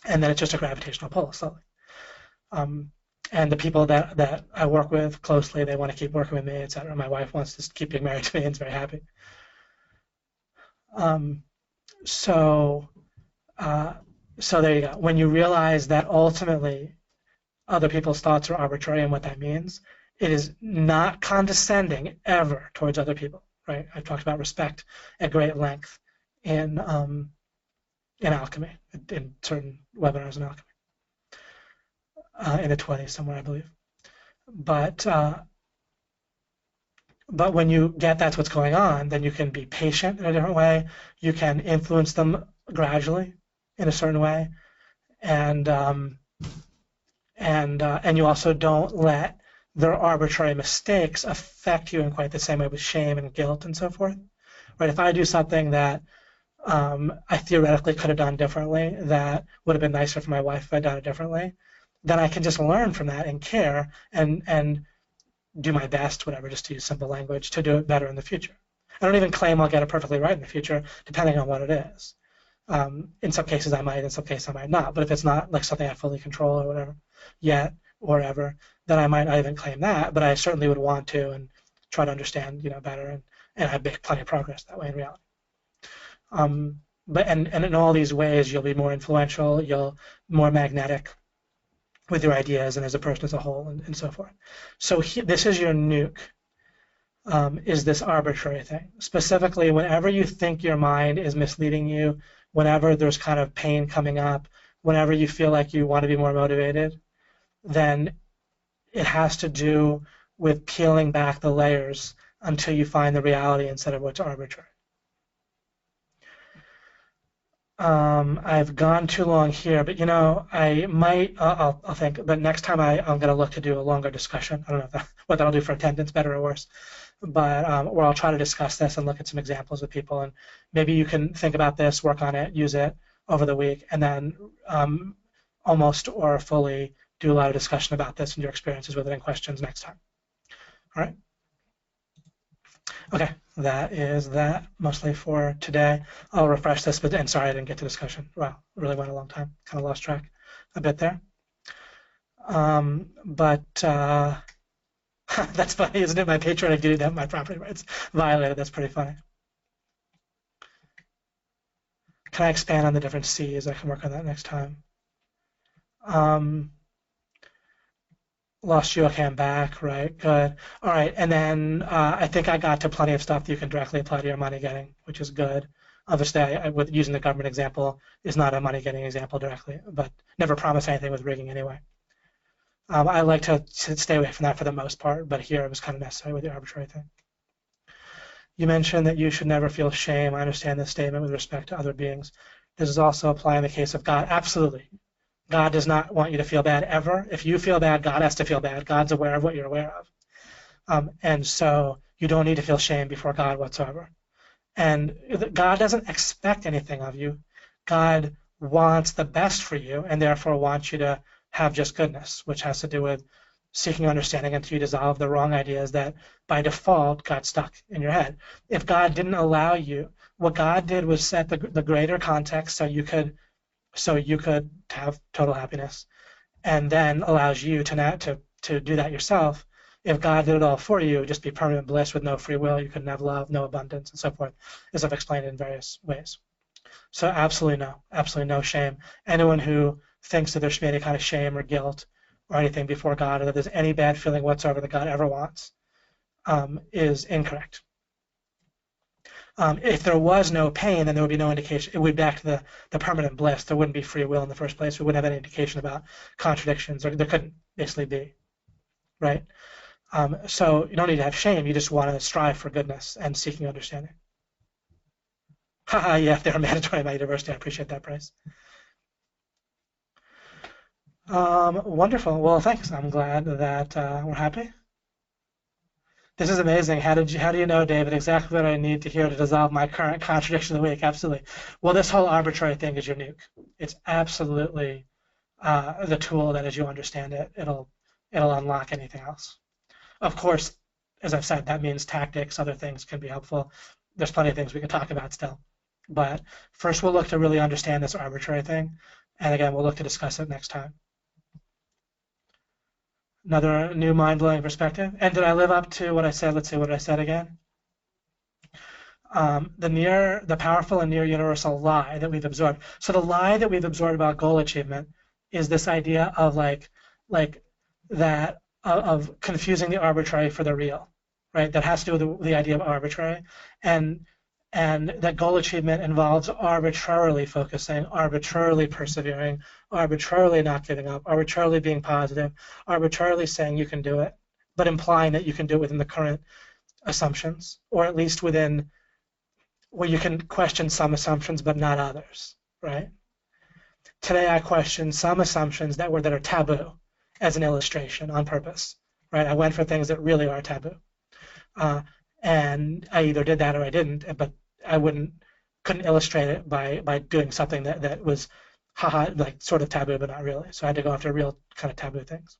And then it's just a gravitational pull, slowly. And the people that I work with closely, they want to keep working with me, etc. My wife wants to keep being married to me and is very happy. So there you go. When you realize that ultimately other people's thoughts are arbitrary and what that means. It is not condescending ever towards other people, right? I've talked about respect at great length in alchemy, in certain webinars in alchemy, in the 20s somewhere, I believe. But when you get that's what's going on, then you can be patient in a different way. You can influence them gradually in a certain way, and you also don't let their arbitrary mistakes affect you in quite the same way with shame and guilt and so forth. Right? If I do something that I theoretically could have done differently, that would have been nicer for my wife if I'd done it differently, then I can just learn from that and care and do my best, whatever, just to use simple language, to do it better in the future. I don't even claim I'll get it perfectly right in the future, depending on what it is. In some cases I might, in some cases I might not. But if it's not like something I fully control or whatever yet or ever, then I might not even claim that. But I certainly would want to and try to understand, better and I'd make plenty of progress that way in reality. But in all these ways, you'll be more influential, you'll more magnetic with your ideas and as a person as a whole and so forth. So this is your nuke, is this arbitrary thing. Specifically, whenever you think your mind is misleading you, whenever there's kind of pain coming up, whenever you feel like you want to be more motivated, then it has to do with peeling back the layers until you find the reality instead of what's arbitrary. I've gone too long here, but I might, I'll think, but next time I'm going to look to do a longer discussion. I don't know what that'll do for attendance, better or worse, but where I'll try to discuss this and look at some examples with people, and maybe you can think about this, work on it, use it over the week, and then almost or fully do a lot of discussion about this and your experiences with it and questions next time. All right? Okay, that is that mostly for today. I'll refresh this, and sorry I didn't get to discussion. Wow, it really went a long time. Kind of lost track a bit there. That's funny, isn't it? My patriotic duty to have my property rights violated. That's pretty funny. Can I expand on the different C's? I can work on that next time. Lost you. Okay, I'm back. Right, good. All right, and then I think I got to plenty of stuff that you can directly apply to your money getting, which is good. Obviously, with using the government example is not a money getting example directly, but never promise anything with rigging anyway. I like to stay away from that for the most part, but here it was kind of necessary with the arbitrary thing. You mentioned that you should never feel shame. I understand this statement with respect to other beings. Does this also apply in the case of God? Absolutely. God does not want you to feel bad ever. If you feel bad, God has to feel bad. God's aware of what you're aware of. And so you don't need to feel shame before God whatsoever. And God doesn't expect anything of you. God wants the best for you and therefore wants you to have just goodness, which has to do with seeking understanding until you dissolve the wrong ideas that by default got stuck in your head. If God didn't allow you, what God did was set the greater context so you could have total happiness, and then allows you to do that yourself. If God did it all for you, it would just be permanent bliss with no free will. You couldn't have love, no abundance, and so forth, as I've explained in various ways. So absolutely no shame. Anyone who thinks that there should be any kind of shame or guilt or anything before God, or that there's any bad feeling whatsoever that God ever wants, is incorrect. If there was no pain, then there would be no indication. It would be back to the permanent bliss. There wouldn't be free will in the first place. We wouldn't have any indication about contradictions, or there couldn't basically be, right? So you don't need to have shame. You just want to strive for goodness and seeking understanding. Haha, yeah, if they're mandatory at my university, I appreciate that price. Wonderful. Well, thanks. I'm glad that we're happy. This is amazing. How do you know, David, exactly what I need to hear to dissolve my current contradiction of the week? Absolutely. Well, this whole arbitrary thing is your nuke. It's absolutely the tool that, as you understand it, it'll unlock anything else. Of course, as I've said, that means tactics, other things can be helpful. There's plenty of things we can talk about still. But first we'll look to really understand this arbitrary thing. And again, we'll look to discuss it next time. Another new mind-blowing perspective. And did I live up to what I said? Let's see what I said again. The powerful and near universal lie that we've absorbed. So the lie that we've absorbed about goal achievement is this idea of like like that of confusing the arbitrary for the real, right? That has to do with the idea of arbitrary, and that goal achievement involves arbitrarily focusing, arbitrarily persevering, arbitrarily not giving up, arbitrarily being positive, arbitrarily saying you can do it, but implying that you can do it within the current assumptions, or at least within where you can question some assumptions but not others, right? Today I question some assumptions that are taboo as an illustration on purpose, right? I went for things that really are taboo. Uh, and I either did that or I didn't, but I couldn't illustrate it by doing something that was haha, like sort of taboo but not really. So I had to go after real kind of taboo things.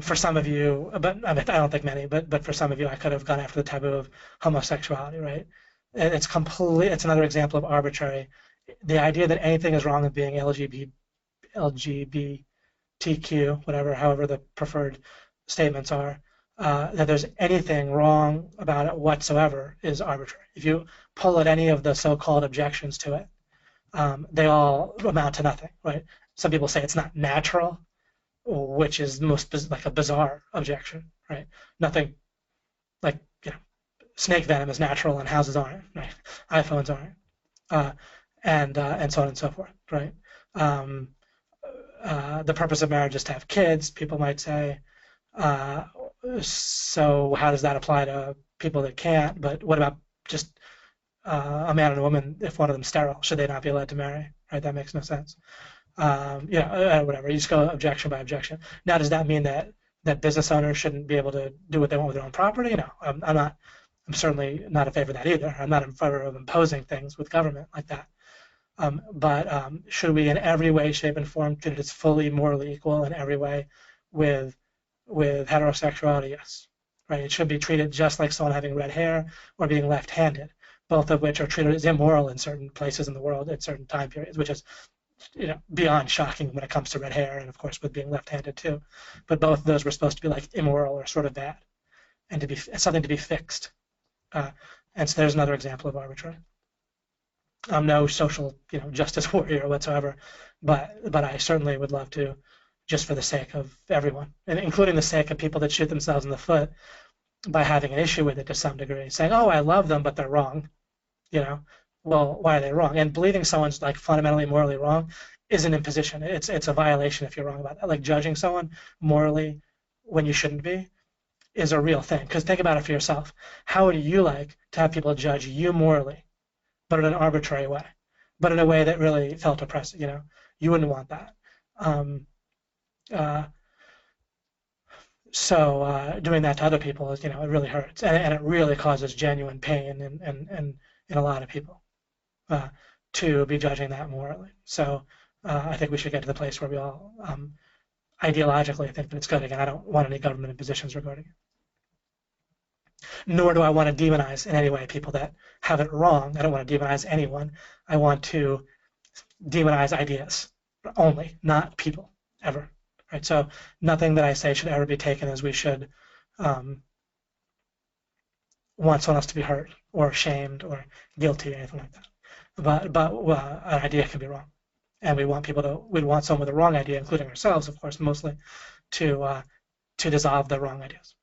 For some of you, but I don't think many, but for some of you, I could have gone after the taboo of homosexuality, right? It's another example of arbitrary. The idea that anything is wrong with being LGBTQ, whatever, however the preferred statements are, that there's anything wrong about it whatsoever is arbitrary. If you pull at any of the so-called objections to it, they all amount to nothing, right? Some people say it's not natural, which is most like a bizarre objection, right? Nothing like, snake venom is natural and houses aren't, right? iPhones aren't, and so on and so forth, right? The purpose of marriage is to have kids, people might say. So how does that apply to people that can't? But what about just a man and a woman, if one of them's sterile, should they not be allowed to marry, right? That makes no sense. Whatever. You just go objection by objection. Now, does that mean that business owners shouldn't be able to do what they want with their own property? No, I'm not. I'm certainly not in favor of that either. I'm not in favor of imposing things with government like that. But should we, in every way, shape, and form, treat it as fully morally equal in every way with heterosexuality? Yes. Right. It should be treated just like someone having red hair or being left-handed, both of which are treated as immoral in certain places in the world at certain time periods, which is beyond shocking when it comes to red hair and, of course, with being left-handed too. But both of those were supposed to be like immoral or sort of bad, and to be something to be fixed. And so there's another example of arbitrary. I'm no social, justice warrior whatsoever, but I certainly would love to, just for the sake of everyone, and including the sake of people that shoot themselves in the foot by having an issue with it to some degree, saying, "Oh, I love them, but they're wrong," Well, why are they wrong? And believing someone's like fundamentally morally wrong is an imposition. It's a violation if you're wrong about that. Like judging someone morally when you shouldn't be is a real thing. Because think about it for yourself. How would you like to have people judge you morally, but in an arbitrary way, but in a way that really felt oppressive? You wouldn't want that. So doing that to other people is, it really hurts, and it really causes genuine pain in a lot of people. To be judging that morally. So I think we should get to the place where we all ideologically think that it's good. Again, I don't want any government impositions regarding it. Nor do I want to demonize in any way people that have it wrong. I don't want to demonize anyone. I want to demonize ideas only, not people, ever. Right? So nothing that I say should ever be taken as we should want someone else to be hurt or shamed or guilty or anything like that. But an idea can be wrong, and we want someone with a wrong idea, including ourselves, of course, mostly, to dissolve the wrong ideas.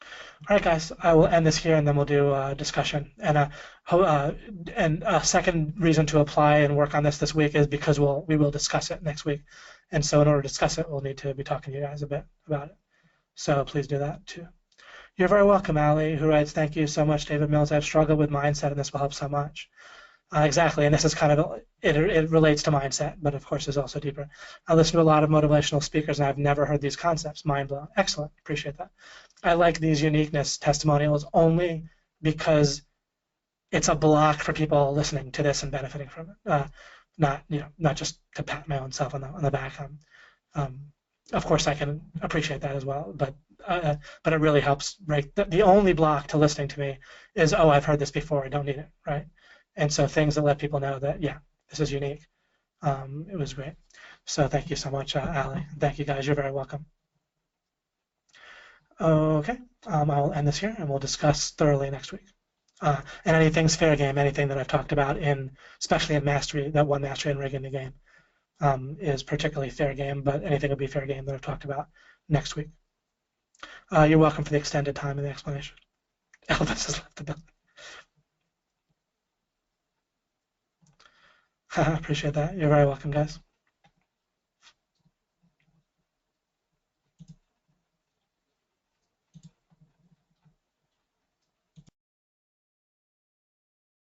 All right, guys, I will end this here, and then we'll do a discussion. And a second reason to apply and work on this week is because we will discuss it next week, and so in order to discuss it, we'll need to be talking to you guys a bit about it. So please do that too. You're very welcome, Ali, who writes, "Thank you so much, David Mills. I've struggled with mindset, and this will help so much." Exactly, and this is kind of, it relates to mindset, but of course is also deeper. I listen to a lot of motivational speakers, and I've never heard these concepts. Mind blown. Excellent, appreciate that. I like these uniqueness testimonials only because it's a block for people listening to this and benefiting from it. Not just to pat my own self on the back. Of course, I can appreciate that as well, but it really helps. Right, the only block to listening to me is, oh, I've heard this before. I don't need it. Right. And so things that let people know that, yeah, this is unique. It was great. So thank you so much, Ali. Thank you, guys. You're very welcome. Okay, I'll end this here, and we'll discuss thoroughly next week. And anything's fair game, anything that I've talked about especially in mastery, that one mastery and rigging the game. is particularly fair game, but anything will be fair game that I've talked about next week. You're welcome for the extended time and the explanation. Elvis has left the building. Appreciate that. You're very welcome, guys.